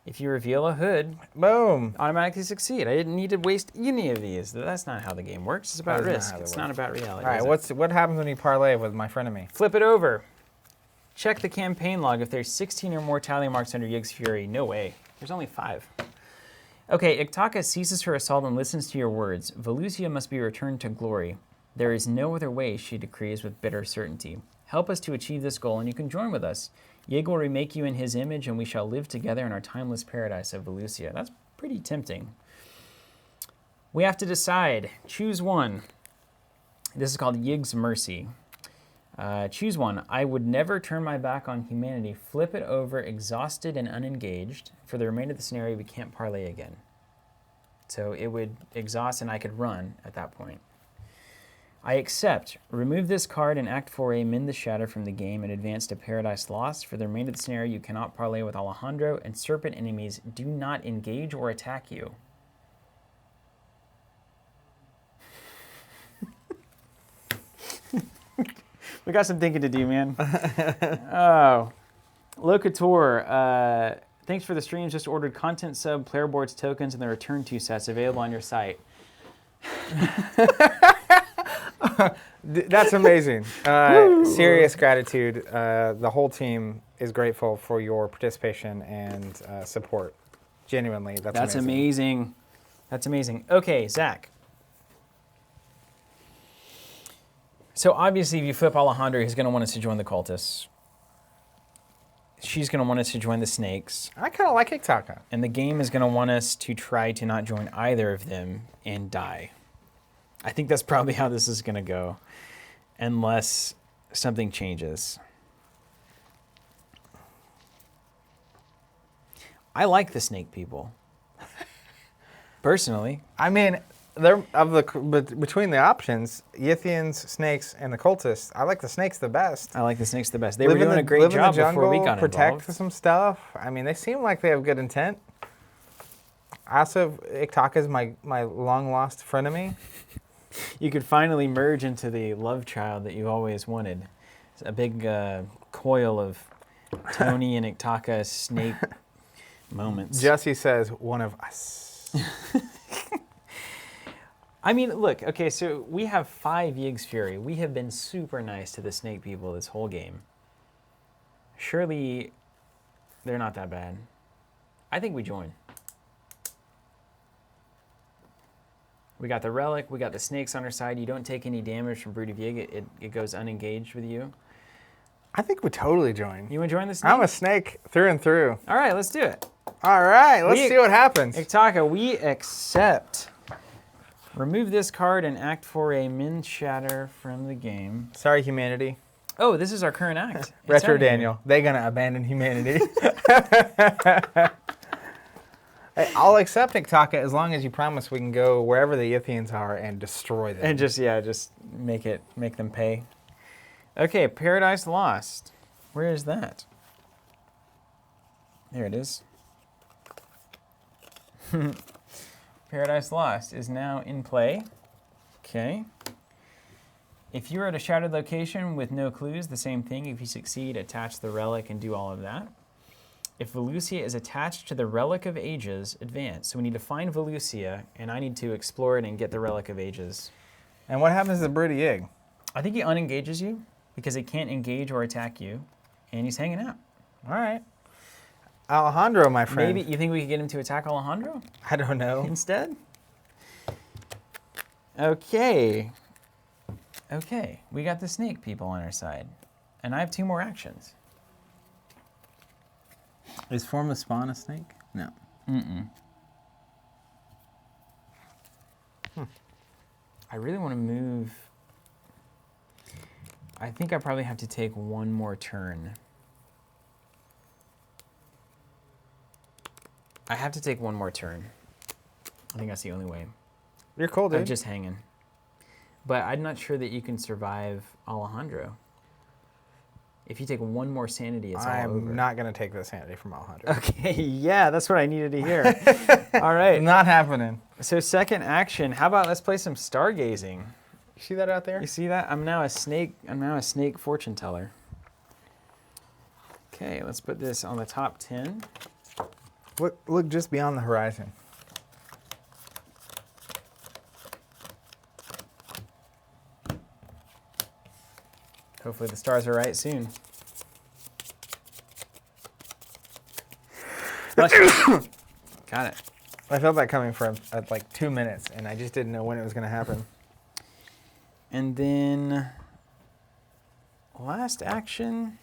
If you reveal a hood, Boom. automatically succeed. I didn't need to waste any of these. That's not how the game works. It's about That is not risk. how it It's works. not about reality. All right. is it? What happens when you parlay with my frenemy? Flip it over. Check the campaign log. If there's 16 or more tally marks under Yig's Fury, no way. There's only 5. Okay, Iktaka ceases her assault and listens to your words. Volusia must be returned to glory. There is no other way, she decrees with bitter certainty. Help us to achieve this goal, and you can join with us. Yig will remake you in his image, and we shall live together in our timeless paradise of Volusia. That's pretty tempting. We have to decide. Choose one. This is called Yig's Mercy. Choose one. I would never turn my back on humanity. Flip it over, exhausted and unengaged. For the remainder of the scenario, we can't parlay again. So it would exhaust, and I could run at that point. I accept. Remove this card and Act 4A, Mend the Shatter from the game and advance to Paradise Lost. For the remainder of the scenario, you cannot parlay with Alejandro, and Serpent enemies do not engage or attack you. We got some thinking to do, man. Oh. Locator, thanks for the streams. Just ordered content sub, player boards, tokens, and the return 2 sets available on your site. That's amazing. Serious gratitude. The whole team is grateful for your participation and support. Genuinely, that's amazing. That's amazing. Okay, Zach. So obviously, if you flip Alejandro, he's going to want us to join the cultists. She's going to want us to join the snakes. I kind of like Iktaka. And the game is going to want us to try to not join either of them and die. I think that's probably how this is going to go, unless something changes. I like the snake people. Personally. I mean, between the options, Yithians, snakes, and the cultists, I like the snakes the best. I like the snakes the best. They were doing a great job before we got protect involved. some stuff. I mean, they seem like they have good intent. Also, Iktaka is my long-lost frenemy. You could finally merge into the love child that you always wanted. It's a big coil of Tony and Iktaka snake moments. Jesse says, one of us. I mean, look, okay, so we have 5 Yig's Fury. We have been super nice to the snake people this whole game. Surely they're not that bad. I think we join. We got the Relic, we got the snakes on our side. You don't take any damage from Brood of Yig. It goes unengaged with you. I think we totally join. You want to join the snake? I'm a snake through and through. All right, let's do it. All right, let's see what happens. Iktaka, we accept. Remove this card and Act 4A, Mend Shatter from the game. Sorry, humanity. Oh, this is our current act. Retro Daniel. They're going to abandon humanity. Hey, I'll accept Iktaka as long as you promise we can go wherever the Yithians are and destroy them. And just make them pay. Okay, Paradise Lost. Where is that? There it is. Paradise Lost is now in play. Okay. If you're at a shattered location with no clues, the same thing. If you succeed, attach the relic and do all of that. If Volusia is attached to the Relic of Ages, advance. So we need to find Volusia, and I need to explore it and get the Relic of Ages. And what happens to the Brood of Yig? I think he unengages you because he can't engage or attack you, and he's hanging out. All right. Alejandro, my friend. Maybe you think we could get him to attack Alejandro? I don't know. Instead? Okay. Okay, we got the snake people on our side, and I have 2 more actions. Is Formless Spawn a snake? No. Mm-mm. I really want to move. I think I probably have to take 1 more turn. I have to take 1 more turn. I think that's the only way. You're cool, dude. I'm just hanging. But I'm not sure that you can survive Alejandro. If you take 1 more sanity, it's all over. I'm not going to take the sanity from Alejandro. Okay, yeah, that's what I needed to hear. All right. Not happening. So second action, how about let's play some stargazing? You see that out there? You see that? I'm now a snake fortune teller. Okay, let's put this on the top 10. Look just beyond the horizon. Hopefully the stars are right soon. Got it. I felt that coming for like 2 minutes, and I just didn't know when it was going to happen. And then last action.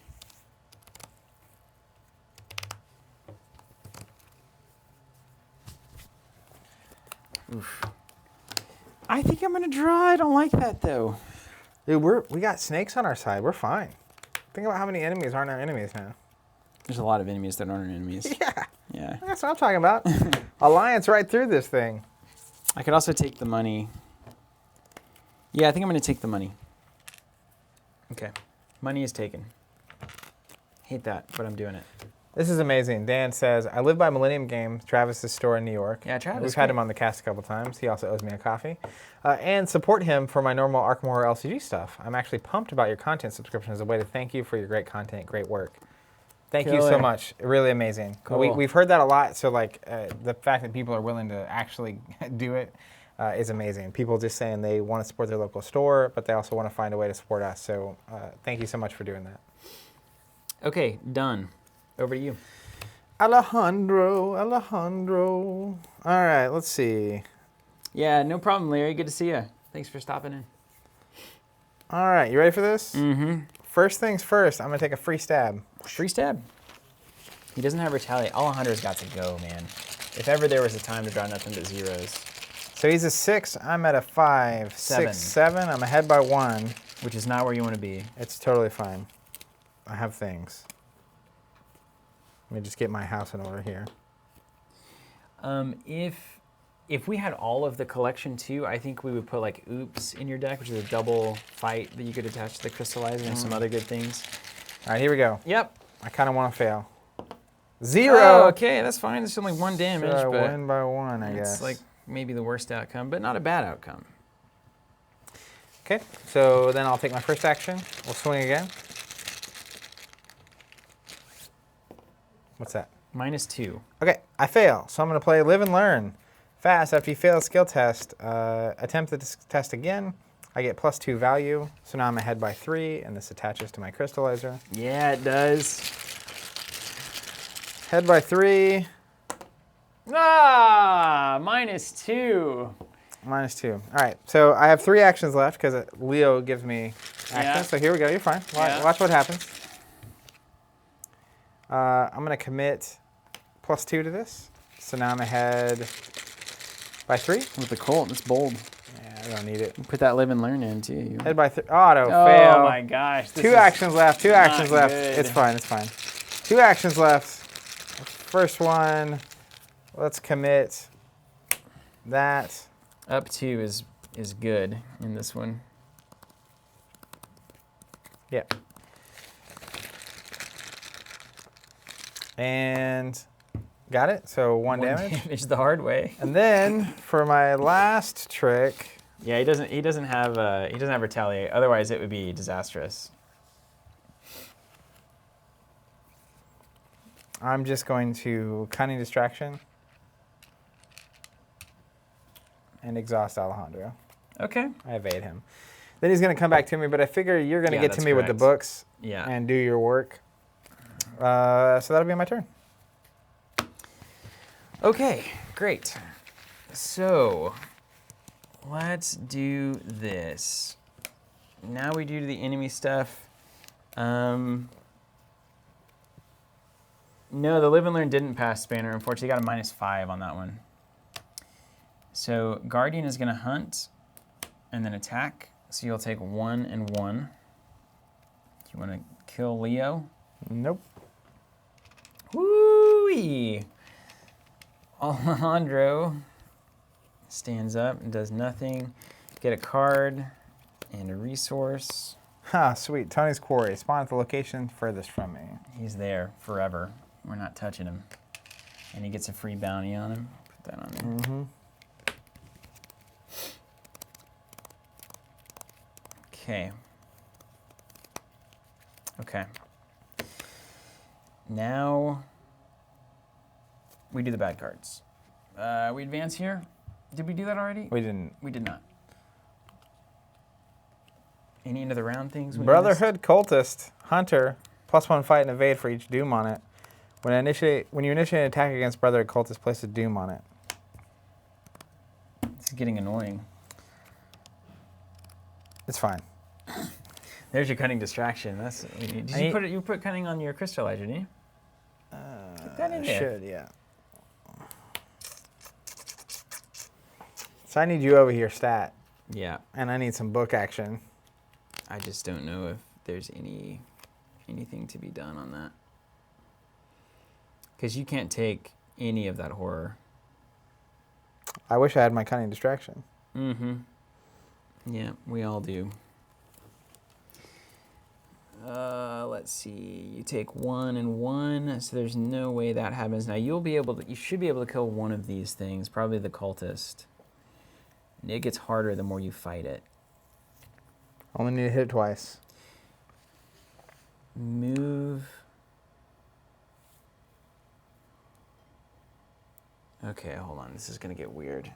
Oof. I think I'm going to draw. I don't like that, though. Dude, we got snakes on our side. We're fine. Think about how many enemies aren't our enemies now. There's a lot of enemies that aren't enemies. Yeah. Yeah. That's what I'm talking about. Alliance right through this thing. I could also take the money Yeah, I think I'm going to take the money. Okay. Money is taken. Hate that, but I'm doing it. This is amazing. Dan says, I live by Millennium Games, Travis's store in New York. Yeah, Travis. We've had him on the cast a couple times. He also owes me a coffee. And support him for my normal Arkham Horror LCG stuff. I'm actually pumped about your content subscription as a way to thank you for your great content, great work. Thank you so much. Really amazing. Cool. We've heard that a lot, so like the fact that people are willing to actually do it is amazing. People just saying they want to support their local store, but they also want to find a way to support us. So thank you so much for doing that. Okay, done. Over to you. Alejandro. All right, let's see. Yeah, no problem, Larry. Good to see you. Thanks for stopping in. All right, you ready for this? Mm-hmm. First things first, I'm going to take a free stab. Free stab. He doesn't have retaliate. Alejandro's got to go, man. If ever there was a time to draw nothing but zeros. So he's a 6, I'm at a 5. 6, 7, I'm ahead by 1. Which is not where you want to be. It's totally fine. I have things. Let me just get my house in order here. If we had all of the collection too, I think we would put like Oops in your deck, which is a double fight that you could attach to the Crystallizer and some other good things. All right, here we go. Yep. I kind of want to fail. 0. Oh, okay, that's fine. It's only 1 damage, so I but win by 1, I guess. it's like maybe the worst outcome, but not a bad outcome. Okay, so then I'll take my first action. We'll swing again. What's that? -2. Okay, I fail, so I'm going to play Live and Learn. Fast, after you fail a skill test, attempt the test again. I get +2 value, so now I'm ahead by 3, and this attaches to my Crystallizer. Yeah, it does. Head by 3. Ah, -2. -2. All right, so I have 3 actions left because Leo gives me actions. Yeah. So here we go. You're fine. Watch what happens. I'm going to commit +2 to this. So now I'm ahead by 3. With the Colt, it's bold. Yeah, I don't need it. Put that Live and Learn in too. Head by 3. Auto Oh fail. my gosh. 2 actions left. 2 actions left. good. It's fine. It's fine. 2 actions left. First one. Let's commit that. Up 2 is good in this one. Yeah. And got it. So 1 damage. Damage the hard way. And then for my last trick, Yeah, he doesn't have retaliate. Otherwise, it would be disastrous. I'm just going to Cunning Distraction and exhaust Alejandro. Okay. I evade him. Then he's going to come back to me, but I figure you're going to get to that's me with the correct. books Yeah. and do your work. So that'll be my turn. Okay, great. So let's do this. Now we do the enemy stuff. No, the Live and Learn didn't pass Spanner. Unfortunately, got a -5 on that one. So Guardian is going to hunt and then attack. So you'll take 1 and 1. Do you want to kill Leo? Nope. Woo-wee! Alejandro stands up and does nothing. Get a card and a resource. Ha, sweet. Tony's Quarry. Spawn at the location furthest from me. He's there forever. We're not touching him. And he gets a free bounty on him. Put that on there. Mm-hmm. Okay. Okay. Now we do the bad cards. We advance here. Did we do that already? We didn't. We did not. Any end of the round things? we Brotherhood Cultist. Hunter. +1 fight and evade for each doom on it. When you initiate an attack against Brotherhood Cultist, place a doom on it. missed? It's getting annoying. It's fine. There's your cunning distraction. That's. You put cunning on your crystallizer, didn't you? Put that in I there. should, yeah. So I need you over here, stat. Yeah. And I need some book action. I just don't know if there's anything to be done on that. Because you can't take any of that horror. I wish I had my cunning distraction. Mm-hmm. Yeah, we all do. Let's see. You take 1 and 1, so there's no way that happens. Now you should be able to kill one of these things, probably the cultist. And it gets harder the more you fight it. Only need to hit it twice. Move. Okay, hold on. This is gonna get weird.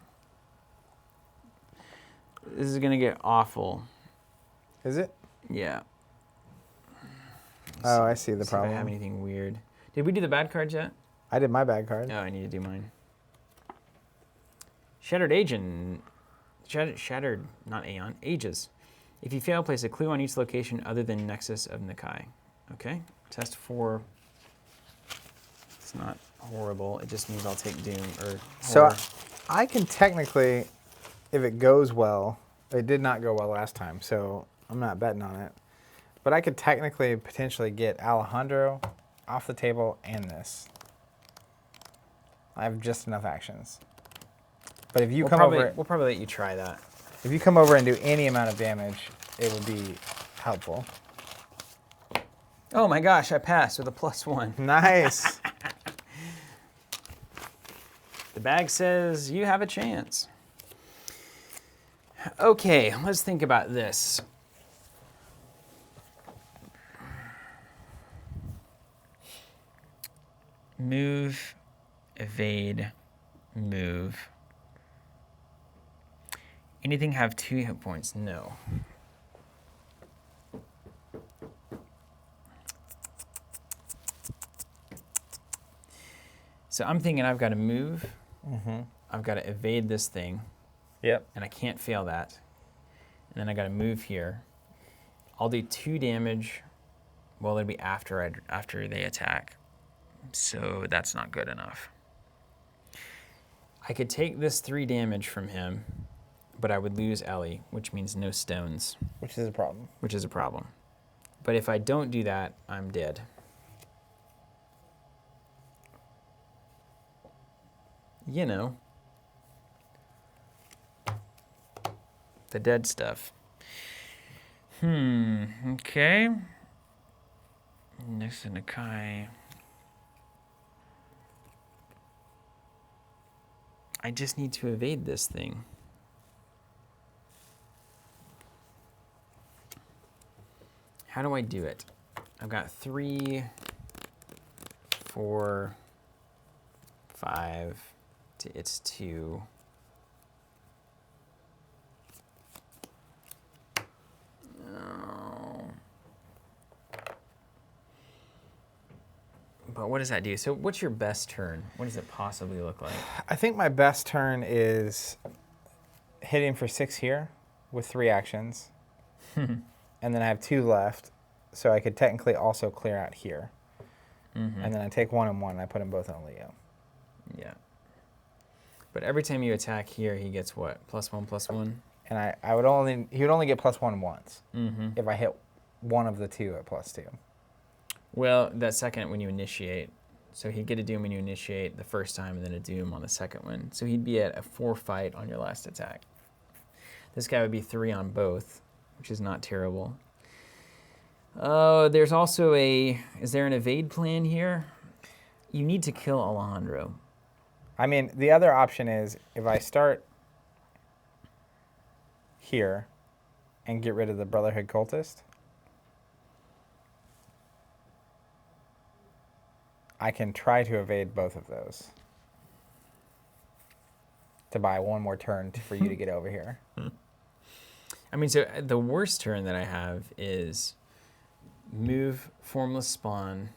This is gonna get awful. Is it? Yeah. Oh, I see the See problem. if I have anything weird. Did we do the bad cards yet? I did my bad card. Oh, I need to do mine. Shattered Agent. Shattered, not Aeon. Ages. If you fail, place a clue on each location other than Nexus of Nikai. Okay. Test 4. It's not horrible. It just means I'll take Doom or So horror. I can technically, if it goes well, it did not go well last time, so I'm not betting on it. But I could technically potentially get Alejandro off the table and this. I have just enough actions. But if you we'll come over, probably let you try that. if you come over and do any amount of damage, it would be helpful. Oh my gosh, I passed with a +1. Nice. The bag says you have a chance. Okay, let's think about this. Move, evade, move. Anything have 2 hit points? No. So I'm thinking I've got to move. I've got to evade this thing. Yep. And I can't fail that. And then I got to move here. I'll do 2 damage. Well, it'll be after they attack. So that's not good enough. I could take this 3 damage from him, but I would lose Ellie, which means no stones. Which is a problem. Which is a problem. But if I don't do that, I'm dead. You know. The dead stuff. Okay. Next to Nikai. I just need to evade this thing. How do I do it? I've got 3, 4, 5, it's 2. But what does that do? So what's your best turn? What does it possibly look like? I think my best turn is hitting for 6 here with 3 actions. And then I have 2 left, so I could technically also clear out here. And then I take 1 and 1 and I put them both on Leo. Yeah. But every time you attack here, he gets what? +1/+1? And he would only get +1 once if I hit one of the 2 at +2. Well, that second when you initiate. So he'd get a Doom when you initiate the first time and then a Doom on the second one. So he'd be at a 4 fight on your last attack. This guy would be 3 on both, which is not terrible. Oh, there's also is there an evade plan here? You need to kill Alejandro. I mean, the other option is if I start here and get rid of the Brotherhood Cultist, I can try to evade both of those to buy 1 more turn for you to get over here. I mean, so the worst turn that I have is move, Formless Spawn,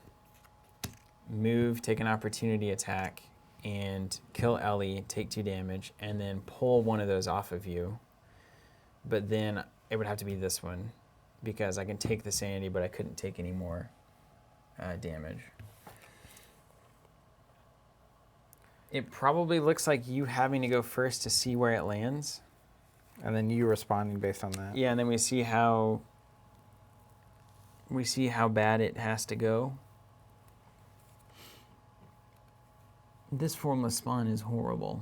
move, take an opportunity attack, and kill Ellie, take 2 damage, and then pull one of those off of you. But then it would have to be this one because I can take the sanity, but I couldn't take any more damage. It probably looks like you having to go first to see where it lands. And then you responding based on that. Yeah, and then we see how bad it has to go. This Formless Spawn is horrible.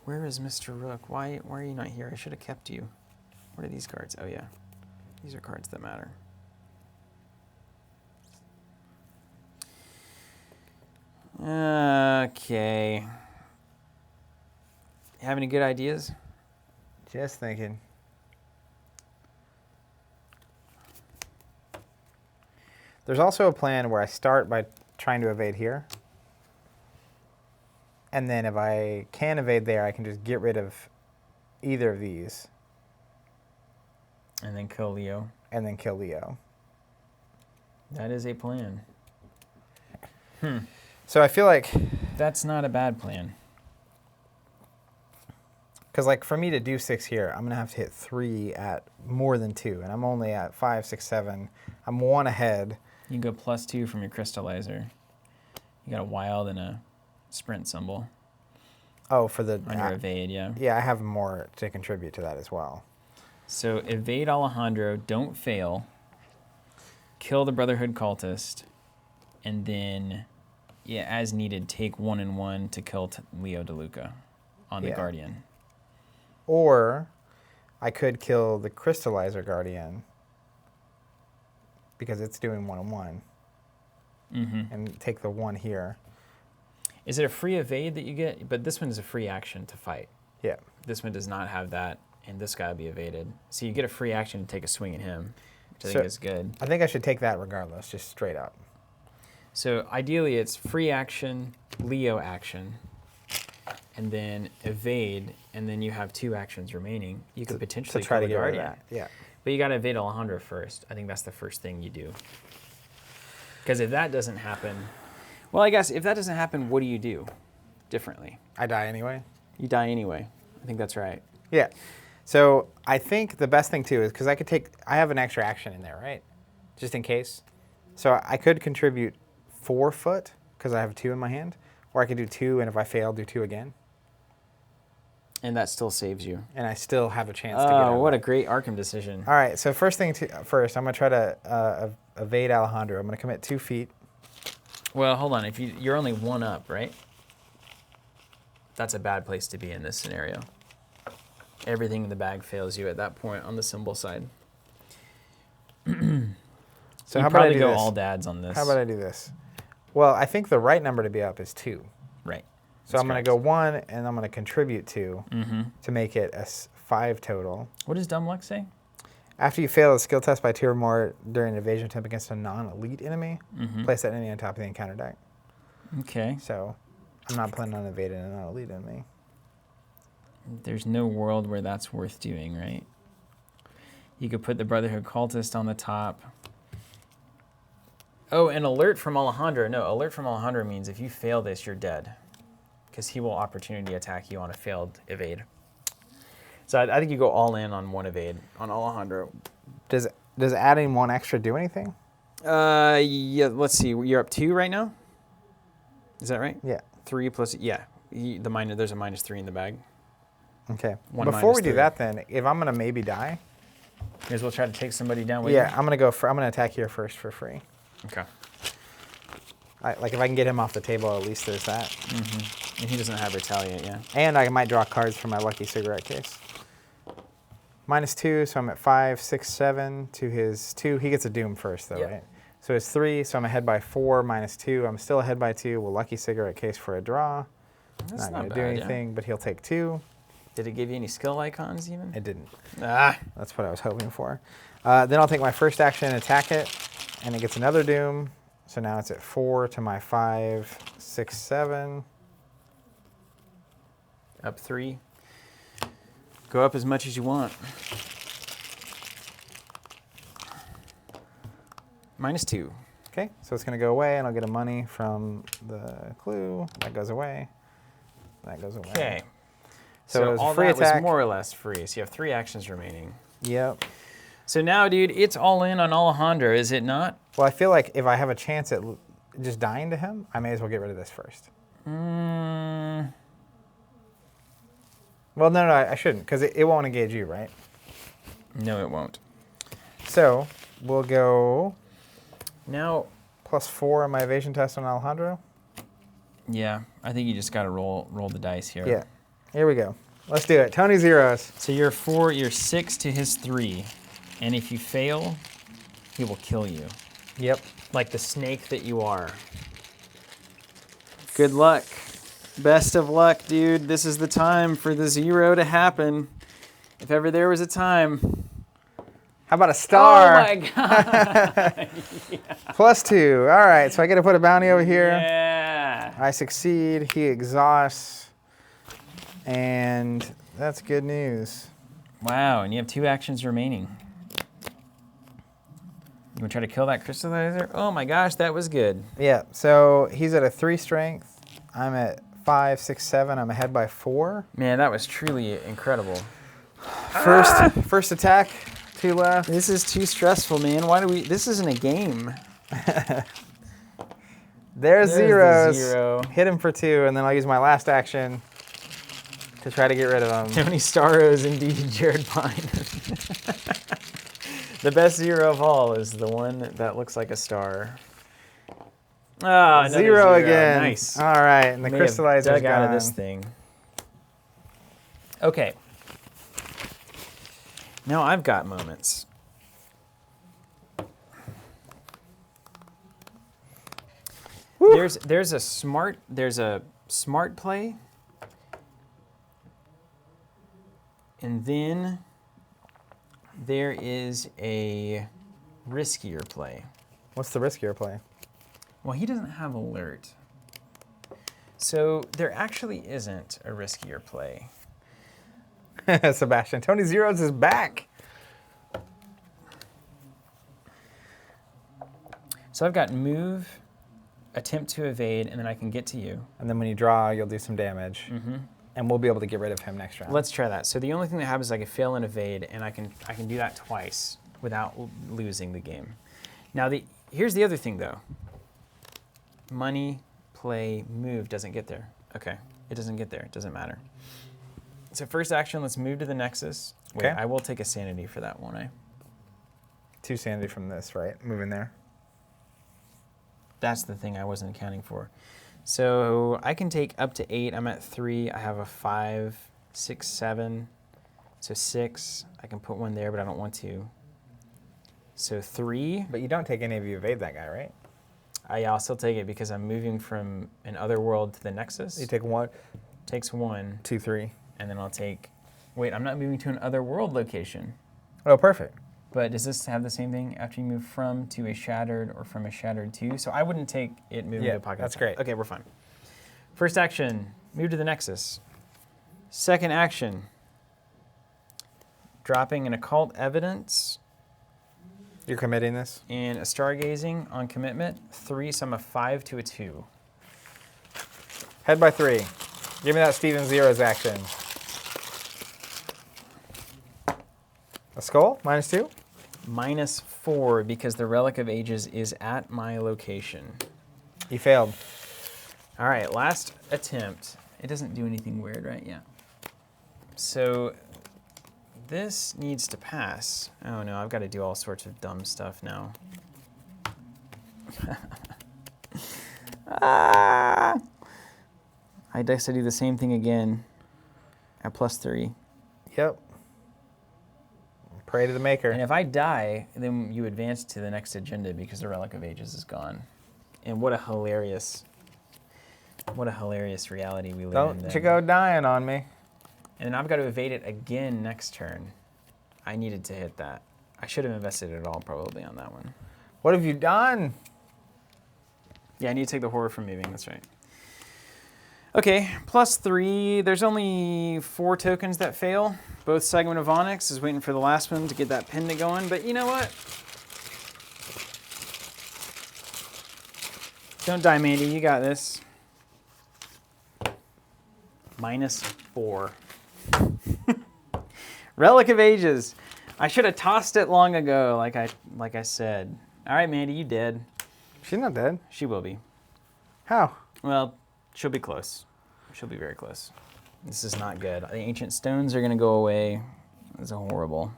Where is Mr. Rook? Why are you not here? I should have kept you. What are these cards? Oh, yeah. These are cards that matter. Okay. Have any good ideas? Just thinking. There's also a plan where I start by trying to evade here. And then if I can evade there, I can just get rid of either of these. And then kill Leo. And then kill Leo. That is a plan. So I feel like... That's not a bad plan. Because like for me to do 6 here, I'm going to have to hit 3 at more than 2. And I'm only at 5, 6, 7. I'm 1 ahead. You can go +2 from your crystallizer. You got a wild and a sprint symbol. Oh, for the... On your evade, yeah. Yeah, I have more to contribute to that as well. So evade Alejandro, don't fail, kill the Brotherhood cultist, and then, yeah, as needed, take 1 and 1 to kill Leo DeLuca on the Guardian. Or I could kill the Crystallizer Guardian because it's doing 1 and 1, and take the 1 here. Is it a free evade that you get? But this one is a free action to fight. Yeah. This one does not have that. And this guy will be evaded. So you get a free action to take a swing at him, which I think is good. I think I should take that regardless, just straight up. So ideally it's free action, Leo action, and then evade, and then you have 2 actions remaining. You could potentially try to kill the get rid of Guardian. that. Yeah. But you got to evade Alejandro first. I think that's the first thing you do. Because if that doesn't happen, well, I guess if that doesn't happen, what do you do differently? I die anyway. You die anyway. I think that's right. Yeah. So I think the best thing too is because I have an extra action in there, right? Just in case. So I could contribute 4 foot because I have 2 in my hand, or I could do 2, and if I fail, do 2 again. And that still saves you. And I still have a chance to get out. Oh, what a great Arkham decision. All right, so first, I'm going to try to evade Alejandro. I'm going to commit 2 feet. Well, hold on. If you're only 1 up, right? That's a bad place to be in this scenario. Everything in the bag fails you at that point on the symbol side. So how about I do go all dads on this? How about I do this? Well, I think the right number to be up is 2. Right. So I'm going to go 1, and I'm going to contribute 2 to make it a 5 total. What does Dumb Luck say? After you fail a skill test by 2 or more during an evasion attempt against a non-elite enemy, place that enemy on top of the encounter deck. Okay. So I'm not planning on evading a non-elite enemy. There's no world where that's worth doing, right? You could put the Brotherhood cultist on the top. Oh, an alert from Alejandro. No, alert from Alejandro means if you fail this, you're dead. Because he will opportunity attack you on a failed evade. So I think you go all in on 1 evade on Alejandro. Does adding 1 extra do anything? Yeah, let's see. You're up 2 right now? Is that right? Yeah. 3 plus, yeah. There's a -3 in the bag. Okay. 1 Before we do -3. that then, if I'm going to maybe die. May as well try to take somebody down with Yeah, you. I'm going to attack here first for free. Okay. Like if I can get him off the table, at least there's that. And he doesn't have retaliate, yeah. And I might draw cards from my lucky cigarette case. -2, so I'm at 5, 6, 7 to his 2. He gets a doom first though, right? So it's 3, so I'm ahead by 4, -2. I'm still ahead by 2. Well, lucky cigarette case for a draw. That's not going to do anything, but he'll take 2. Did it give you any skill icons even? It didn't. Ah. That's what I was hoping for. Then I'll take my first action and attack it, and it gets another doom. So now it's at 4 to my 5, 6, 7. Up 3. Go up as much as you want. -2. Okay, so it's going to go away, and I'll get a money from the clue. That goes away. That goes away. Okay. So it was all a free that attack. was more or less free. So you have 3 actions remaining. Yep. So now, dude, it's all in on Alejandro, is it not? Well, I feel like if I have a chance at just dying to him, I may as well get rid of this first. Well, no, I shouldn't, because it won't engage you, right? No, it won't. So we'll go Now, +4 on my evasion test on Alejandro. yeah, I think you just got to roll the dice here. Yeah. Here we go. Let's do it. Tony zeros. So you're 4, you're 6 to his 3. And if you fail, he will kill you. Yep. Like the snake that you are. Good luck. Best of luck, dude. This is the time for the 0 to happen. If ever there was a time. How about a star? Oh my god. Yeah. +2. All right, so I get to put a bounty over here. Yeah. I succeed. He exhausts. And that's good news. Wow, and you have 2 actions remaining. You want to try to kill that crystallizer? Oh my gosh, that was good. Yeah, so he's at a 3 strength. I'm at 5, 6, 7. I'm ahead by 4. Man, that was truly incredible. First attack, 2 left. This is too stressful, man. Why do we... This isn't a game. There's the zeros. 0. Hit him for 2, and then I'll use my last action to try to get rid of him. Tony Starro's indeed Jared Pine. The best 0 of all is the one that looks like a star. Oh, another 0 again. Nice. All right, and the May have crystallizer's dug gone. out of this thing. Okay. Now I've got moments. Woo. There's a smart play, and then there is a riskier play. What's the riskier play? Well, he doesn't have alert. So there actually isn't a riskier play. Sebastian, Tony Zeros is back. So I've got move, attempt to evade, and then I can get to you. And then when you draw, you'll do some damage. Mm-hmm. And we'll be able to get rid of him next round. Let's try that. So the only thing that happens is I can fail and evade, and I can do that twice without losing the game. Now here's the other thing though. Money, play, move doesn't get there. Okay, it doesn't get there. It doesn't matter. So first action, let's move to the Nexus. Wait, Okay. I will take a sanity for that, won't I? 2 sanity from this, right? Moving there. That's the thing I wasn't accounting for. So I can take up to 8. I'm at 3. I have a 5, 6, 7. So 6. I can put 1 there, but I don't want to. So 3. But you don't take any of you evade that guy, right? Yeah, I'll still take it because I'm moving from an other world to the Nexus. You take 1, Takes 1. 2, 3. And then I'll take... Wait, I'm not moving to an other world location. Oh, perfect. But does this have the same thing after you move from to a shattered or from a shattered to? So I wouldn't take it moving to a pocket. That's great. Okay, we're fine. First action, move to the Nexus. Second action, dropping an occult evidence You're committing this? and a stargazing on commitment. 3, so I'm a 5 to a 2. Head by 3. Give me that Steven Zeros action. A skull? -2? -4 because the Relic of Ages is at my location. You failed. All right, last attempt. It doesn't do anything weird, right? Yeah. So this needs to pass. Oh no, I've got to do all sorts of dumb stuff now. I guess I do the same thing again at +3. Yep. Pray to the maker. And if I die, then you advance to the next agenda because the Relic of Ages is gone. And what a hilarious reality we live in. Don't you go dying on me. And then I've got to evade it again next turn. I needed to hit that. I should have invested it all probably on that one. What have you done? Yeah, I need to take the horror from moving, that's right. Okay, +3. There's only 4 tokens that fail. Both Segment of Onyx is waiting for the last one to get that pendant going, but you know what? Don't die, Mandy, you got this. -4. Relic of Ages. I should have tossed it long ago, like I said. All right, Mandy, you dead. She's not dead. She will be. How? Well, she'll be close. She'll be very close. This is not good. The ancient stones are going to go away. This is horrible.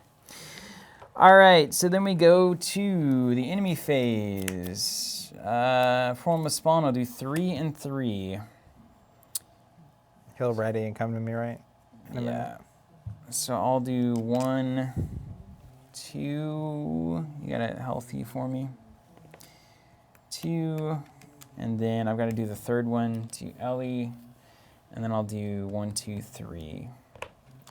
All right, so then we go to the enemy phase. Form of spawn, I'll do 3 and 3. He'll ready and come to me, right? in a minute. So I'll do 1, 2. You got a healthy for me. 2, and then I've got to do the third one to Ellie, and then I'll do 1, 2, 3.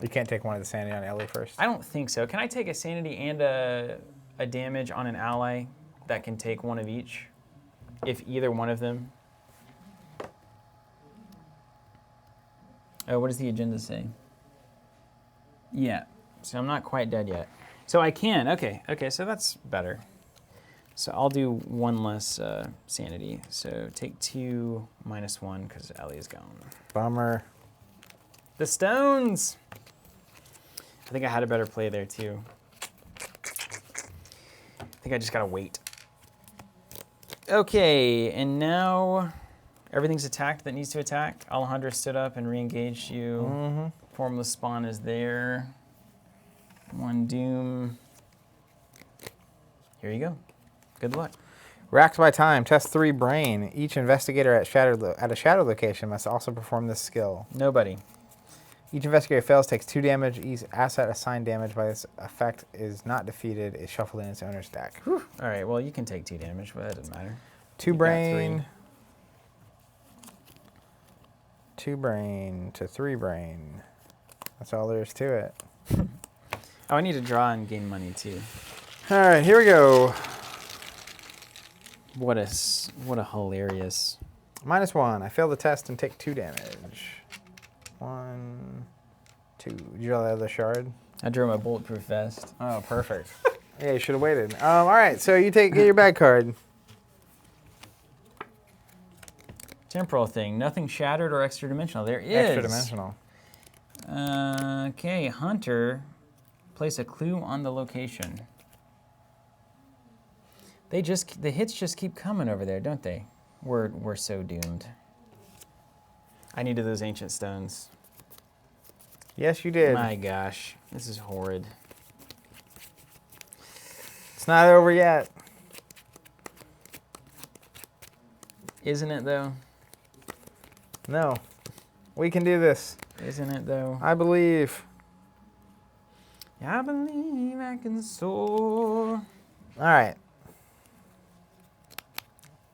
You can't take one of the sanity on Ellie first. I don't think so. Can I take a sanity and a damage on an ally that can take one of each? If either one of them. Oh, what does the agenda say? Yeah. So I'm not quite dead yet. So I can. Okay. Okay. So that's better. So I'll do 1 less sanity. So take 2 minus 1 because Ellie's gone. Bummer. The stones. I think I had a better play there too. I think I just gotta wait. Okay, and now everything's attacked that needs to attack. Alejandra stood up and re-engaged you. Formless spawn is there. 1 doom. Here you go. Good luck. Racked by time, test 3 brain. Each investigator at a shadow location must also perform this skill. Nobody. Each investigator fails takes 2 damage. Each asset assigned damage by this effect is not defeated, is shuffled in its owner's deck. Whew. All right, well, you can take 2 damage, but that doesn't matter. 2 You got brain. 3. 2 brain to 3 brain. That's all there is to it. Oh, I need to draw and gain money too. All right, here we go. What a hilarious. -1. I fail the test and take 2 damage. 1, 2. Did you draw the other shard? I drew my bulletproof vest. Oh, perfect. Yeah, you should have waited. All right, so you get your bad card. Temporal thing. Nothing shattered or extra dimensional. There is. Extra dimensional. Okay, Hunter. Place a clue on the location. The hits just keep coming over there, don't they? We're so doomed. I needed those ancient stones. Yes, you did. My gosh, this is horrid. It's not over yet. Isn't it though? No. We can do this. Isn't it though? I believe. I believe I can soar. All right.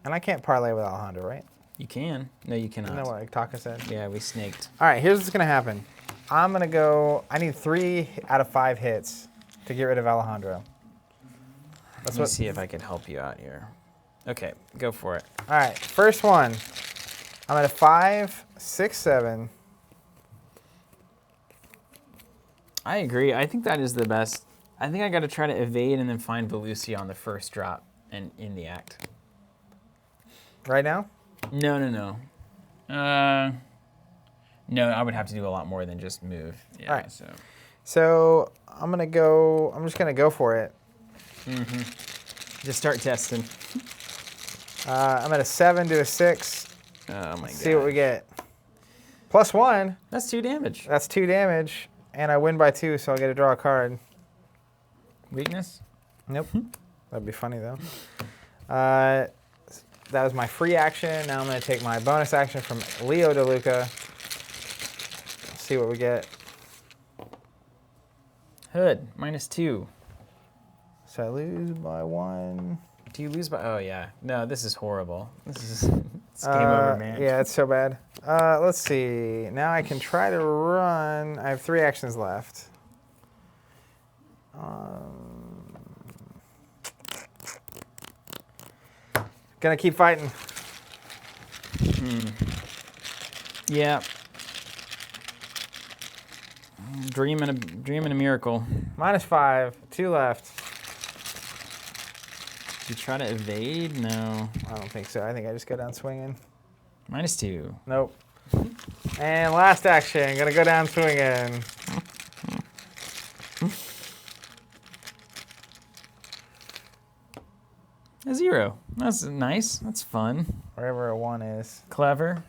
And I can't parlay with Alejandro, right? You can. No, you cannot. You know what Taka said? Yeah, we snaked. All right, here's what's going to happen. I'm going to go, I need 3 out of 5 hits to get rid of Alejandro. Let me see if I can help you out here. Okay, go for it. All right, first one. I'm at a 5, 6, 7. I agree. I think that is the best. I think I got to try to evade and then find Velucia on the first drop and in the act. Right now? No. No, I would have to do a lot more than just move. Yeah, all right. So I'm just going to go for it. just start testing. I'm at a 7 to a 6. Oh my god. See what we get. +1. That's 2 damage. That's 2 damage. And I win by 2, so I'll get to draw a card. Weakness? Nope. That'd be funny, though. That was my free action. Now I'm going to take my bonus action from Leo DeLuca. See what we get. Hood, -2. So I lose by 1. Do you lose by... Oh, yeah. No, this is horrible. This is... It's game over, man. Yeah, it's so bad. Let's see. Now I can try to run. I have 3 actions left. Gonna keep fighting. Yeah. Dreaming a miracle. -5. 2 left. You try to evade? No. I don't think so. I think I just go down swinging. -2. Nope. And last action. Gonna go down swinging. A 0. That's nice. That's fun. Wherever a 1 is. Clever.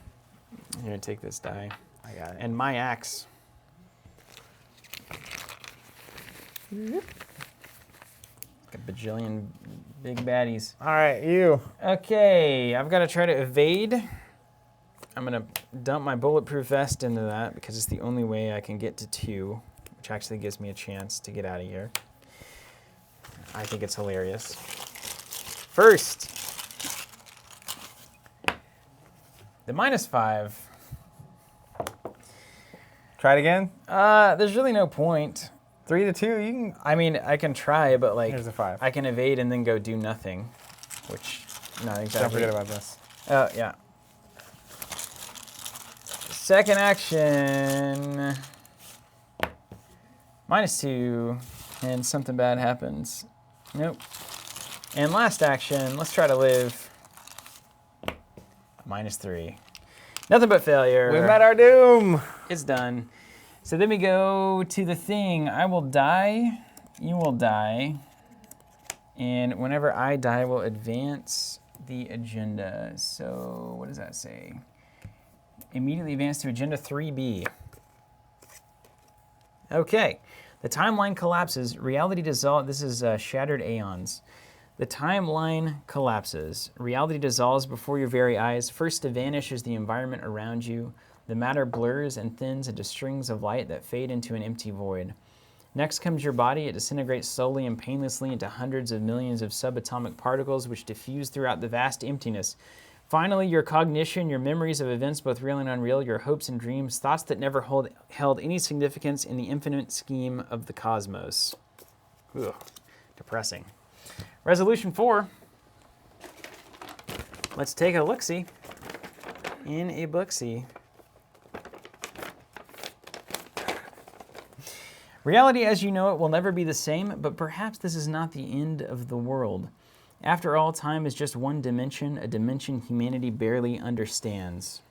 Here, take this die. I got it. And my axe. A bajillion big baddies. All right, you. Okay, I've got to try to evade. I'm going to dump my bulletproof vest into that because it's the only way I can get to 2, which actually gives me a chance to get out of here. I think it's hilarious. First, the -5. Try it again. There's really no point. 3 to 2. You can. I mean, I can try, but like, Here's a 5. I can evade and then go do nothing, which not exactly. Don't forget about this. Oh yeah. Second action. -2, and something bad happens. Nope. And last action, let's try to live. -3. Nothing but failure. We met our doom. It's done. So then we go to the thing. I will die. You will die. And whenever I die, we'll advance the agenda. So what does that say? Immediately advance to agenda 3B. Okay. The timeline collapses. Reality dissolves. This is Shattered Aeons. The timeline collapses. Reality dissolves before your very eyes. First to vanish is the environment around you. The matter blurs and thins into strings of light that fade into an empty void. Next comes your body. It disintegrates slowly and painlessly into hundreds of millions of subatomic particles which diffuse throughout the vast emptiness. Finally, your cognition, your memories of events both real and unreal, your hopes and dreams, thoughts that never held any significance in the infinite scheme of the cosmos. Ugh, depressing. Resolution 4. Let's take a look-see in a book-see. Reality as you know it will never be the same, but perhaps this is not the end of the world. After all, time is just one dimension, a dimension humanity barely understands.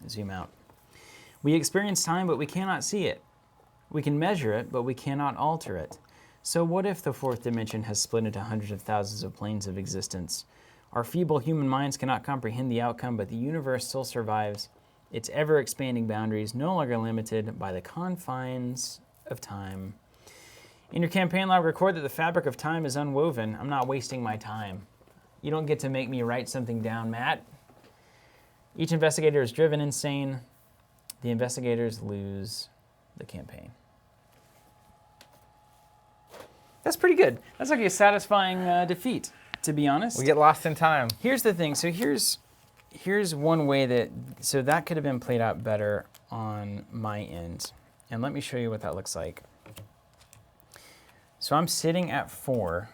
Zoom out. We experience time, but we cannot see it. We can measure it, but we cannot alter it. So what if the fourth dimension has split into hundreds of thousands of planes of existence? Our feeble human minds cannot comprehend the outcome, but the universe still survives, its ever-expanding boundaries no longer limited by the confines of time. In your campaign log, record that the fabric of time is unwoven. I'm not wasting my time. You don't get to make me write something down, Matt. Each investigator is driven insane. The investigators lose the campaign. That's pretty good. That's like a satisfying defeat, to be honest. We get lost in time. Here's the thing. So here's one way that could have been played out better on my end. And let me show you what that looks like. So I'm sitting at 4.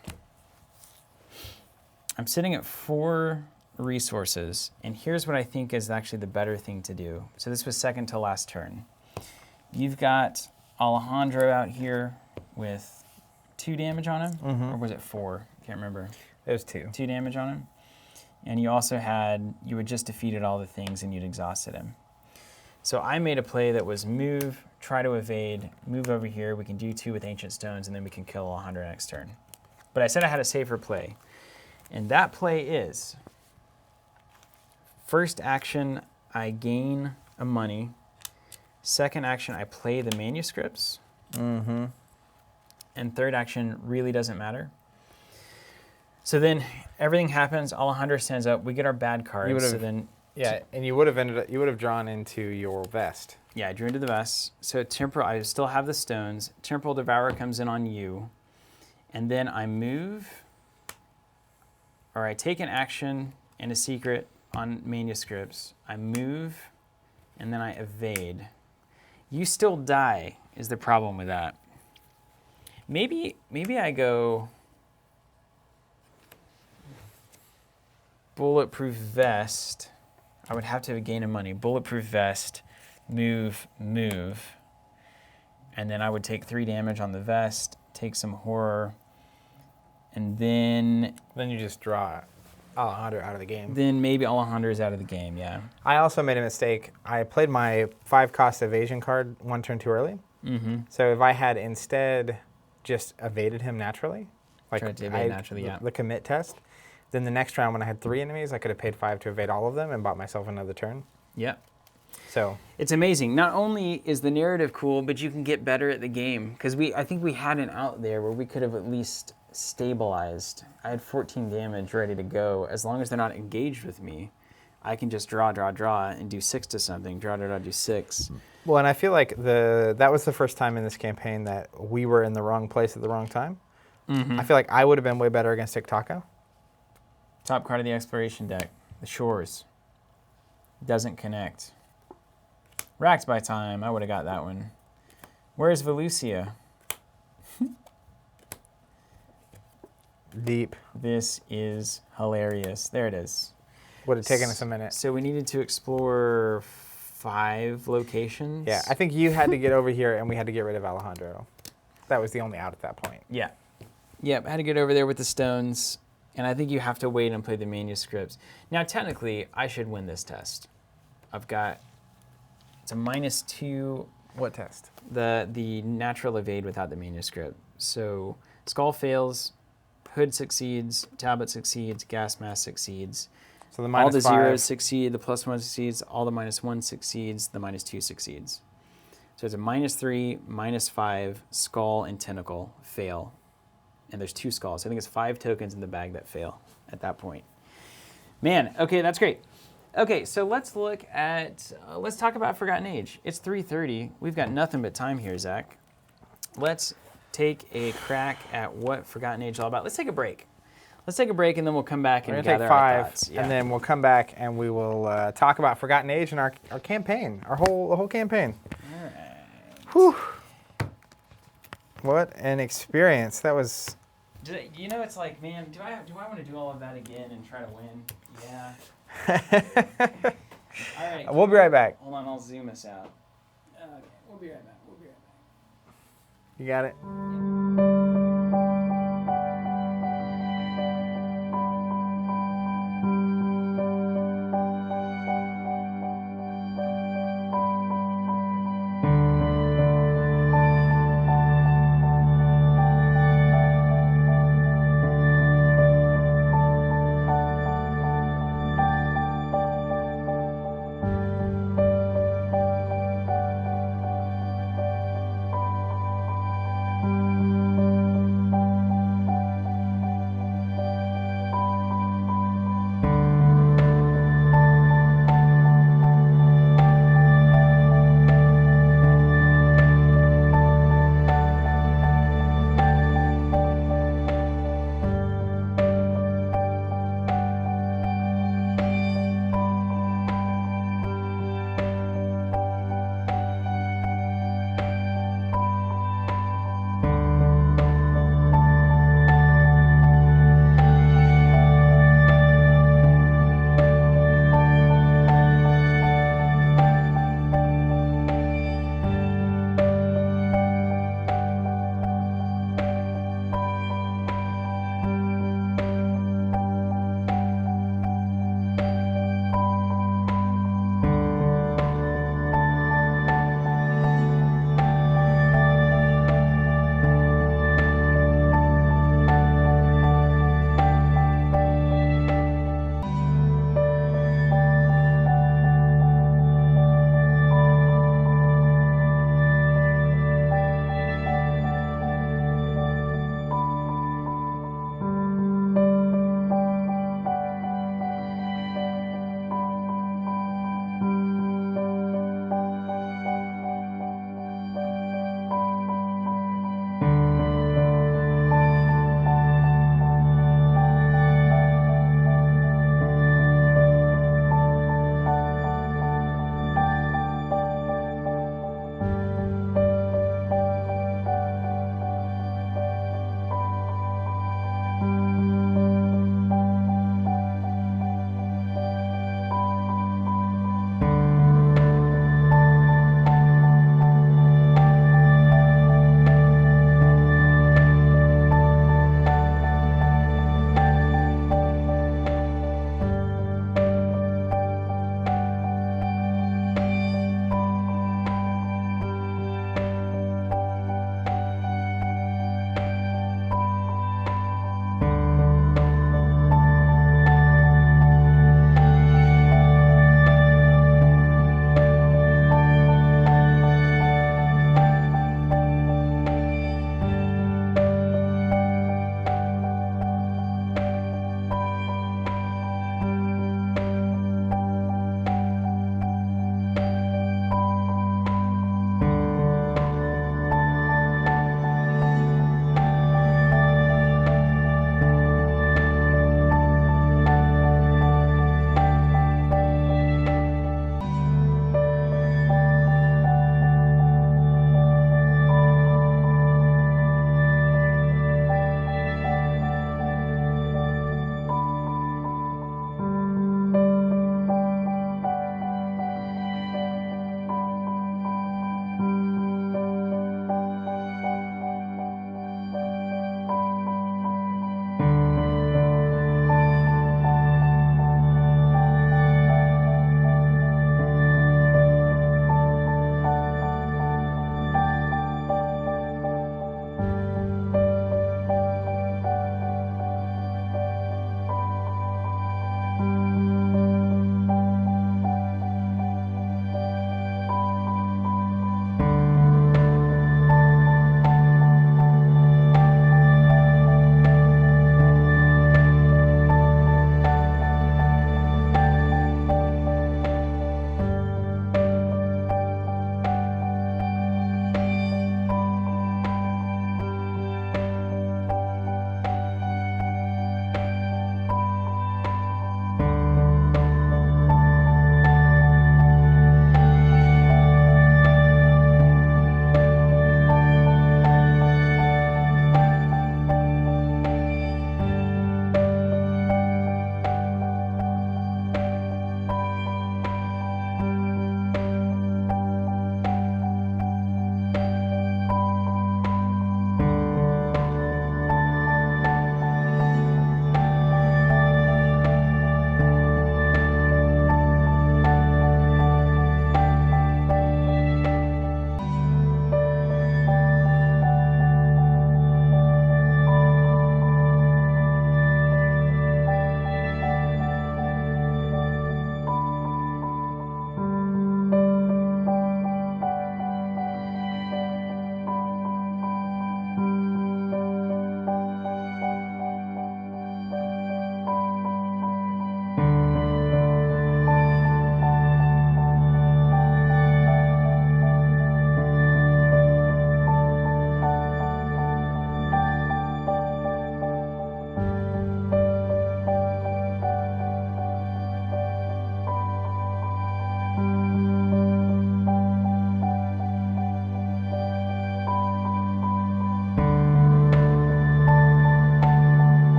I'm sitting at 4 resources, and here's what I think is actually the better thing to do. So this was second to last turn. You've got Alejandro out here with 2 damage on him, or was it 4? Can't remember. It was 2. 2 damage on him. And you also had, you had just defeated all the things and you'd exhausted him. So I made a play that was move, try to evade, move over here. We can do 2 with Ancient Stones, and then we can kill Alejandro next turn. But I said I had a safer play. And that play is, first action, I gain a money. Second action, I play the manuscripts. And third action really doesn't matter. So then everything happens. Alejandro stands up. We get our bad cards. So then, yeah, and you would have drawn into your vest. Yeah, I drew into the vest. So temporal, I still have the stones. Temporal Devourer comes in on you. And then I move, or I take an action and a secret on manuscripts. I move, and then I evade. You still die is the problem with that. Maybe I go bulletproof vest. I would have to gain a money. Bulletproof vest, move, and then I would take 3 damage on the vest, take some horror, and then you just draw Alejandro out of the game. Then maybe Alejandro is out of the game, yeah. I also made a mistake. I played my 5-cost evasion card 1 turn too early. So if I had instead just evaded him naturally, like Tried to evade naturally, yeah. the commit test, then the next round when I had 3 enemies, I could have paid 5 to evade all of them and bought myself another turn. Yeah. So it's amazing. Not only is the narrative cool, but you can get better at the game. Because I think we had an out there where we could have at least stabilized. I had 14 damage ready to go. As long as they're not engaged with me, I can just draw, and do 6 to something. Draw, do 6. Well, and I feel like that was the first time in this campaign that we were in the wrong place at the wrong time. Mm-hmm. I feel like I would have been way better against Tiktaco. Top card of the exploration deck, the Shores. Doesn't connect. Racked by Time, I would have got that one. Where's Velucia? Deep. This is hilarious. There it is. Would have taken us a minute. So we needed to explore 5 locations. Yeah, I think you had to get over here and we had to get rid of Alejandro. That was the only out at that point. Yeah. Yep, had to get over there with the stones. And I think you have to wait and play the manuscripts. Now, technically, I should win this test. I've got, it's a -2. What test? The natural evade without the manuscript. So Skull fails, Hood succeeds, Tablet succeeds, Gas Mask succeeds. So the all the -5. zeros succeed, the +1 succeeds, all the -1 succeeds, the -2 succeeds. So it's a -3, -5, Skull, and Tentacle fail. And there's 2 skulls. I think it's 5 tokens in the bag that fail at that point. Man, okay, that's great. Okay, so let's look at, let's talk about Forgotten Age. It's 3:30. We've got nothing but time here, Zach. Let's take a crack at what Forgotten Age is all about. Let's take a break. Let's take a break, and then we'll come back and We're gonna gather take our 5, thoughts. Yeah. and then we'll come back and we will talk about Forgotten Age and our campaign, the whole campaign. All right. Whew. What an experience. That was... You know, it's like, man, do I want to do all of that again and try to win? Yeah. All right. We'll be right back. Hold on, I'll zoom us out. Okay, we'll be right back. You got it?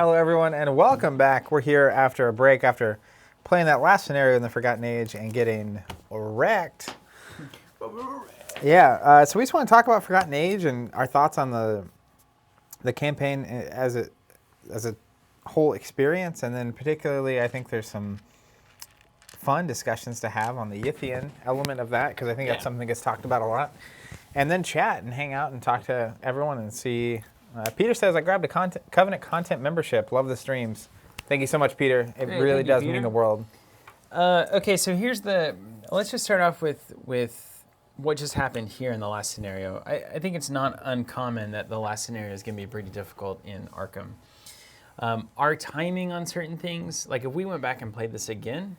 Hello, everyone, and welcome back. We're here after a break, after playing that last scenario in the Forgotten Age and getting wrecked. Yeah, so we just want to talk about Forgotten Age and our thoughts on the campaign as a whole experience, and then particularly, I think there's some fun discussions to have on the Yithian element of that, because I think that's something that gets talked about a lot. And then chat and hang out and talk to everyone and see. Peter says, I grabbed a Covenant content membership. Love the streams. Thank you so much, Peter. It really does mean the world. Okay, so let's just start off with what just happened here in the last scenario. I think it's not uncommon that the last scenario is going to be pretty difficult in Arkham. Our timing on certain things, like if we went back and played this again,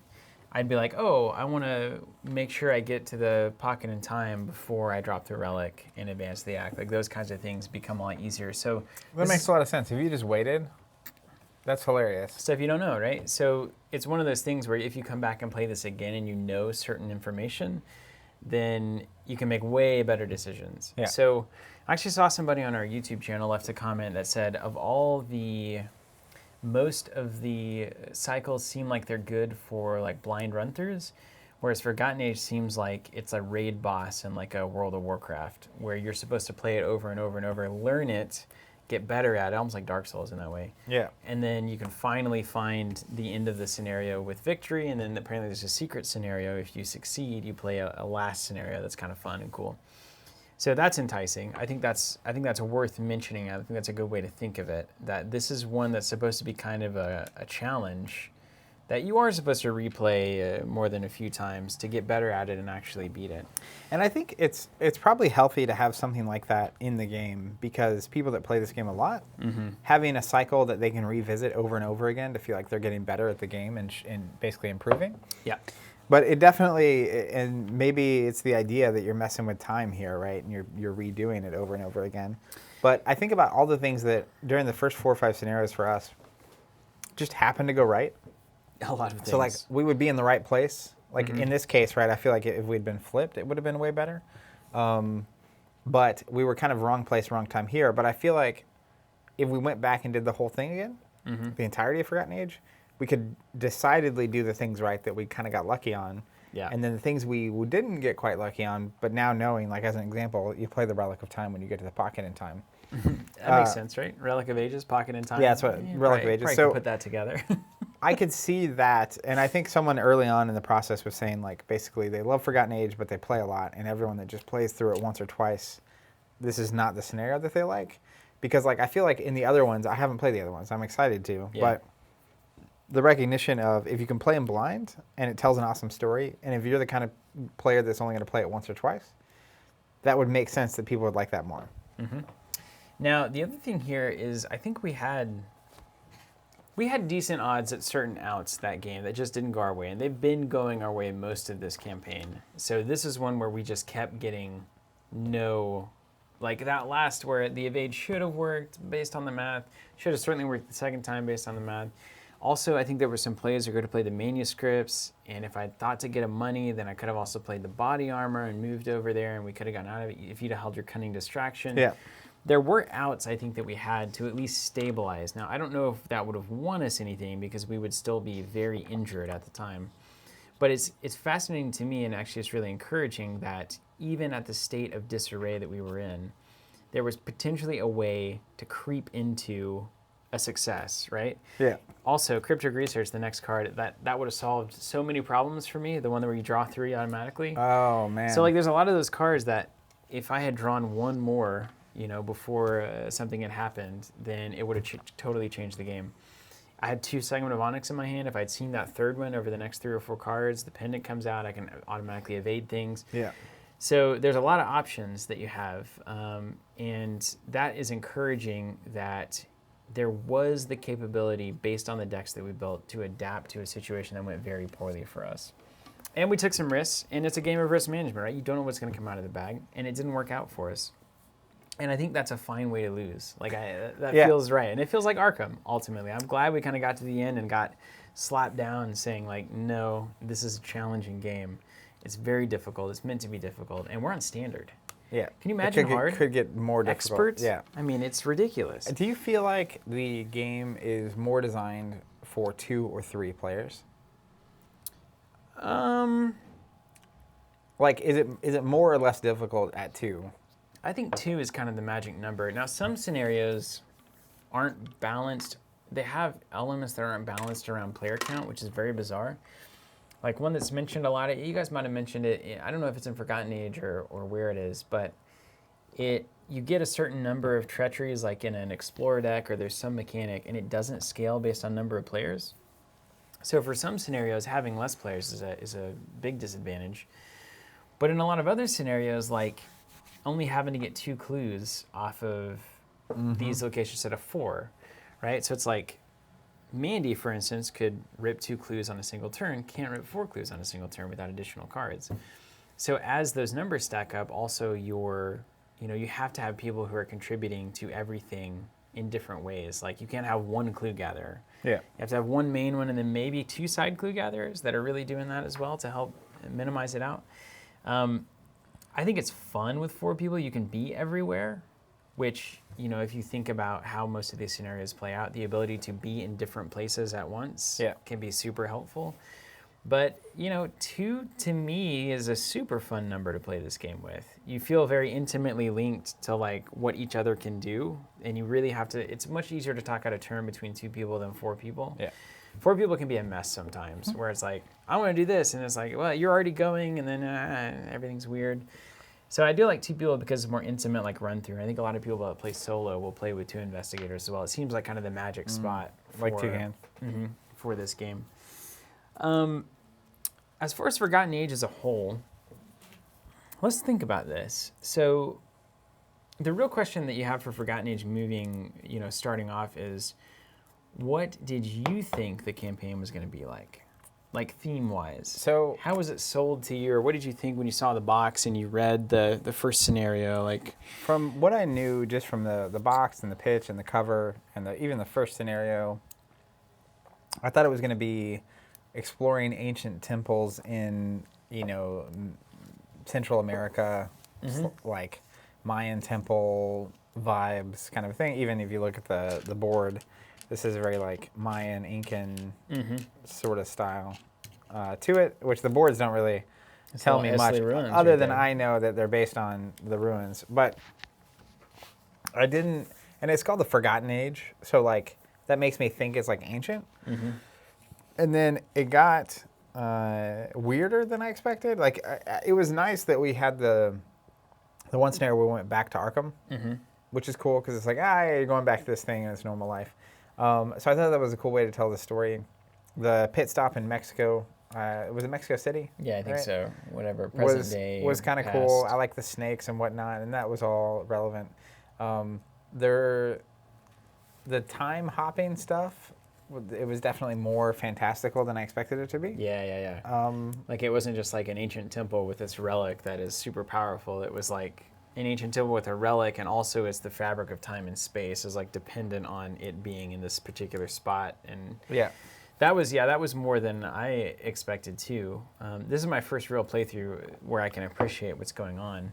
I'd be like, oh, I want to make sure I get to the pocket in time before I drop the relic and advance the act. Like those kinds of things become a lot easier. So that makes a lot of sense. If you just waited, that's hilarious. Stuff you don't know, right? So it's one of those things where if you come back and play this again and you know certain information, then you can make way better decisions. Yeah. So I actually saw somebody on our YouTube channel left a comment that said, most of the cycles seem like they're good for like blind run-throughs, whereas Forgotten Age seems like it's a raid boss in like a World of Warcraft, where you're supposed to play it over and over and over, learn it, get better at it, almost like Dark Souls in that way. Yeah. And then you can finally find the end of the scenario with victory, and then apparently there's a secret scenario. If you succeed, you play a last scenario that's kind of fun and cool. So that's enticing. I think that's worth mentioning. I think that's a good way to think of it, that this is one that's supposed to be kind of a challenge that you are supposed to replay more than a few times to get better at it and actually beat it. And I think it's probably healthy to have something like that in the game, because people that play this game a lot, having a cycle that they can revisit over and over again to feel like they're getting better at the game and basically improving. Yeah. But it definitely, and maybe it's the idea that you're messing with time here, right? And you're redoing it over and over again. But I think about all the things that during the first 4 or 5 scenarios for us just happened to go right. A lot of things. So like we would be in the right place. Like in this case, right, I feel like if we'd been flipped, it would have been way better. But we were kind of wrong place, wrong time here. But I feel like if we went back and did the whole thing again, the entirety of Forgotten Age, we could decidedly do the things right that we kind of got lucky on. Yeah. And then the things we didn't get quite lucky on, but now knowing, like as an example, you play the Relic of Time when you get to the pocket in time. That makes sense, right? Relic of Ages, pocket in time. Yeah, that's what Relic of Ages. So put that together. I could see that, and I think someone early on in the process was saying, like, basically they love Forgotten Age, but they play a lot, and everyone that just plays through it once or twice, this is not the scenario that they like. Because, like, I feel like in the other ones, I haven't played the other ones. I'm excited to, but the recognition of if you can play them blind and it tells an awesome story, and if you're the kind of player that's only going to play it once or twice, that would make sense that people would like that more. Now, the other thing here is I think we had decent odds at certain outs that game that just didn't go our way, and they've been going our way most of this campaign. So this is one where we just kept getting like that last where the evade should have worked based on the math, should have certainly worked the second time based on the math. Also, I think there were some plays that were going to play the manuscripts, and if I thought to get a money, then I could have also played the body armor and moved over there, and we could have gotten out of it if you'd have held your cunning distraction. Yeah. There were outs, I think, that we had to at least stabilize. Now, I don't know if that would have won us anything because we would still be very injured at the time. But it's fascinating to me, and actually it's really encouraging that even at the state of disarray that we were in, there was potentially a way to creep into a success, right? Yeah. Also, Cryptic Research, the next card, that would have solved so many problems for me, the one where you draw 3 automatically. Oh, man. So, like, there's a lot of those cards that if I had drawn one more, before something had happened, then it would have totally changed the game. I had 2 Segment of Onyx in my hand. If I'd seen that third one over the next 3 or 4 cards, the pendant comes out, I can automatically evade things. Yeah. So there's a lot of options that you have, and that is encouraging that there was the capability, based on the decks that we built, to adapt to a situation that went very poorly for us. And we took some risks, and it's a game of risk management, right? You don't know what's going to come out of the bag, and it didn't work out for us. And I think that's a fine way to lose. Like, that feels right. And it feels like Arkham, ultimately. I'm glad we kind of got to the end and got slapped down saying, like, no, this is a challenging game. It's very difficult. It's meant to be difficult. And we're on standard. Yeah. Can you imagine hard? It could get more difficult. Expert? Yeah. I mean, it's ridiculous. Do you feel like the game is more designed for 2 or 3 players? Like, is it more or less difficult at 2? I think 2 is kind of the magic number. Now, some scenarios aren't balanced. They have elements that aren't balanced around player count, which is very bizarre. Like one that's mentioned a lot, you guys might have mentioned it, I don't know if it's in Forgotten Age or where it is, but you get a certain number of treacheries like in an Explorer deck or there's some mechanic and it doesn't scale based on number of players. So for some scenarios, having less players is a big disadvantage. But in a lot of other scenarios, like only having to get 2 clues off of these locations instead of 4, right? So it's like Mandy, for instance, could rip 2 clues on a single turn, can't rip 4 clues on a single turn without additional cards. So as those numbers stack up, also you have to have people who are contributing to everything in different ways. Like you can't have 1 clue gatherer. Yeah. You have to have 1 main one and then maybe 2 side clue gatherers that are really doing that as well to help minimize it out. I think it's fun with 4 people. You can be everywhere, which, if you think about how most of these scenarios play out, the ability to be in different places at once can be super helpful. But, 2 to me is a super fun number to play this game with. You feel very intimately linked to like what each other can do, and you really have to, it's much easier to talk out a turn between 2 people than 4 people. Yeah. 4 people can be a mess sometimes, where it's like, I want to do this, and it's like, well, you're already going, and then everything's weird. So I do like 2 people because it's more intimate, like run through. I think a lot of people that play solo will play with 2 investigators as well. It seems like kind of the magic spot Like 2 hands. For this game. As far as Forgotten Age as a whole, let's think about this. So the real question that you have for Forgotten Age starting off is, what did you think the campaign was going to be like theme-wise? So how was it sold to you, or what did you think when you saw the box and you read the first scenario? Like, from what I knew, just from the box and the pitch and the cover and even the first scenario, I thought it was going to be exploring ancient temples in Central America, like Mayan temple vibes kind of thing. Even if you look at the board, this is very like Mayan, Incan sort of style to it, which the boards don't really tell me much, other than I know that they're based on the ruins. But I didn't, and it's called the Forgotten Age, so like that makes me think it's like ancient. And then it got weirder than I expected. Like it was nice that we had the one scenario where we went back to Arkham, which is cool because it's like, you're going back to this thing in its normal life. So I thought that was a cool way to tell the story. The pit stop in Mexico, was it Mexico City? Yeah, I think so. Whatever, present day. Was kind of cool. I like the snakes and whatnot, and that was all relevant. The time hopping stuff, it was definitely more fantastical than I expected it to be. Yeah. Like it wasn't just like an ancient temple with this relic that is super powerful. It was like an ancient temple with a relic, and also it's the fabric of time and space is like dependent on it being in this particular spot. And that was more than I expected too. This is my first real playthrough where I can appreciate what's going on,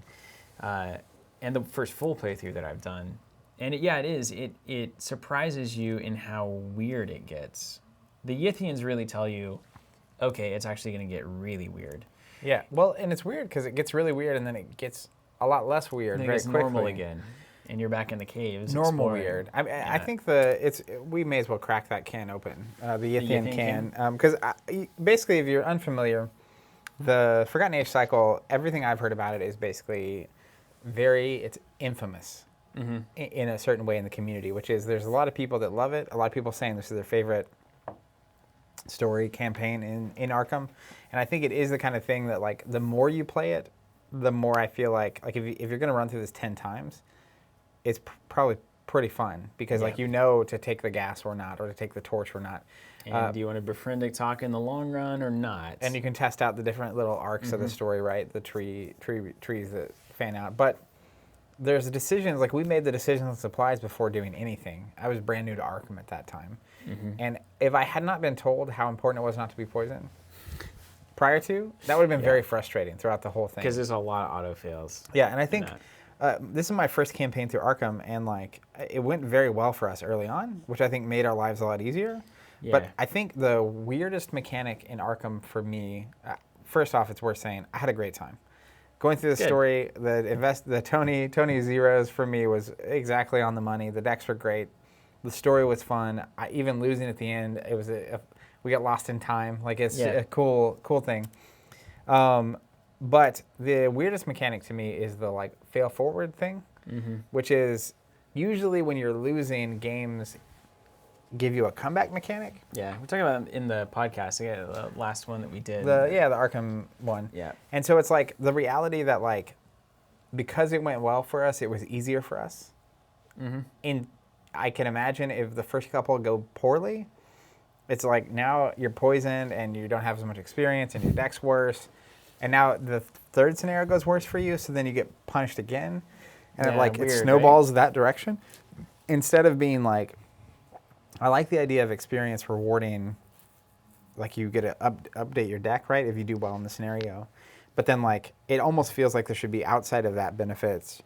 and the first full playthrough that I've done. And it surprises you in how weird it gets. The Yithians really tell you, okay, it's actually going to get really weird. Yeah, well, and it's weird because it gets really weird and then it gets a lot less weird very quickly. Normal again, and you're back in the caves. Normal exploring. Weird. I think we may as well crack that can open, the Yithian can, because basically, if you're unfamiliar, the Forgotten Age cycle, everything I've heard about it is basically it's infamous. In a certain way in the community, which is there's a lot of people that love it. A lot of people saying this is their favorite story campaign in Arkham, and I think it is the kind of thing that like the more you play it, the more I feel like if you're going to run through this 10 times, it's probably pretty fun because like to take the gas or not, or to take the torch or not. And do you want to befriend Ictaka in the long run or not? And you can test out the different little arcs of the story, right? The trees that fan out, but there's decisions, like we made the decisions on supplies before doing anything. I was brand new to Arkham at that time. And if I had not been told how important it was not to be poisoned, prior to, that would have been Yeah. very frustrating throughout the whole thing. Because there's a lot of auto fails. Yeah, and I think that. this is my first campaign through Arkham, and like it went very well for us early on, which I think made our lives a lot easier. Yeah. But I think the weirdest mechanic in Arkham for me, first off, it's worth saying, I had a great time. Going through the Good. story, the Tony Zeros for me was exactly on the money. The decks were great. The story was fun. Even losing at the end, it was we got lost in time. Like it's a cool thing. But the weirdest mechanic to me is the like fail forward thing, which is usually when you're losing, games give you a comeback mechanic. Yeah, we're talking about it in the podcast, the last one that we did. The Arkham one. Yeah. And so it's like the reality that like because it went well for us, it was easier for us. And I can imagine if the first couple go poorly, it's like now you're poisoned and you don't have as much experience and your deck's worse. And now the third scenario goes worse for you, so then you get punished again. And it snowballs that direction. Instead of being like, I like the idea of experience rewarding, like you get to update your deck, right, if you do well in the scenario. But then like, it almost feels like there should be outside of that benefits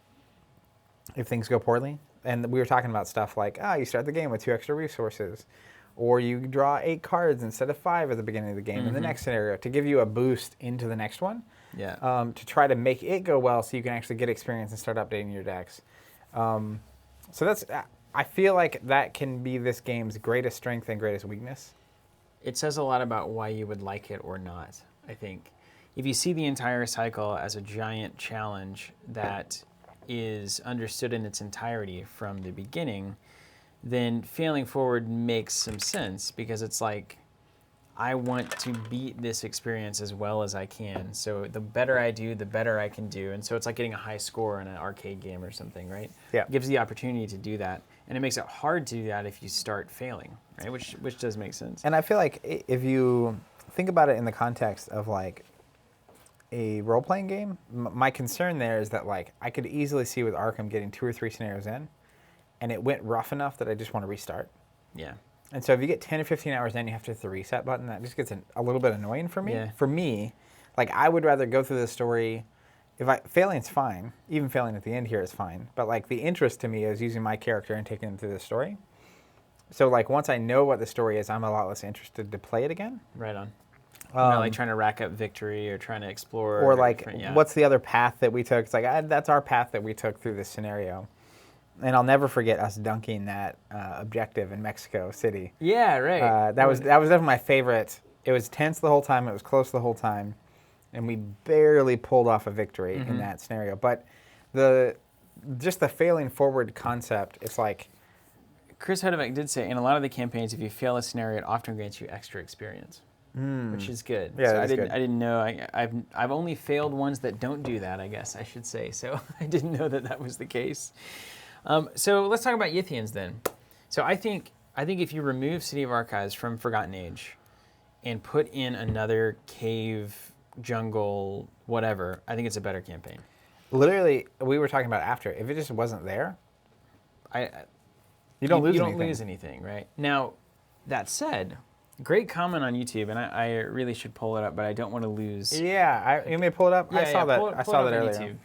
if things go poorly. And we were talking about stuff like, you start the game with 2 extra resources. Or you draw 8 cards instead of 5 at the beginning of the game in the next scenario to give you a boost into the next one. Yeah. To try to make it go well so you can actually get experience and start updating your decks. So that's, I feel like that can be this game's greatest strength and greatest weakness. It says a lot about why you would like it or not, I think. If you see the entire cycle as a giant challenge that is understood in its entirety from the beginning, then failing forward makes some sense because it's like, I want to beat this experience as well as I can. So the better I do, the better I can do. And so it's like getting a high score in an arcade game or something, right? Yeah. It gives you the opportunity to do that. And it makes it hard to do that if you start failing, right? Which does make sense. And I feel like if you think about it in the context of like a role-playing game, my concern there is that like I could easily see with Arkham getting 2 or 3 scenarios in, and it went rough enough that I just want to restart. Yeah. And so if you get 10 or 15 hours in, you have to hit the reset button. That just gets a little bit annoying for me. Yeah. For me, like I would rather go through the story. Failing's fine. Even failing at the end here is fine. But like the interest to me is using my character and taking them through the story. So like once I know what the story is, I'm a lot less interested to play it again. Right on. Not like trying to rack up victory or trying to explore. Or like, what's the other path that we took? It's like, that's our path that we took through this scenario. And I'll never forget us dunking that objective in Mexico City. Yeah, right. That was definitely my favorite. It was tense the whole time. It was close the whole time. And we barely pulled off a victory in that scenario. But just the failing forward concept, it's like... Chris Hedevec did say, in a lot of the campaigns, if you fail a scenario, it often grants you extra experience, which is good. Yeah, so I didn't know. I've only failed ones that don't do that, I guess I should say. So I didn't know that was the case. So let's talk about Yithians then. So I think if you remove City of Archives from Forgotten Age and put in another cave, jungle, whatever, I think it's a better campaign. Literally, we were talking about after. If it just wasn't there, you don't lose anything, right? Now, that said, great comment on YouTube, and I really should pull it up, but I don't want to lose. Yeah, you may pull it up. Yeah, I saw that. Pull I saw it up that on earlier. YouTube.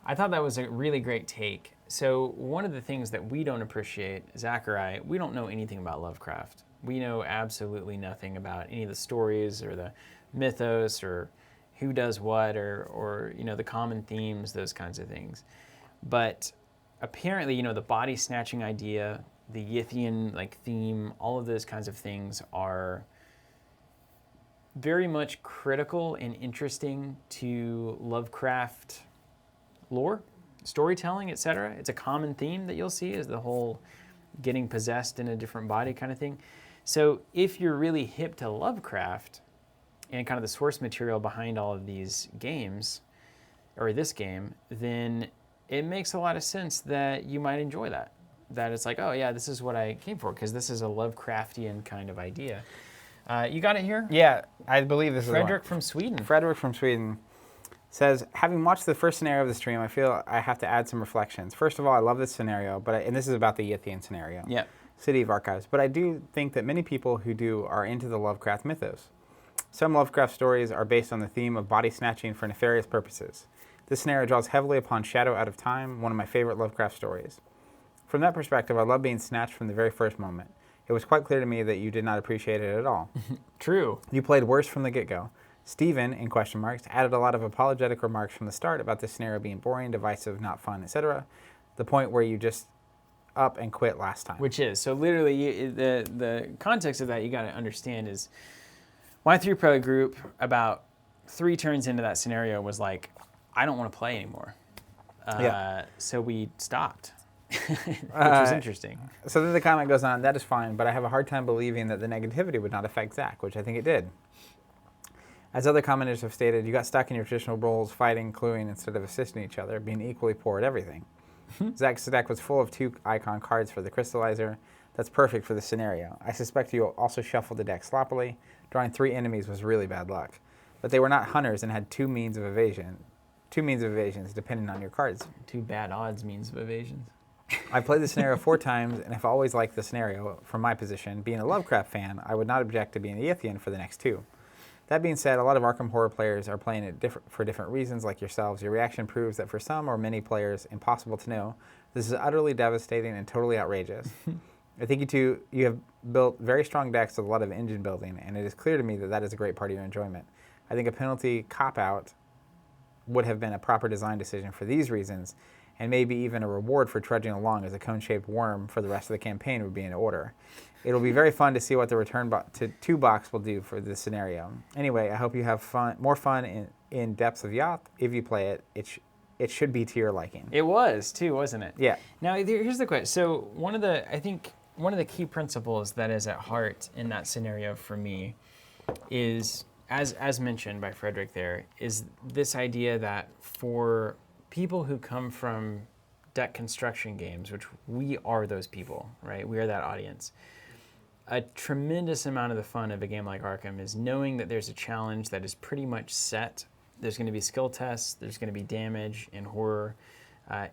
I thought that was a really great take. So one of the things that we don't appreciate, Zach or I, we don't know anything about Lovecraft. We know absolutely nothing about any of the stories or the mythos or who does what or the common themes, those kinds of things. But apparently, the body snatching idea, the Yithian theme, all of those kinds of things are very much critical and interesting to Lovecraft lore, storytelling, etc. It's a common theme that you'll see is the whole getting possessed in a different body kind of thing. So if you're really hip to Lovecraft and kind of the source material behind all of these games, or this game, then it makes a lot of sense that you might enjoy that. That it's like, oh yeah, this is what I came for, because this is a Lovecraftian kind of idea. You got it here? Yeah, I believe this is Frederick from Sweden. Frederick from Sweden says, having watched the first scenario of the stream, I feel I have to add some reflections. First of all, I love this scenario, and this is about the Yithian scenario. Yeah. City of Archives. But I do think that many people who do are into the Lovecraft mythos. Some Lovecraft stories are based on the theme of body snatching for nefarious purposes. This scenario draws heavily upon Shadow Out of Time, one of my favorite Lovecraft stories. From that perspective, I love being snatched from the very first moment. It was quite clear to me that you did not appreciate it at all. True. You played worse from the get-go. Stephen, in question marks, added a lot of apologetic remarks from the start about this scenario being boring, divisive, not fun, etc. The point where you just up and quit last time. Which is, so literally, the context of that you got to understand is, my 3-player group, about 3 turns into that scenario, was like, I don't want to play anymore. So we stopped, which was interesting. So then the comment goes on, that is fine, but I have a hard time believing that the negativity would not affect Zach, which I think it did. As other commenters have stated, you got stuck in your traditional roles, fighting, cluing, instead of assisting each other, being equally poor at everything. Zach's deck was full of 2 icon cards for the Crystallizer. That's perfect for the scenario. I suspect you also shuffled the deck sloppily. Drawing 3 enemies was really bad luck. But they were not hunters and had 2 means of evasions, depending on your cards. 2 bad odds means of evasions. I played the scenario 4 times, and have always liked the scenario. From my position, being a Lovecraft fan, I would not object to being the Ithian for the next 2. That being said, a lot of Arkham Horror players are playing it for different reasons, like yourselves. Your reaction proves that for some or many players, impossible to know, this is utterly devastating and totally outrageous. I think you have built very strong decks with a lot of engine building, and it is clear to me that that is a great part of your enjoyment. I think a penalty cop-out would have been a proper design decision for these reasons, and maybe even a reward for trudging along as a cone-shaped worm for the rest of the campaign would be in order. It'll be very fun to see what the return to 2 box will do for this scenario. Anyway, I hope you have more fun in Depths of Yath. If you play it, it should be to your liking. It was too, wasn't it? Yeah. Now here's the question. So one of the key principles that is at heart in that scenario for me is, as mentioned by Frederick there, is this idea that for people who come from deck construction games, which we are those people, right? We are that audience. A tremendous amount of the fun of a game like Arkham is knowing that there's a challenge that is pretty much set. There's going to be skill tests, there's going to be damage in horror,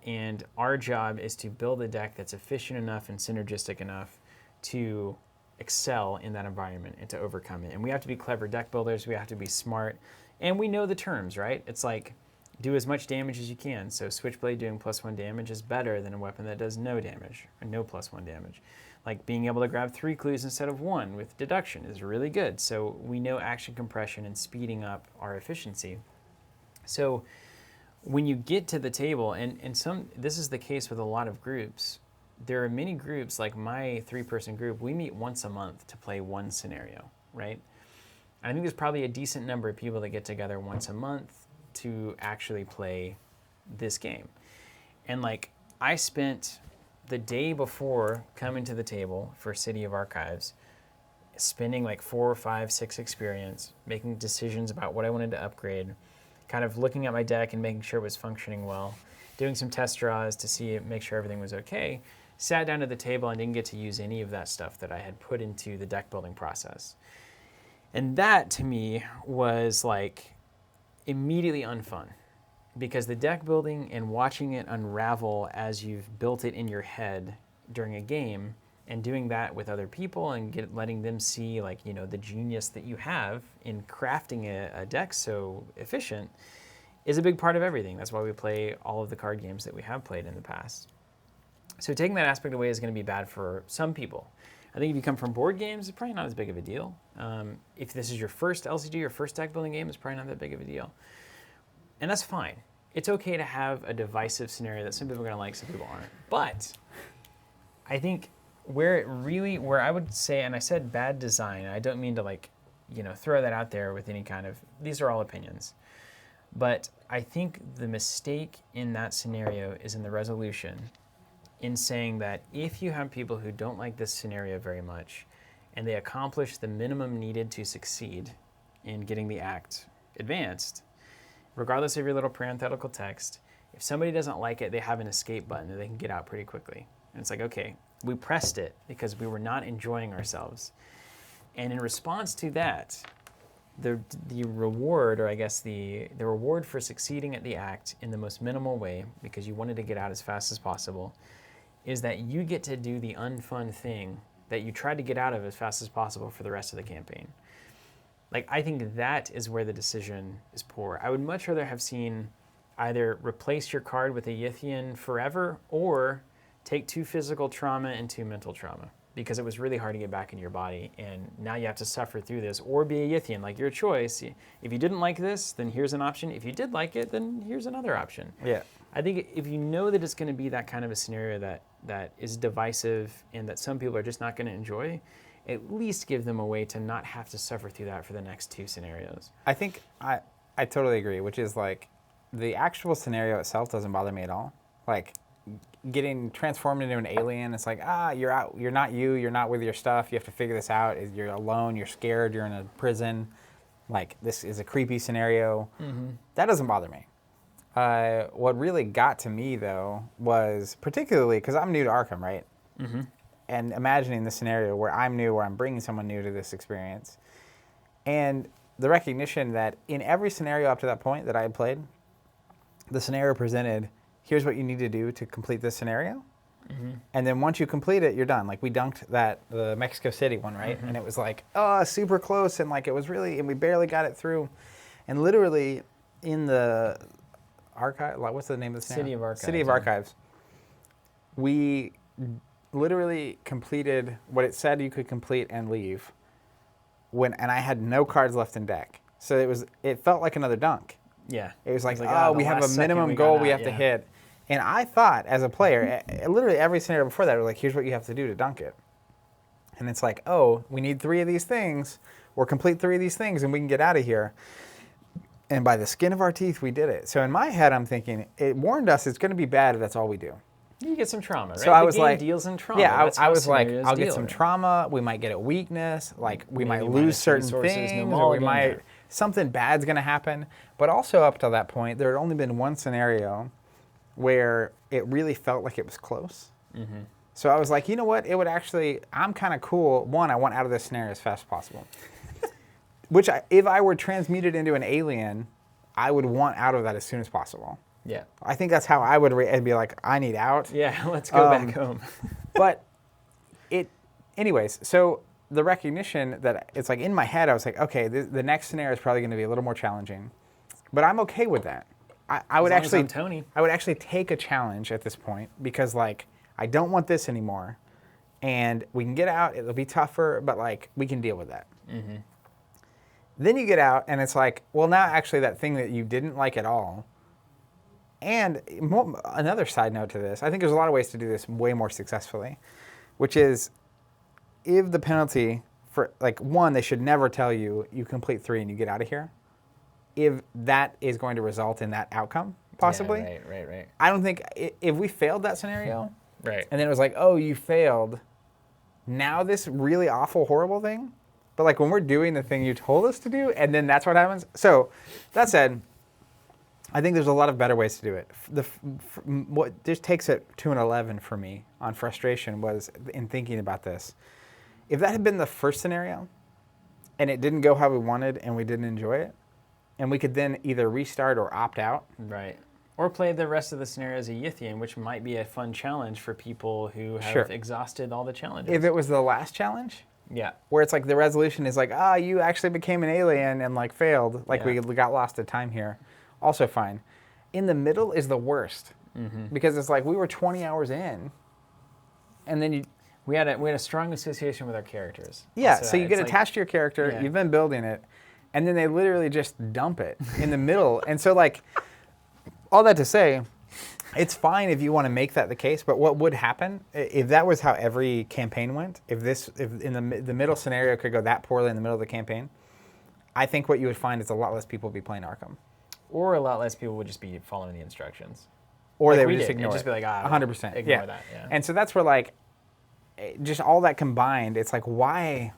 and our job is to build a deck that's efficient enough and synergistic enough to excel in that environment and to overcome it. And we have to be clever deck builders, we have to be smart, and we know the terms, right? It's like, do as much damage as you can. So Switchblade doing +1 damage is better than a weapon that does no damage, or no +1 damage. Like being able to grab 3 clues instead of 1 with deduction is really good. So we know action compression and speeding up our efficiency. So when you get to the table, and this is the case with a lot of groups, there are many groups, like my 3-person group, we meet once a month to play 1 scenario, right? I think there's probably a decent number of people that get together once a month to actually play this game. And like, I spent the day before coming to the table for City of Archives, spending like 4, 5, 6 experience, making decisions about what I wanted to upgrade, kind of looking at my deck and making sure it was functioning well, doing some test draws to make sure everything was okay, sat down at the table and didn't get to use any of that stuff that I had put into the deck building process. And that to me was like immediately unfun, because the deck building and watching it unravel as you've built it in your head during a game, and doing that with other people and letting them see, like, you know, the genius that you have in crafting a deck so efficient is a big part of everything. That's why we play all of the card games that we have played in the past. So taking that aspect away is going to be bad for some people. I think if you come from board games, it's probably not as big of a deal. If this is your first LCG, your first deck building game, it's probably not that big of a deal. And that's fine. It's okay to have a divisive scenario that some people are going to like, some people aren't. But I think where I would say, and I said bad design, I don't mean to, like, you know, throw that out there with any kind of, these are all opinions. But I think the mistake in that scenario is in the resolution, in saying that if you have people who don't like this scenario very much, and they accomplish the minimum needed to succeed in getting the act advanced, regardless of your little parenthetical text, if somebody doesn't like it, they have an escape button that they can get out pretty quickly. And it's like, okay, we pressed it because we were not enjoying ourselves. And in response to that, the reward, or I guess the reward for succeeding at the act in the most minimal way, because you wanted to get out as fast as possible, is that you get to do the unfun thing that you tried to get out of as fast as possible for the rest of the campaign. Like, I think that is where the decision is poor. I would much rather have seen either replace your card with a Yithian forever or take 2 physical trauma and 2 mental trauma, because it was really hard to get back into your body, and now you have to suffer through this, or be a Yithian, like your choice. If you didn't like this, then here's an option. If you did like it, then here's another option. Yeah. I think if you know that it's going to be that kind of a scenario that is divisive and that some people are just not going to enjoy, at least give them a way to not have to suffer through that for the next 2 scenarios. I think I totally agree, which is like the actual scenario itself doesn't bother me at all. Like getting transformed into an alien, it's like, you're out, you're not you, you're not with your stuff, you have to figure this out, you're alone, you're scared, you're in a prison, like this is a creepy scenario. That doesn't bother me. What really got to me though was, particularly because I'm new to Arkham, right? And imagining the scenario where I'm new, where I'm bringing someone new to this experience, and the recognition that in every scenario up to that point that I had played, the scenario presented, here's what you need to do to complete this scenario. And then once you complete it, you're done. Like we dunked the Mexico City one, right? And it was like, super close, and like it was really, and we barely got it through. And literally in the archive, like what's the name of the scenario? City of Archives. City of Archives. We literally completed what it said you could complete and leave, and I had no cards left in deck. So it felt like another dunk. Yeah. It was like, we have a minimum goal we have to hit. And I thought, as a player, literally every scenario before that, was like, here's what you have to do to dunk it. And it's like, we need 3 of these things, or complete 3 of these things, and we can get out of here. And by the skin of our teeth, we did it. So in my head, I'm thinking, it warned us it's going to be bad if that's all we do. You get some trauma, right? So I was the game like, deals in trauma. Yeah, That's I how was like, scenarios I'll get deal some with it. trauma. We might get a weakness. Like we might Maybe lose minus certain resources, no things, or we mulligan, might yeah. something bad's going to happen. But also up to that point, there had only been one scenario where it really felt like it was close. So I was like, you know what? It would actually. I'm kind of cool. One, I want out of this scenario as fast as possible. Which, if I were transmuted into an alien, I would want out of that as soon as possible. Yeah. I think that's how I would I'd be like, I need out. Yeah, let's go back home. But anyways, so the recognition that it's like in my head, I was like, okay, the next scenario is probably going to be a little more challenging, but I'm okay with that. I would As long as actually, I'm Tony. I would actually take a challenge at this point, because like I don't want this anymore, and we can get out. It'll be tougher, but like we can deal with that. Then you get out, and it's like, well, now actually that thing that you didn't like at all. And another side note to this, I think there's a lot of ways to do this way more successfully, which is if the penalty for, like, one, they should never tell you you complete 3 and you get out of here, if that is going to result in that outcome, possibly. Yeah, right. I don't think, if we failed that scenario, Right. and then it was like, oh, you failed, now this really awful, horrible thing, but like when we're doing the thing you told us to do, and then that's what happens. So, that said, I think there's a lot of better ways to do it. What just takes it to an 11 for me on frustration was in thinking about this. If that had been the first scenario, and it didn't go how we wanted, and we didn't enjoy it, and we could then either restart or opt out. Right. Or play the rest of the scenario as a Yithian, which might be a fun challenge for people who have exhausted all the challenges. If it was the last challenge, yeah. where it's like the resolution is like, you actually became an alien and like failed, like we got lost at time here. Also fine. In the middle is the worst, because it's like we were 20 hours in, and then we had a strong association with our characters. Yeah, so you get attached to your character, you've been building it, and then they literally just dump it in the middle. And so like, all that to say, it's fine if you want to make that the case, but what would happen if that was how every campaign went? If in the middle scenario could go that poorly in the middle of the campaign, I think what you would find is a lot less people would be playing Arkham. Or a lot less people would just be following the instructions. Or like they would just ignore it. Just be like, 100%. Ignore that. Yeah. And so that's where like, just all that combined, it's like, why?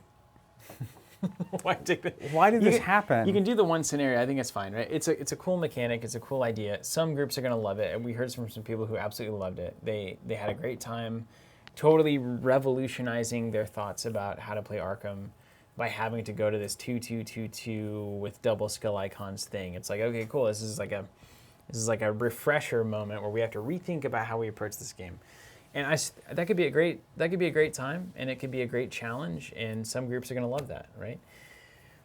Why did this happen? You can do the one scenario. I think it's fine, right? It's a cool mechanic. It's a cool idea. Some groups are going to love it, and we heard from some people who absolutely loved it. They had a great time, totally revolutionizing their thoughts about how to play Arkham by having to go to this 2-2-2-2 with double skull icons thing. It's like, okay, cool. This is like a refresher moment where we have to rethink about how we approach this game. And that could be a great time, and it could be a great challenge, and some groups are going to love that, right?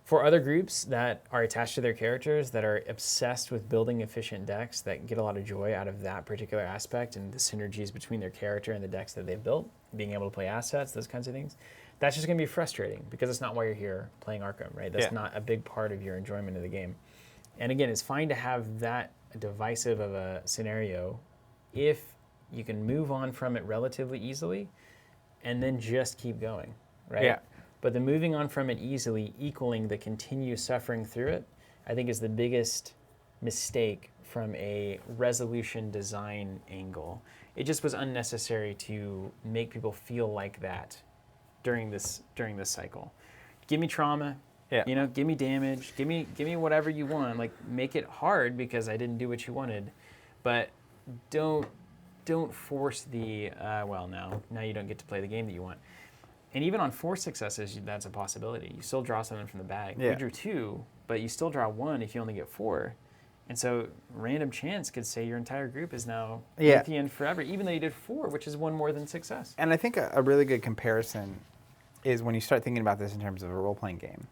For other groups that are attached to their characters, that are obsessed with building efficient decks, that get a lot of joy out of that particular aspect and the synergies between their character and the decks that they've built, being able to play assets, those kinds of things, that's just going to be frustrating because it's not why you're here playing Arkham, right? That's not a big part of your enjoyment of the game. And again, it's fine to have that divisive of a scenario if you can move on from it relatively easily and then just keep going, right? Yeah. But the moving on from it easily equaling the continued suffering through it, I think is the biggest mistake from a resolution design angle. It just was unnecessary to make people feel like that during this cycle. Give me trauma, give me damage, give me whatever you want. Like, make it hard because I didn't do what you wanted, but don't force the now you don't get to play the game that you want. And even on 4 successes, that's a possibility. You still draw something from the bag. Yeah. You drew 2, but you still draw 1 if you only get 4. And so random chance could say your entire group is now at the end forever, even though you did 4, which is 1 more than success. And I think a really good comparison is when you start thinking about this in terms of a role-playing game.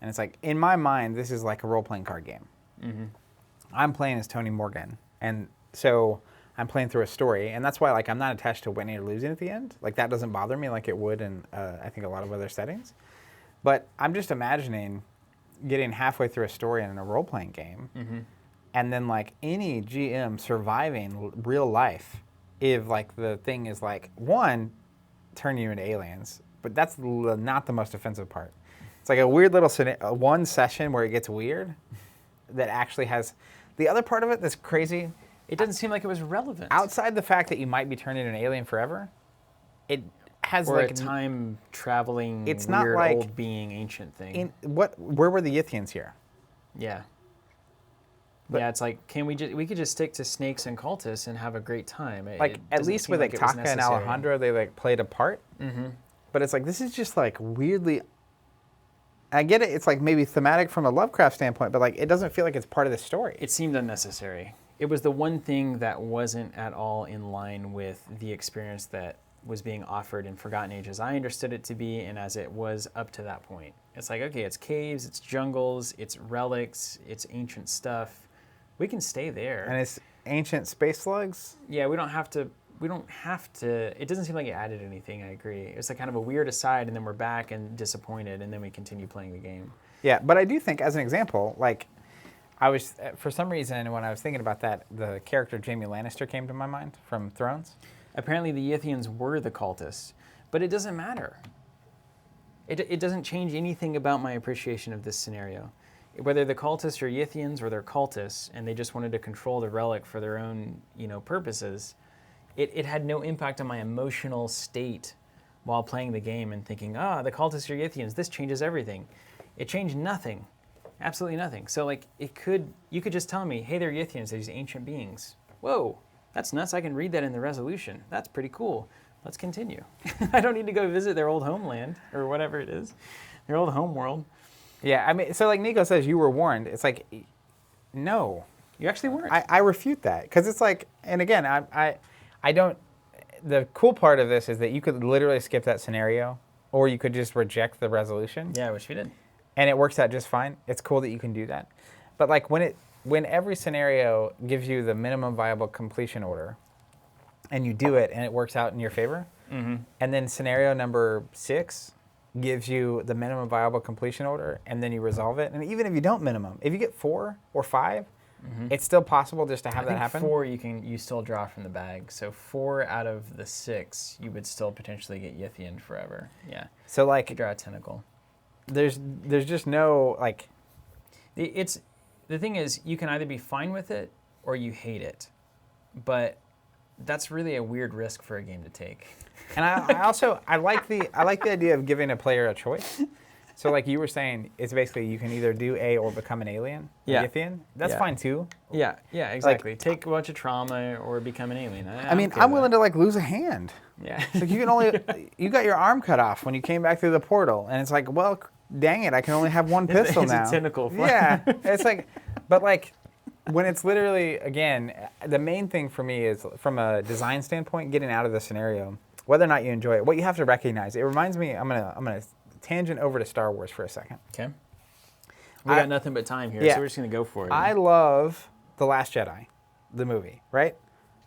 And it's like, in my mind, this is like a role-playing card game. Mm-hmm. I'm playing as Tony Morgan. And so I'm playing through a story, and that's why I'm not attached to winning or losing at the end. Like, that doesn't bother me like it would in I think a lot of other settings. But I'm just imagining getting halfway through a story in a role-playing game, and then any GM surviving real life, if the thing is one, turn you into aliens, but that's not the most offensive part. It's like a weird little one session where it gets weird that actually has the other part of it that's crazy. It doesn't seem like it was relevant. Outside the fact that you might be turned into an alien forever, it has or a time traveling, it's weird not old being ancient thing. Where were the Yithians here? Yeah. But it's like, we could just stick to snakes and cultists and have a great time. At least with Taka and Alejandro, they played a part. Mm-hmm. But it's this is just weirdly. I get it. It's maybe thematic from a Lovecraft standpoint, but it doesn't feel like it's part of the story. It seemed unnecessary. It was the one thing that wasn't at all in line with the experience that was being offered in Forgotten Age as I understood it to be and as it was up to that point. It's okay, it's caves, it's jungles, it's relics, it's ancient stuff. We can stay there. And it's ancient space slugs? Yeah, we don't have to. It doesn't seem like it added anything, I agree. It's kind of a weird aside, and then we're back and disappointed, and then we continue playing the game. Yeah, but I do think, as an example, I was, for some reason, when I was thinking about that, the character Jaime Lannister came to my mind from Thrones. Apparently the Yithians were the cultists, but it doesn't matter. It doesn't change anything about my appreciation of this scenario. Whether the cultists are Yithians or they're cultists, and they just wanted to control the relic for their own, purposes, it had no impact on my emotional state while playing the game and thinking, the cultists are Yithians, this changes everything. It changed nothing. Absolutely nothing. So you could just tell me, hey, they're Yithians, they're these ancient beings. Whoa, that's nuts. I can read that in the resolution. That's pretty cool. Let's continue. I don't need to go visit their old homeland or whatever it is, their old homeworld. Yeah, I mean, so Nico says you were warned. It's no. You actually weren't. I refute that because it's and again, I don't. The cool part of this is that you could literally skip that scenario, or you could just reject the resolution. Yeah, I wish we did. And it works out just fine. It's cool that you can do that. But when every scenario gives you the minimum viable completion order, and you do it and it works out in your favor, and then scenario number 6 gives you the minimum viable completion order, and then you resolve it, and even if you don't minimum, if you get 4 or 5, it's still possible just to have that happen. 4 you still draw from the bag. So 4 out of the 6 you would still potentially get Yithian forever. Yeah. So you draw a tentacle. There's just no It's the thing is you can either be fine with it or you hate it, but that's really a weird risk for a game to take. And I also like the idea of giving a player a choice. So you were saying, it's basically you can either do A or become an alien, Yithian. That's fine too. Yeah, exactly. Take a bunch of trauma or become an alien. I mean, I'm willing to lose a hand. Yeah. You can only you got your arm cut off when you came back through the portal, and it's well, dang it, I can only have one pistol now. It's a tentacle. Yeah, it's but when it's literally, again, the main thing for me is from a design standpoint, getting out of the scenario, whether or not you enjoy it. What you have to recognize, it reminds me, I'm gonna tangent over to Star Wars for a second. Okay. We got nothing but time here, so we're just going to go for it. I love The Last Jedi, the movie, right?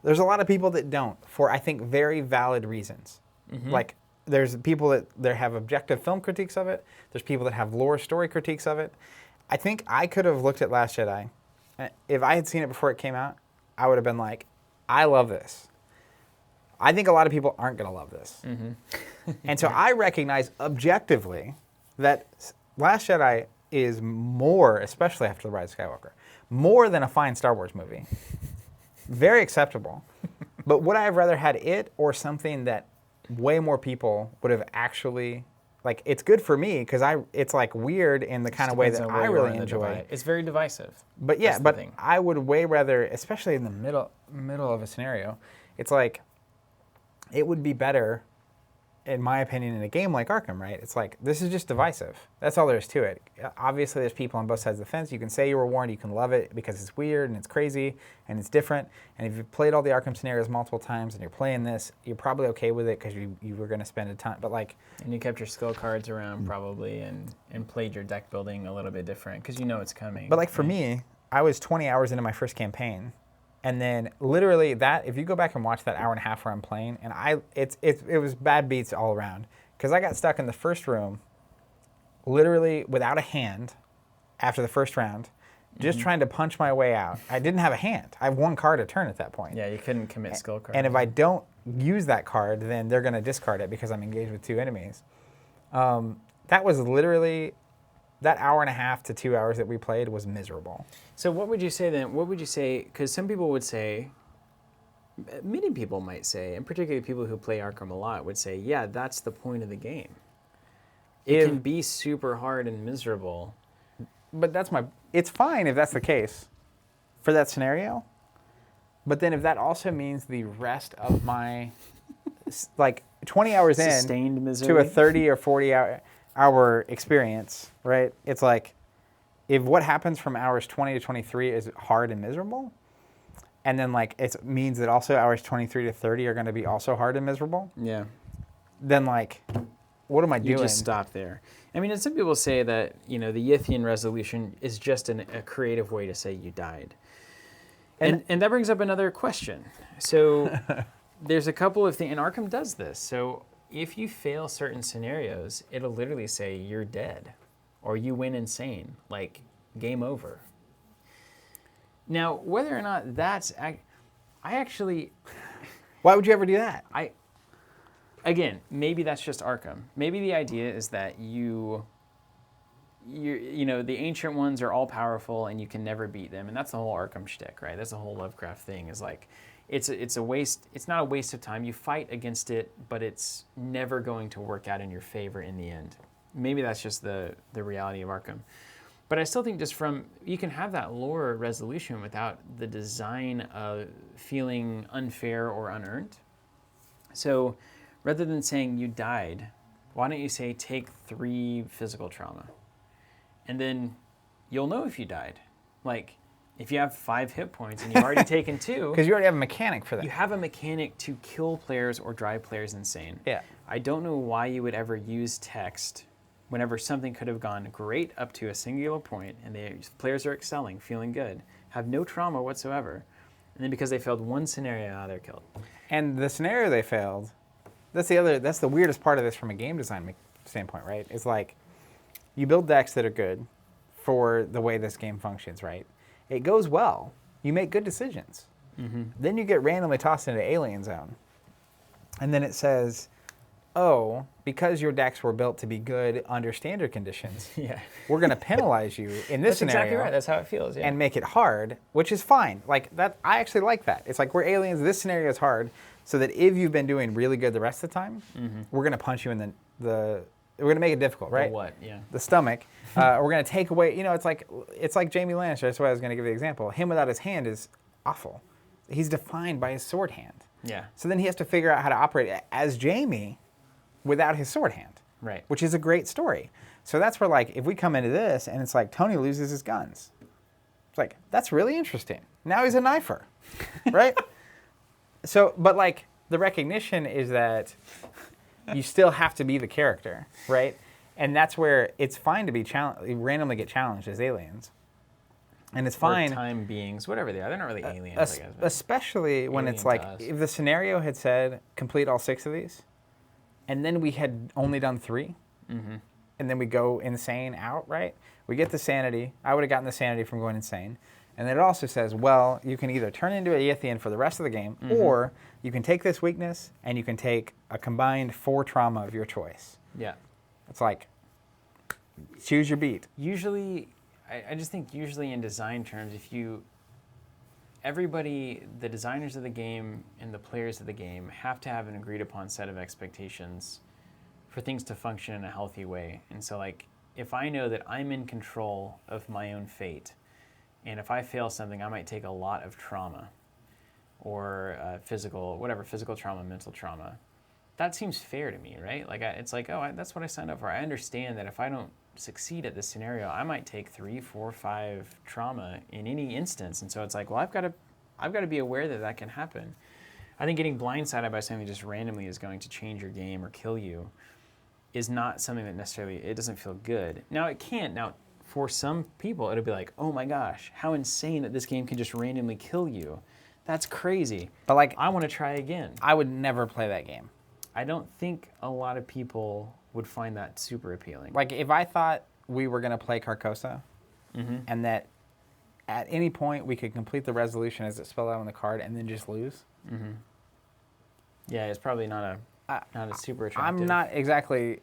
There's a lot of people that don't, for I think very valid reasons. Like, there's people that have objective film critiques of it. There's people that have lore story critiques of it. I think I could have looked at Last Jedi. If I had seen it before it came out, I would have been like, I love this. I think a lot of people aren't going to love this. And so I recognize objectively that Last Jedi is more, especially after The Rise of Skywalker, more than a fine Star Wars movie. Very acceptable. But would I have rather had it or something that way more people would have actually, like, it's good for me because it's like weird in the kind of way that I really enjoy. It's very divisive. But yeah, but I would way rather, especially in the middle of a scenario, it's like, it would be better, in my opinion, in a game like Arkham, right? It's like, this is just divisive. That's all there is to it. Obviously, there's people on both sides of the fence. You can say you were warned, you can love it because it's weird and it's crazy and it's different. And if you've played all the Arkham scenarios multiple times and you're playing this, you're probably okay with it because you were going to spend a ton. But like, and you kept your skill cards around probably and played your deck building a little bit different because you know it's coming. But like for me, I was 20 hours into my first campaign. And then literally that, if you go back and watch that hour and a half where I'm playing, and it was bad beats all around. Because I got stuck in the first room, literally without a hand after the first round, just trying to punch my way out. I didn't have a hand. I have one card a turn at that point. Yeah, you couldn't commit skill cards. And if I don't use that card, then they're going to discard it because I'm engaged with two enemies. That was literally, that hour and a half to 2 hours that we played was miserable. So what would you say then? What would you say? Because some people would say, many people might say, and particularly people who play Arkham a lot would say, yeah, that's the point of the game. It can be super hard and miserable. But it's fine if that's the case for that scenario. But then if that also means the rest of my, like 20 hours sustained misery to a 30 or 40 hour experience, right? It's like, if what happens from hours 20 to 23 is hard and miserable, and then like it means that also hours 23 to 30 are going to be also hard and miserable, yeah, then like, what am I doing? You just stop there. I mean, and some people say that, the Yithian resolution is just a creative way to say you died. And that brings up another question. So there's a couple of things, and Arkham does this. So if you fail certain scenarios, it'll literally say you're dead. Or you went insane, like game over. Now, whether or not that's, I actually... Why would you ever do that? Again, maybe that's just Arkham. Maybe the idea is that the ancient ones are all powerful and you can never beat them, and that's the whole Arkham shtick, right? That's the whole Lovecraft thing. Is like, it's a waste. It's not a waste of time. You fight against it, but it's never going to work out in your favor in the end. Maybe that's just the reality of Arkham. But I still think you can have that lore resolution without the design of feeling unfair or unearned. So rather than saying you died, why don't you say take 3 physical trauma? And then you'll know if you died. Like, if you have 5 hit points and you've already taken 2... Because you already have a mechanic for that. You have a mechanic to kill players or drive players insane. Yeah. I don't know why you would ever use text whenever something could have gone great up to a singular point and the players are excelling, feeling good, have no trauma whatsoever, and then because they failed one scenario, they're killed. And the scenario they failed, that's the weirdest part of this from a game design standpoint, right? It's like, you build decks that are good for the way this game functions, right? It goes well. You make good decisions. Then you get randomly tossed into Alien Zone. And then it says, oh, because your decks were built to be good under standard conditions, we're going to penalize you in this scenario. That's exactly right. That's how it feels, and make it hard, which is fine. Like that, I actually like that. It's like, we're aliens, this scenario is hard, so that if you've been doing really good the rest of the time, we're going to punch you in we're going to make it difficult, right? The what? Yeah. The stomach. We're going to take away, it's like Jamie Lannister. That's why I was going to give the example. Him without his hand is awful. He's defined by his sword hand. Yeah. So then he has to figure out how to operate as Jamie without his sword hand. Right. Which is a great story. So that's where, like, if we come into this and it's like Tony loses his guns, it's like, that's really interesting. Now he's a knifer, right? So, but like, the recognition is that you still have to be the character, right? And that's where it's fine to be randomly get challenged as aliens. And it's fine. Or time beings, whatever they are. They're not really aliens, I guess. Especially when it's like, if the scenario had said, complete all 6 of these, and then we had only done 3, and then we go insane outright, we get the sanity. I would have gotten the sanity from going insane. And then it also says, well, you can either turn into a Yithian for the rest of the game, or you can take this weakness, and you can take a combined 4 trauma of your choice. Yeah. It's like, choose your beat. Usually... I just think usually in design terms, everybody, the designers of the game and the players of the game have to have an agreed upon set of expectations for things to function in a healthy way. And so like, if I know that I'm in control of my own fate, and if I fail something, I might take a lot of trauma or physical trauma, mental trauma. That seems fair to me, right? Like it's like, that's what I signed up for. I understand that if I don't succeed at this scenario, I might take 3, 4, 5 trauma in any instance. And so it's like, well, I've got to be aware that that can happen. I think getting blindsided by something just randomly is going to change your game or kill you is not something that necessarily, it doesn't feel good. Now it can. Now for some people, it'll be like, oh my gosh, how insane that this game can just randomly kill you. That's crazy. But like, I want to try again. I would never play that game. I don't think a lot of people would find that super appealing. Like, if I thought we were going to play Carcosa, and that at any point we could complete the resolution as it's spelled out on the card and then just lose. Yeah, it's probably not a super attractive. I'm not exactly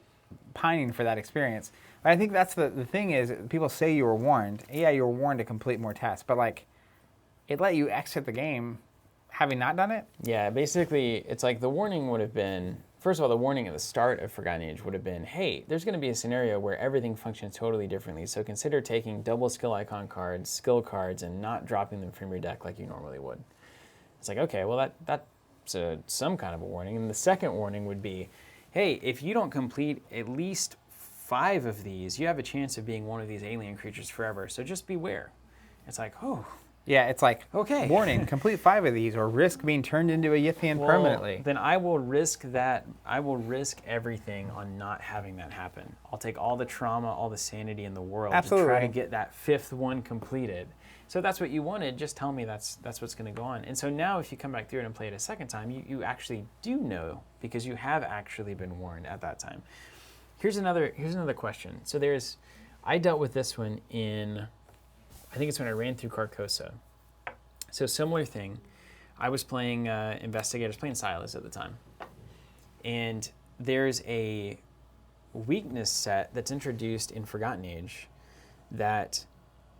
pining for that experience. But I think that's the thing is, people say you were warned. Yeah, you were warned to complete more tests, but like, it let you exit the game having not done it. Yeah, basically, it's like the warning would have been, first of all, the warning at the start of Forgotten Age would have been, hey, there's going to be a scenario where everything functions totally differently, so consider taking double skill icon cards, skill cards, and not dropping them from your deck like you normally would. It's like, okay, well, that's some kind of a warning. And the second warning would be, hey, if you don't complete at least 5 of these, you have a chance of being one of these alien creatures forever, so just beware. It's like, oh. Yeah, it's like, okay. Warning, complete 5 of these or risk being turned into a Yithian permanently. Then I will risk that. I will risk everything on not having that happen. I'll take all the trauma, all the sanity in the world to try to get that 5th one completed. So if that's what you wanted, just tell me that's what's going to go on. And so now if you come back through it and play it a second time, you actually do know because you have actually been warned at that time. Here's another question. So I dealt with this one in, I think it's when I ran through Carcosa. So similar thing, I was playing Investigators, playing Silas at the time. And there's a weakness set that's introduced in Forgotten Age that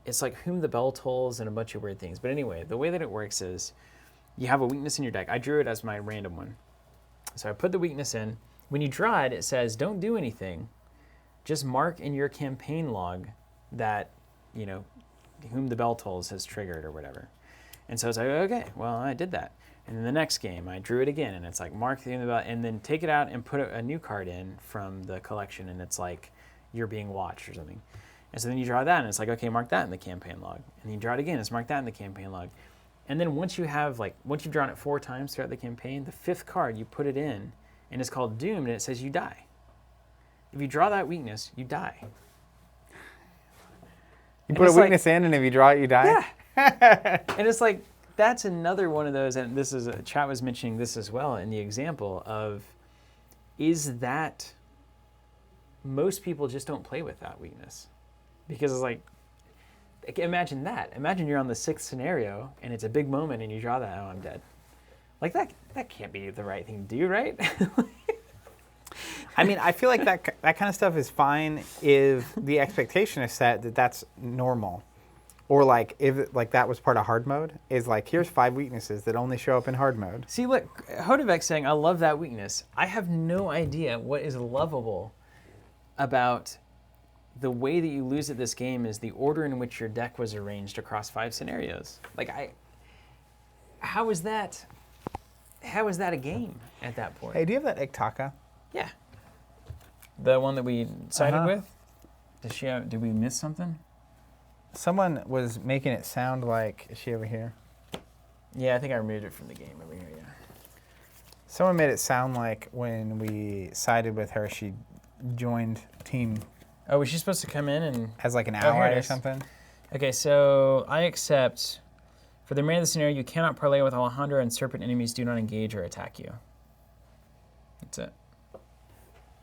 it's like Whom the Bell Tolls and a bunch of weird things. But anyway, the way that it works is you have a weakness in your deck. I drew it as my random one. So I put the weakness in. When you draw it, it says, don't do anything. Just mark in your campaign log that, Whom the Bell Tolls has triggered or whatever. And so it's like, okay, well, I did that. And then the next game, I drew it again, and it's like, mark the Whom the Bell, and then take it out and put a new card in from the collection, and it's like, you're being watched or something. And so then you draw that, and it's like, okay, mark that in the campaign log. And you draw it again, it's mark that in the campaign log. And then once you've drawn it 4 times throughout the campaign, the 5th card, you put it in, and it's called Doomed, and it says you die. If you draw that weakness, you die. You put a weakness in, and if you draw it, you die? Yeah. And it's like, that's another one of those, and this is, chat was mentioning this as well in the example of, is that, most people just don't play with that weakness. Because it's like, imagine that. Imagine you're on the 6th scenario, and it's a big moment, and you draw that, oh, I'm dead. Like, that can't be the right thing to do, right? I mean, I feel like that kind of stuff is fine if the expectation is set that that's normal. Or like if that was part of hard mode, is like, here's 5 weaknesses that only show up in hard mode. See, look, Hodevek's saying, I love that weakness. I have no idea what is lovable about the way that you lose at this game is the order in which your deck was arranged across 5 scenarios. Like, how is that a game at that point? Hey, do you have that Iktaka? Yeah. The one that we sided with? Did we miss something? Someone was making it sound like, is she over here? Yeah, I think I removed it from the game over here, yeah. Someone made it sound like when we sided with her, she joined team Oh, was she supposed to come in and... as like an here ally it or is. something? Okay, so I accept. For the remainder of the scenario, you cannot parlay with Alejandra, and serpent enemies do not engage or attack you. That's it.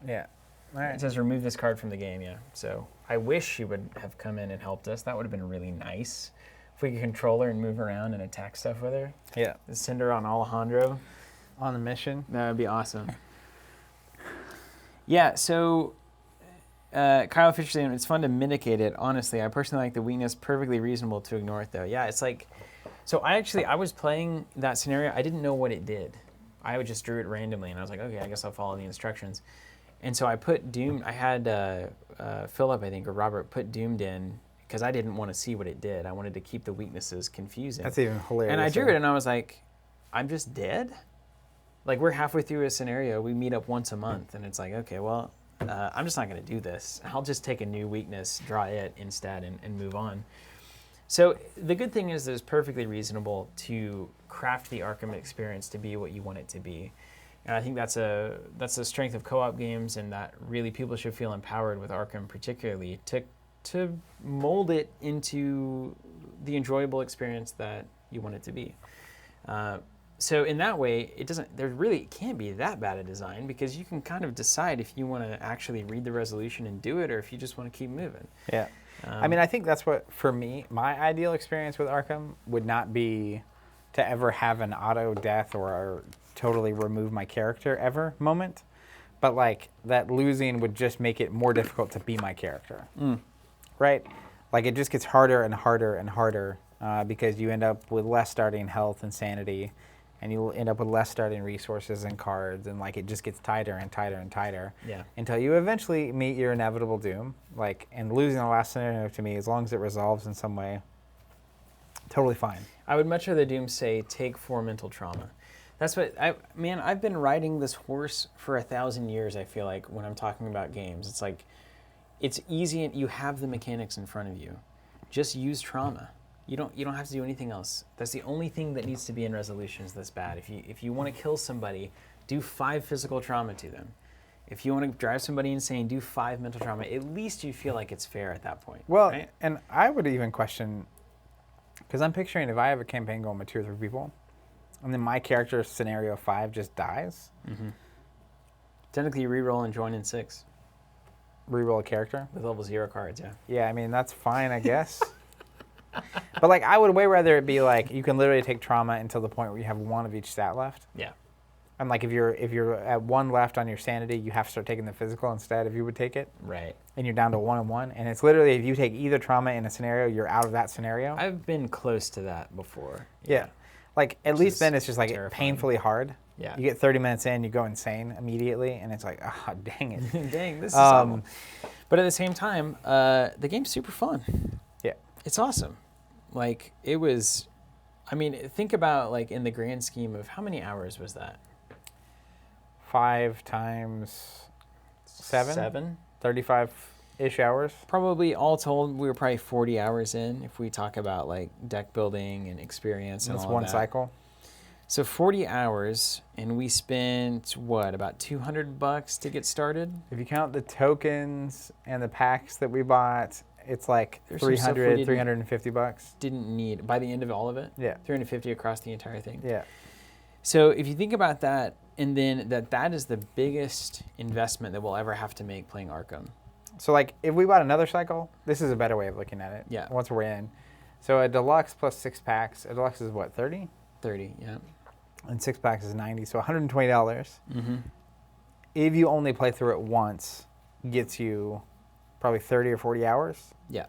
Yeah. All It right. says remove this card from the game, yeah. So I wish she would have come in and helped us. That would have been really nice. If we could control her and move around and attack stuff with her. Yeah. Send her on Alejandro. On the mission. That would be awesome. Yeah, so Kyle Fisher saying it's fun to mitigate it. Honestly, I personally like the weakness. Perfectly reasonable to ignore it, though. Yeah, it's like... So I was playing that scenario. I didn't know what it did. I just drew it randomly, and I was like, okay, I guess I'll follow the instructions. And so I put Doomed... I had Philip, I think, or Robert, put Doomed in because I didn't want to see what it did. I wanted to keep the weaknesses confusing. That's even hilarious. And I drew it, and I was like, I'm just dead? Like, we're halfway through a scenario. We meet up once a month, and it's like, okay, well, I'm just not going to do this. I'll just take a new weakness, draw it instead, and move on. So the good thing is that it's perfectly reasonable to craft the Arkham experience to be what you want it to be. And I think that's a strength of co-op games, and that really people should feel empowered with Arkham particularly to mold it into the enjoyable experience that you want it to be. So in that way, there really can't be that bad a design because you can kind of decide if you want to actually read the resolution and do it or if you just want to keep moving. Yeah. I mean, I think that's what, for me, my ideal experience with Arkham would not be to ever have an auto death or totally remove my character ever moment, but like that losing would just make it more difficult to be my character. Right? Like it just gets harder and harder and harder because you end up with less starting health and sanity, and you'll end up with less starting resources and cards, and like it just gets tighter and tighter and tighter until you eventually meet your inevitable doom. Like, and losing the last scenario to me, as long as it resolves in some way, totally fine. I would much rather Doom say take 4 mental trauma. That's what I've been riding this horse for 1,000 years. I feel like when I'm talking about games, it's like it's easy and you have the mechanics in front of you. Just use trauma. You don't have to do anything else. That's the only thing that needs to be in resolutions this bad. If you want to kill somebody, do 5 physical trauma to them. If you want to drive somebody insane, do 5 mental trauma. At least you feel like it's fair at that point. Well, right? And I would even question, because I'm picturing if I have a campaign going with 2 or 3 people, and then my character scenario 5 just dies. Technically, you re-roll and join in 6 Reroll a character. with level 0 cards. Yeah. Yeah, I mean that's fine, I guess. But like, I would way rather it be like you can literally take trauma until the point where you have 1 of each stat left. Yeah. And like if you're at 1 left on your sanity, you have to start taking the physical instead if you would take it. Right. And you're down to 1 and 1. And it's literally if you take either trauma in a scenario, you're out of that scenario. I've been close to that before. Yeah. Like at Which least is then it's just like terrifying. painfully hard. Yeah. You get 30 minutes in, you go insane immediately, and it's like, oh, dang it. Dang, this is awful. But at the same time, the game's super fun. Yeah. It's awesome. Like, it was, I mean, think about, like, in the grand scheme of how many hours was that? 5 times 7? 7? 35-ish hours. Probably all told, we were probably 40 hours in if we talk about, like, deck building and experience and That's all one that. cycle. So 40 hours, and we spent, what, about $200 to get started? If you count the tokens and the packs that we bought, it's like There's some stuff we didn't- $350. Didn't need, by the end of all of it? Yeah. 350 across the entire thing. Yeah. So if you think about that, and then that is the biggest investment that we'll ever have to make playing Arkham. So like if we bought another cycle, this is a better way of looking at it. Yeah. Once we're in. So a deluxe plus 6 packs, a deluxe is what, 30? 30, yeah. And 6 packs is 90, so $120. Mm-hmm. If you only play through it once, gets you probably 30 or 40 hours Yeah.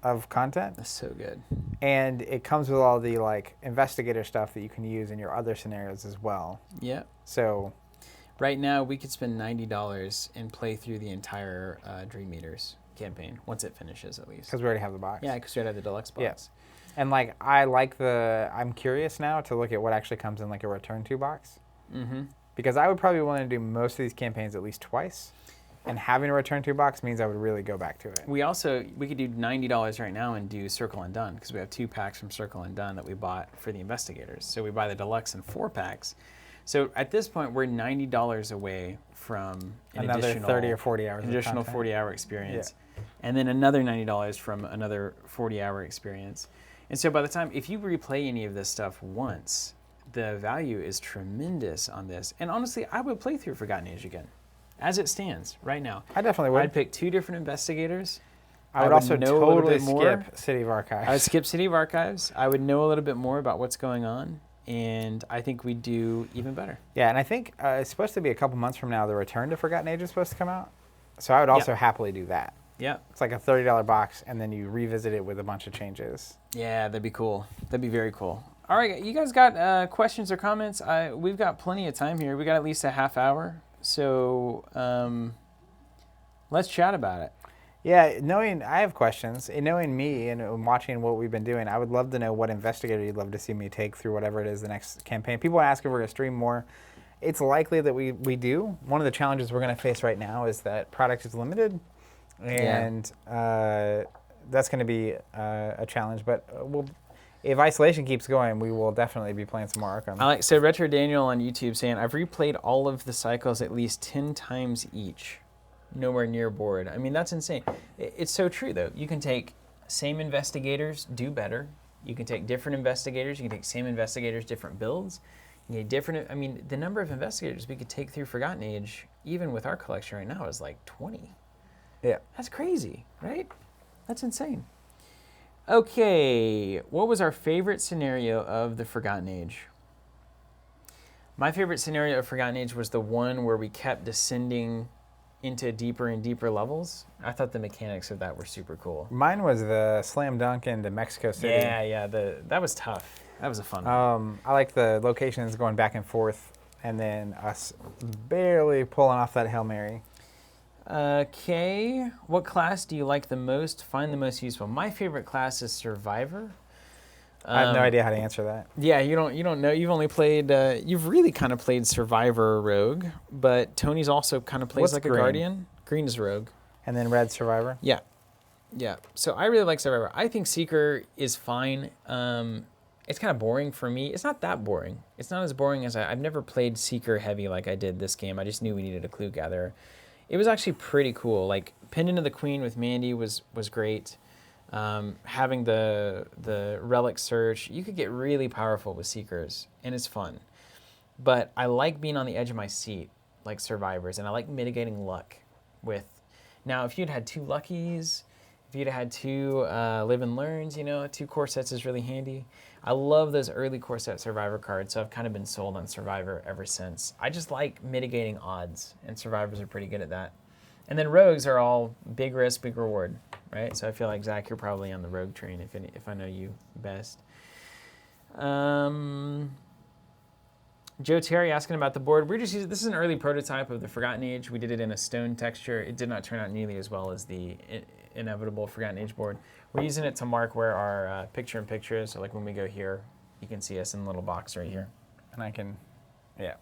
of content. That's so good. And it comes with all the like investigator stuff that you can use in your other scenarios as well. Yeah. So Right now, we could spend $90 and play through the entire Dream Eaters campaign, once it finishes at least. because we already have the box. Yeah, because we have the deluxe box. Yeah. And like I'm curious now to look at what actually comes in like a return to box. Mm-hmm. Because I would probably want to do most of these campaigns at least twice. And having a return to box means I would really go back to it. We could do $90 right now and do Circle and Done, because we have 2 packs from Circle and Done that we bought for the investigators. So we buy the deluxe and 4 packs. So at this point, we're $90 away from an Another additional 30 or 40 hours. additional of content. 40-hour experience, and then another $90 from another 40-hour experience. And so by the time, if you replay any of this stuff once, the value is tremendous on this. And honestly, I would play through Forgotten Age again, as it stands right now. I definitely would. I'd pick 2 different investigators. I would also know a little totally bit more. skip City of Archives. I would skip City of Archives. I would know a little bit more about what's going on, and I think we'd do even better. Yeah, and I think it's supposed to be a couple months from now. The Return to Forgotten Age is supposed to come out, so I would also happily do that. Yeah. It's like a $30 box, and then you revisit it with a bunch of changes. Yeah, that'd be cool. That'd be very cool. All right, you guys got questions or comments? We've got plenty of time here. We got at least a half hour, so let's chat about it. Yeah, I have questions. And knowing me and watching what we've been doing, I would love to know what investigator you'd love to see me take through whatever it is the next campaign. People ask if we're going to stream more. It's likely that we do. One of the challenges we're going to face right now is that product is limited, and that's going to be a challenge. But if isolation keeps going, we will definitely be playing some more Arkham. So Retro Daniel on YouTube saying, I've replayed all of the cycles at least 10 times each. Nowhere near bored. I mean, that's insane. It's so true, though. You can take same investigators, do better. You can take different investigators. You can take same investigators, different builds. You get different. I mean, the number of investigators we could take through Forgotten Age, even with our collection right now, is like 20. Yeah. That's crazy, right? That's insane. Okay, what was our favorite scenario of the Forgotten Age? My favorite scenario of Forgotten Age was the one where we kept descending into deeper and deeper levels. I thought the mechanics of that were super cool. Mine was the slam dunk into Mexico City. Yeah, that was tough. That was a fun one. I like the locations going back and forth, and then us barely pulling off that Hail Mary. Okay, what class do you like the most, find the most useful? My favorite class is Survivor. I have no idea how to answer that. Yeah, you don't know. You've only played. You've really kind of played Survivor Rogue, but Tony's also kind of plays What's like green? a Guardian. Green is Rogue. And then Red Survivor. Yeah. So I really like Survivor. I think Seeker is fine. It's kind of boring for me. It's not that boring. It's not as boring as I've never played Seeker heavy like I did this game. I just knew we needed a clue gatherer. It was actually pretty cool. Like Pendant of the Queen with Mandy was great. Having the relic search, you could get really powerful with Seekers, and it's fun. But I like being on the edge of my seat, like Survivors, and I like mitigating luck with. Now, if you'd had 2 Luckies, if you'd had 2 Live and Learns, 2 core sets is really handy. I love those early core set Survivor cards, so I've kind of been sold on Survivor ever since. I just like mitigating odds, and Survivors are pretty good at that. And then Rogues are all big risk, big reward, right? So I feel like, Zach, you're probably on the Rogue train if I know you best. Joe Terry asking about the board. We're just using, this is an early prototype of the Forgotten Age. We did it in a stone texture. It did not turn out nearly as well as the inevitable Forgotten Age board. We're using it to mark where our picture-in-picture is. So like when we go here, you can see us in the little box right here. And I can, yeah.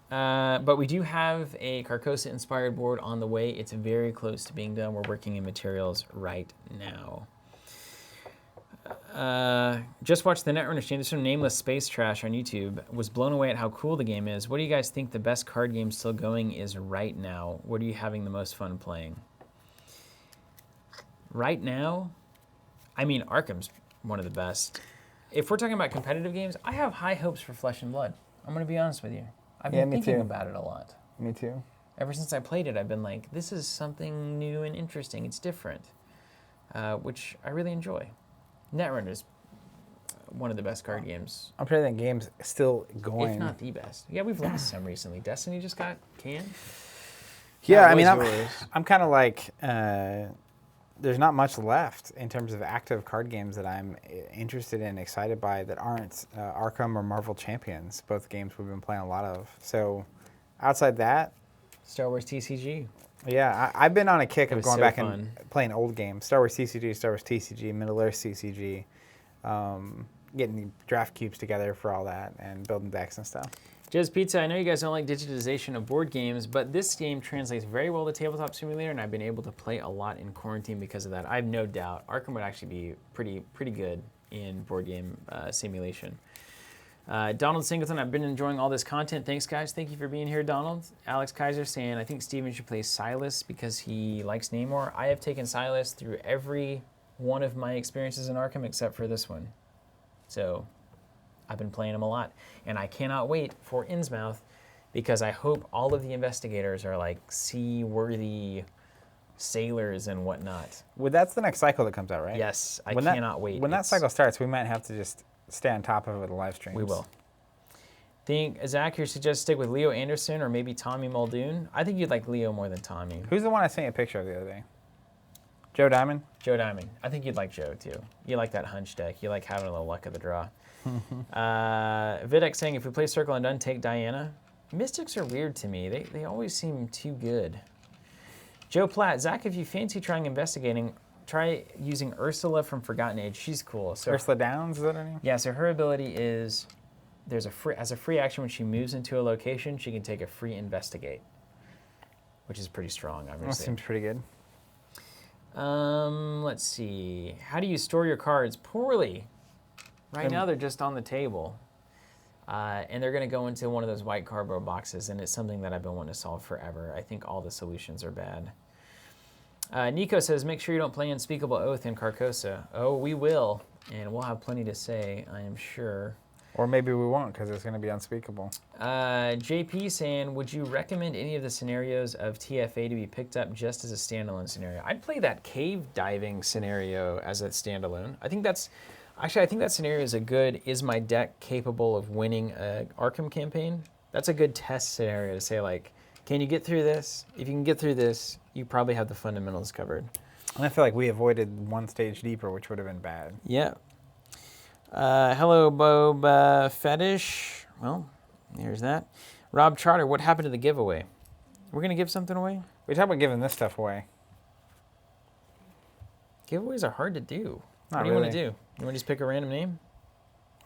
But we do have a Carcosa-inspired board on the way. It's very close to being done. We're working in materials right now. Just watched the Netrunner stream. This from Nameless Space Trash on YouTube. Was blown away at how cool the game is. What do you guys think the best card game still going is right now? What are you having the most fun playing? Right now, I mean, Arkham's one of the best. If we're talking about competitive games, I have high hopes for Flesh and Blood. I'm going to be honest with you. I've been thinking about it a lot. Me too. Ever since I played it, I've been like, this is something new and interesting. It's different, which I really enjoy. Netrunner is one of the best card games. I'm sure that game's still going. If not the best. Yeah, we've lost some recently. Destiny just got canned. Yeah, I mean, I'm kind of like, there's not much left in terms of active card games that I'm interested in, excited by, that aren't Arkham or Marvel Champions, both games we've been playing a lot of. So outside that, Star Wars TCG. Yeah, I've been on a kick of going back fun. and playing old games. Star Wars CCG, Star Wars TCG, Middle-earth CCG, getting draft cubes together for all that, and building decks and stuff. Jez Pizza, I know you guys don't like digitization of board games, but this game translates very well to Tabletop Simulator, and I've been able to play a lot in quarantine because of that. I have no doubt Arkham would actually be pretty good in board game simulation. Donald Singleton, I've been enjoying all this content. Thanks, guys. Thank you for being here, Donald. Alex Kaiser saying, I think Steven should play Silas because he likes Namor. I have taken Silas through every one of my experiences in Arkham except for this one. So I've been playing him a lot. And I cannot wait for Innsmouth because I hope all of the investigators are like seaworthy sailors and whatnot. Well, that's the next cycle that comes out, right? Yes, I cannot wait. When that cycle starts, we might have to just stay on top of it with the live streams. We will. Think, Zach here suggests stick with Leo Anderson or maybe Tommy Muldoon. I think you'd like Leo more than Tommy. Who's the one I sent you a picture of the other day? Joe Diamond? Joe Diamond. I think you'd like Joe too. You like that hunch deck. You like having a little luck of the draw. Videk saying if we play Circle and Done, take Diana. Mystics are weird to me. They always seem too good. Joe Platt, Zach, if you fancy trying investigating, try using Ursula from Forgotten Age. She's cool. So Ursula Downs, is that her name? yeah, so her ability is as a free action when she moves into a location, she can take a free investigate, which is pretty strong, That obviously. seems pretty good. Let's see. How do you store your cards? Poorly. Right now they're just on the table. And they're going to go into one of those white cardboard boxes, and it's something that I've been wanting to solve forever. I think all the solutions are bad. Nico says, make sure you don't play Unspeakable Oath in Carcosa. Oh, we will, and we'll have plenty to say, I am sure. Or maybe we won't, because it's going to be unspeakable. JP saying, would you recommend any of the scenarios of TFA to be picked up just as a standalone scenario? I'd play that cave diving scenario as a standalone. I think that scenario is is my deck capable of winning an Arkham campaign? That's a good test scenario to say, like, can you get through this? If you can get through this, you probably have the fundamentals covered. And I feel like we avoided one stage deeper, which would have been bad. Yeah. Hello, Bob Fetish. Well, here's that. Rob Charter, what happened to the giveaway? We're going to give something away? We talk about giving this stuff away. Giveaways are hard to do. Not What do you want really. to do? You want to just pick a random name?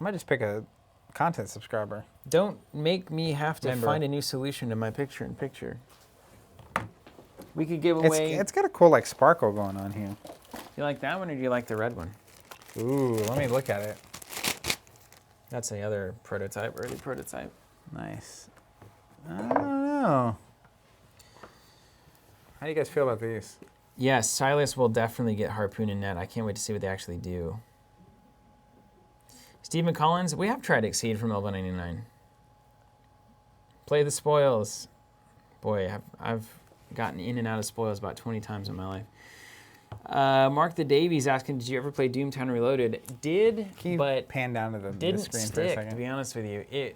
I might just pick a content subscriber. Don't make me have to Member. find a new solution to my picture-in-picture. We could give away... It's got a cool like sparkle going on here. You like that one or do you like the red one? Ooh, let me look at it. That's the other prototype, early prototype. Nice. I don't know. How do you guys feel about these? Yes, Silas will definitely get Harpoon and Net. I can't wait to see what they actually do. Stephen Collins, we have tried Exceed from Elbow 99. Play the spoils. Boy, I've gotten in and out of spoils about 20 times in my life. Mark the Davies asking, did you ever play Doomtown Reloaded? Can you but pan down to the didn't screen stick, for a to second? be honest with you.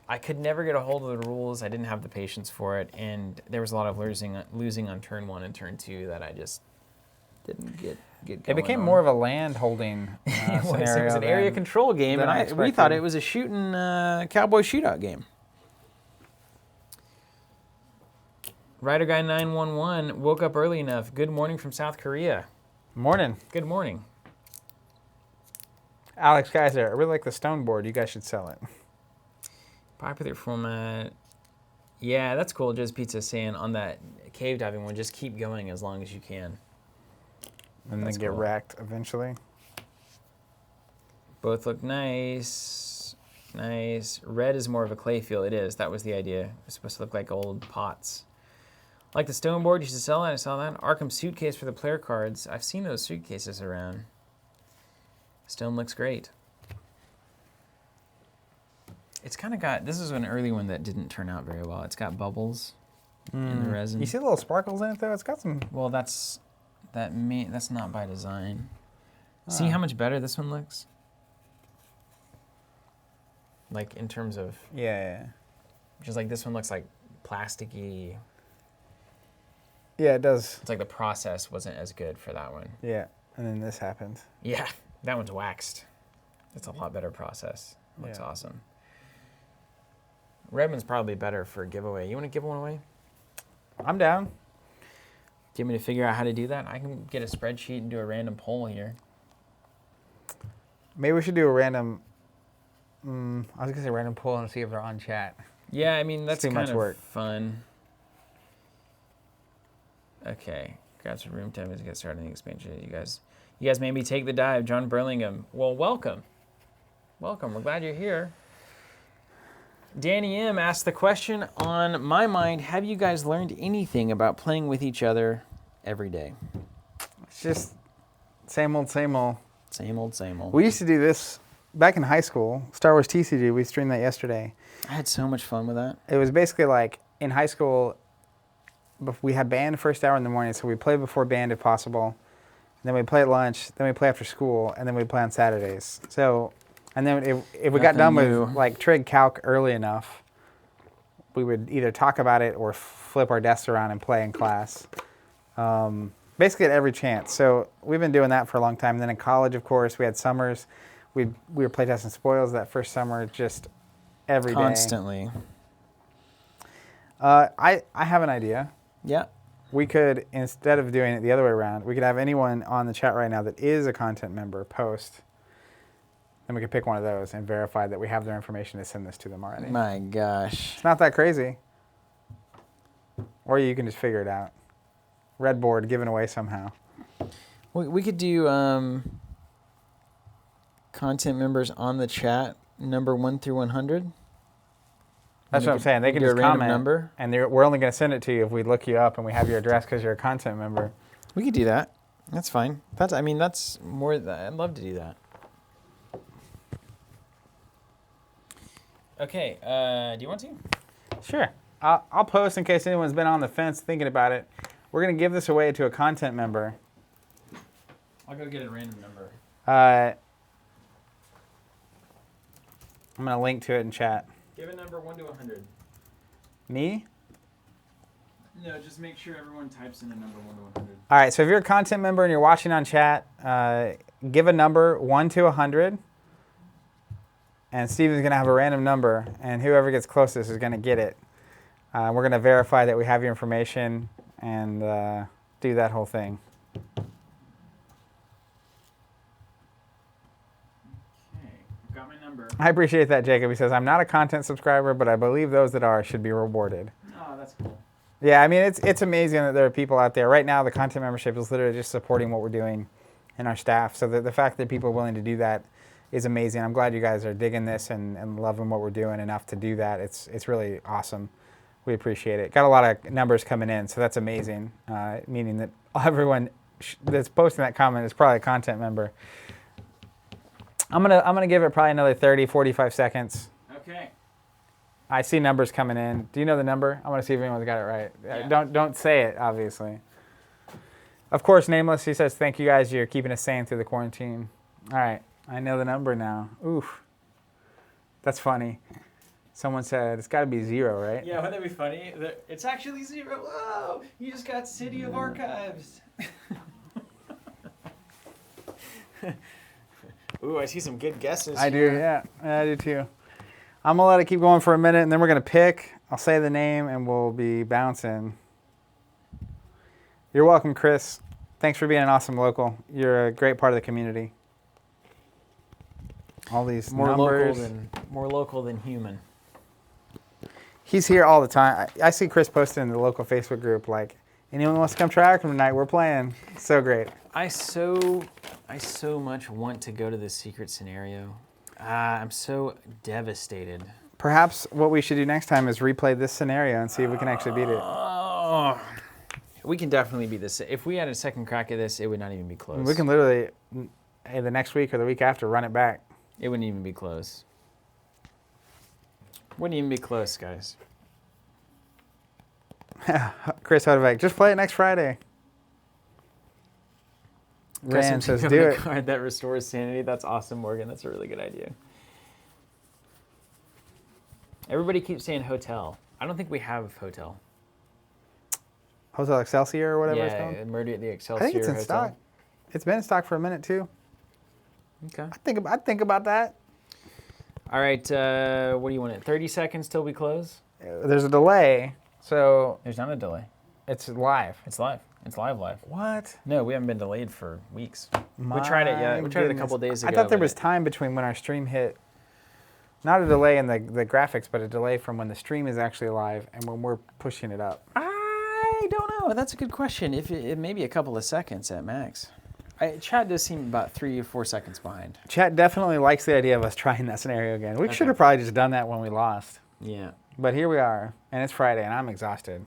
I could never get a hold of the rules. I didn't have the patience for it, and there was a lot of losing on turn 1 and turn 2 that I just didn't get going It became on. more of a land holding It scenario. was an area than- control game, than and I we thought expected. it was a shooting cowboy shootout game. Rider Guy 911 woke up early enough. Good morning from South Korea. Morning. Good morning. Alex Kaiser, I really like the stone board. You guys should sell it. Popular format. Yeah, that's cool. Just Pizza saying on that cave diving one, just keep going as long as you can. And That's then get cool. wrecked eventually. Both look nice. Nice. Red is more of a clay feel. It is. That was the idea. It's supposed to look like old pots. Like the stone board, you should sell that. I saw that. Arkham suitcase for the player cards. I've seen those suitcases around. Stone looks great. It's kind of got, this is an early one that didn't turn out very well. It's got bubbles in the resin. You see the little sparkles in it though? It's got some. Well, that's not by design. See how much better this one looks? Like in terms of, Yeah. just like this one looks like plasticky. Yeah, it does. It's like the process wasn't as good for that one. Yeah. And then this happened. Yeah, that one's waxed. It's a lot better process. Looks Yeah. awesome. Red one's probably better for a giveaway. You want to give one away? I'm down. Do you want me to figure out how to do that? I can get a spreadsheet and do a random poll here. Maybe we should do a random. I was gonna say random poll and see if they're on chat. Yeah, I mean, that's too kind much of work. fun. Okay, grab some room time to get started in the expansion. You guys maybe take the dive. John Burlingham. Well, welcome. Welcome. We're glad you're here. Danny M asked the question on my mind, have you guys learned anything about playing with each other every day? It's just same old, same old. Same old, same old. We used to do this back in high school. Star Wars TCG, we streamed that yesterday. I had so much fun with that. It was basically like in high school, we had band first hour in the morning, so we play before band if possible. Then we play at lunch, then we play after school, and then we play on Saturdays. So, and then if we got done with like trig calc early enough, we would either talk about it or flip our desks around and play in class. Basically at every chance. So we've been doing that for a long time. And then in college, of course, we had summers. We were playtesting spoils that first summer, just every day. Constantly. I have an idea. Yeah. We could, instead of doing it the other way around, we could have anyone on the chat right now that is a content member post. Then we could pick one of those and verify that we have their information to send this to them already. My gosh. It's not that crazy. Or you can just figure it out. Red board given away somehow. We could do content members on the chat, number 1 through 100. That's what I'm saying. They can do a just random comment, number. and we're only going to send it to you if we look you up and we have your address because you're a content member. We could do that. That's fine. That's more. I'd love to do that. Okay. Do you want to? Sure. I'll post in case anyone's been on the fence thinking about it. We're going to give this away to a content member. I'll go get a random number. I'm going to link to it in chat. Give a number 1 to 100. Me? No, just make sure everyone types in a number 1 to 100. All right, so if you're a content member and you're watching on chat, give a number 1 to 100. And Steven's going to have a random number, and whoever gets closest is going to get it. We're going to verify that we have your information and do that whole thing. Got my number. I appreciate that, Jacob. He says, I'm not a content subscriber, but I believe those that are should be rewarded. Oh, that's cool. Yeah, I mean, it's amazing that there are people out there. Right now, the content membership is literally just supporting what we're doing and our staff. So the fact that people are willing to do that is amazing. I'm glad you guys are digging this and loving what we're doing enough to do that. It's really awesome. We appreciate it. Got a lot of numbers coming in, so that's amazing, meaning that everyone that's posting that comment is probably a content member. I'm gonna give it probably another 30, 45 seconds. Okay. I see numbers coming in. Do you know the number? I want to see if anyone's got it right. Yeah. Don't say it, obviously. Of course, Nameless, he says, thank you guys. You're keeping us sane through the quarantine. All right. I know the number now. Oof. That's funny. Someone said it's got to be 0, right? Yeah, wouldn't that be funny? It's actually 0. Whoa! You just got City of Archives. Ooh, I see some good guesses. I do, yeah. I do too. I'm going to let it keep going for a minute, and then we're going to pick. I'll say the name, and we'll be bouncing. You're welcome, Chris. Thanks for being an awesome local. You're a great part of the community. All these numbers. More local than human. He's here all the time. I see Chris posting in the local Facebook group, like, anyone wants to come try Arkham tonight, we're playing. It's so great. I so much want to go to this secret scenario. I'm so devastated. Perhaps what we should do next time is replay this scenario and see if we can actually beat it. Oh, we can definitely beat this. If we had a second crack at this, it would not even be close. We can literally, the next week or the week after, run it back. It wouldn't even be close. Wouldn't even be close, guys. Chris Hodevec, just play it next Friday. Rand says, do it. Card that restores sanity. That's awesome, Morgan. That's a really good idea. Everybody keeps saying hotel. I don't think we have hotel. Hotel Excelsior or whatever it's called? Yeah, Murder at the Excelsior I think it's in Hotel. stock. It's been in stock for a minute, too. Okay. I'd think about that. All right, what do you want? 30 seconds till we close? There's a delay, so There's not a delay. it's live. It's live. It's live. What? No, we haven't been delayed for weeks. We tried it, yeah. We tried it a couple days ago. I thought there was time between when our stream hit. Not a delay in the graphics, but a delay from when the stream is actually live and when we're pushing it up. I don't know. That's a good question. If it may be a couple of seconds at max. Chat does seem about 3 or 4 seconds behind. Chat definitely likes the idea of us trying that scenario again. We should have probably just done that when we lost. Yeah. But here we are, and it's Friday, and I'm exhausted.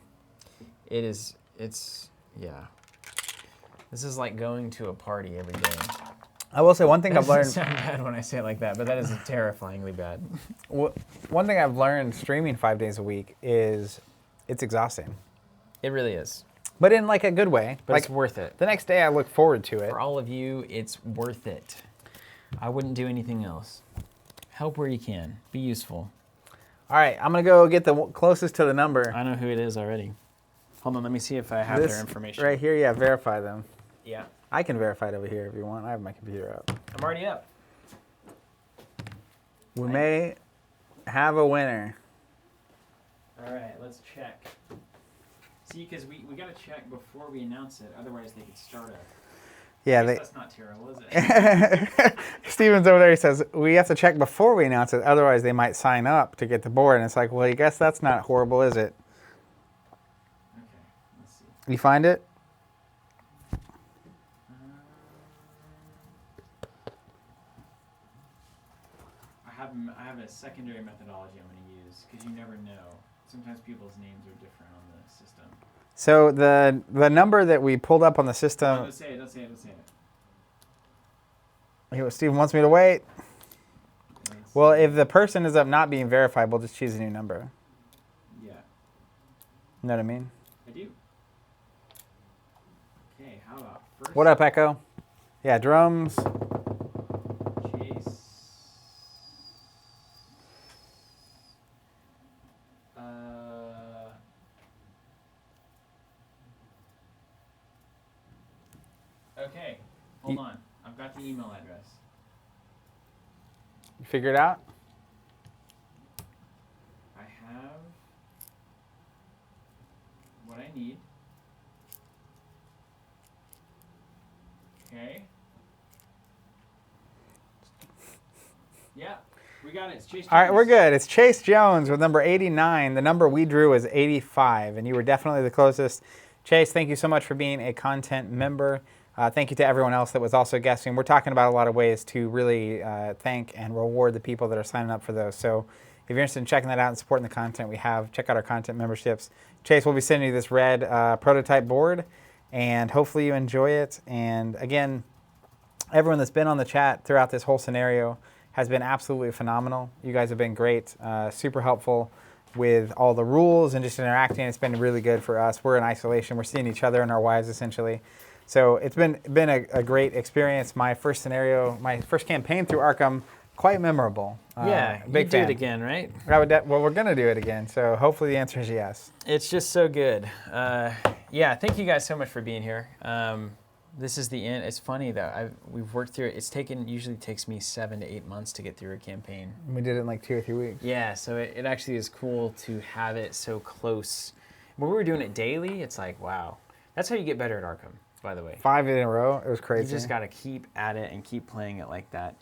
It is. It's yeah. This is like going to a party every day. I will say one thing That I've learned. doesn't sound bad when I say it like that, but that is terrifyingly bad. One thing I've learned streaming 5 days a week is it's exhausting, It really is. but in like a good way. But Like it's worth it. the next day, I look forward to it. For all of you, it's worth it. I wouldn't do anything else. Help where you can. Be useful. All right, I'm gonna go get the closest to the number. I know who it is already. Hold on, let me see if I have their information. Right here, yeah, verify them. Yeah. I can verify it over here if you want. I have my computer up. I'm already up. We may have a winner. All right, let's check. See, because we got to check before we announce it, otherwise they could start a... Yeah, That's not terrible, is it? Steven's over there. He says we have to check before we announce it, otherwise they might sign up to get the board. And it's like, well, I guess that's not horrible, is it? Okay, let's see. You find it? I have a secondary methodology I'm going to use because you never know. Sometimes people's names are different on the system. So the number that we pulled up on the system. Don't say it. Don't say it. Don't say it. Steven wants me to wait. Let's Well, see. if the person is up not being verified, we'll just choose a new number. Yeah, You know what I mean? I do. Okay, how about first? What up, Echo? Yeah, drums. Chase. Okay, hold on. I've got the email address. You figure it out? I have what I need. Okay. Yeah, we got it. It's Chase Jones. All right, we're good. It's Chase Jones with number 89. The number we drew is 85, and you were definitely the closest. Chase, thank you so much for being a content member. Thank you to everyone else that was also guessing. We're talking about a lot of ways to really thank and reward the people that are signing up for those. So if you're interested in checking that out and supporting the content we have, check out our content memberships. Chase will be sending you this red prototype board, and hopefully you enjoy it. And again, everyone that's been on the chat throughout this whole scenario has been absolutely phenomenal. You guys have been great, super helpful with all the rules and just interacting. It's been really good for us. We're in isolation. We're seeing each other and our wives essentially. So it's been a great experience. My first scenario, my first campaign through Arkham, quite memorable. Yeah, big you do fan. it again, right? Well, we're going to do it again. So hopefully the answer is yes. It's just so good. Yeah, thank you guys so much for being here. This is the end. It's funny though. We've worked through it. Usually takes me 7 to 8 months to get through a campaign. We did it in like 2 or 3 weeks. Yeah, so it actually is cool to have it so close. When we were doing it daily, it's like, wow. That's how you get better at Arkham, by the way. 5 in a row. It was crazy. You just got to keep at it and keep playing it like that.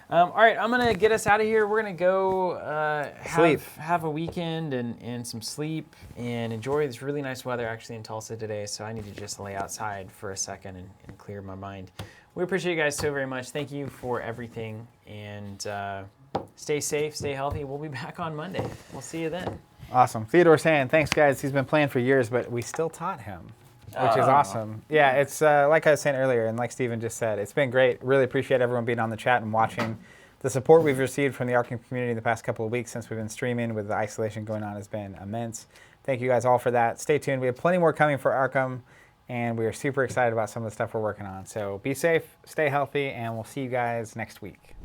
All right, I'm going to get us out of here. We're going to go Sleep. have a weekend and some sleep and enjoy this really nice weather actually in Tulsa today. So I need to just lay outside for a second and clear my mind. We appreciate you guys so very much. Thank you for everything. And stay safe, stay healthy. We'll be back on Monday. We'll see you then. Awesome. Theodore's saying, thanks, guys. He's been playing for years, but we still taught him, which is awesome. Yeah, it's like I was saying earlier, and like Steven just said, it's been great. Really appreciate everyone being on the chat and watching. The support we've received from the Arkham community the past couple of weeks since we've been streaming with the isolation going on has been immense. Thank you guys all for that. Stay tuned. We have plenty more coming for Arkham, and we are super excited about some of the stuff we're working on. So be safe, stay healthy, and we'll see you guys next week.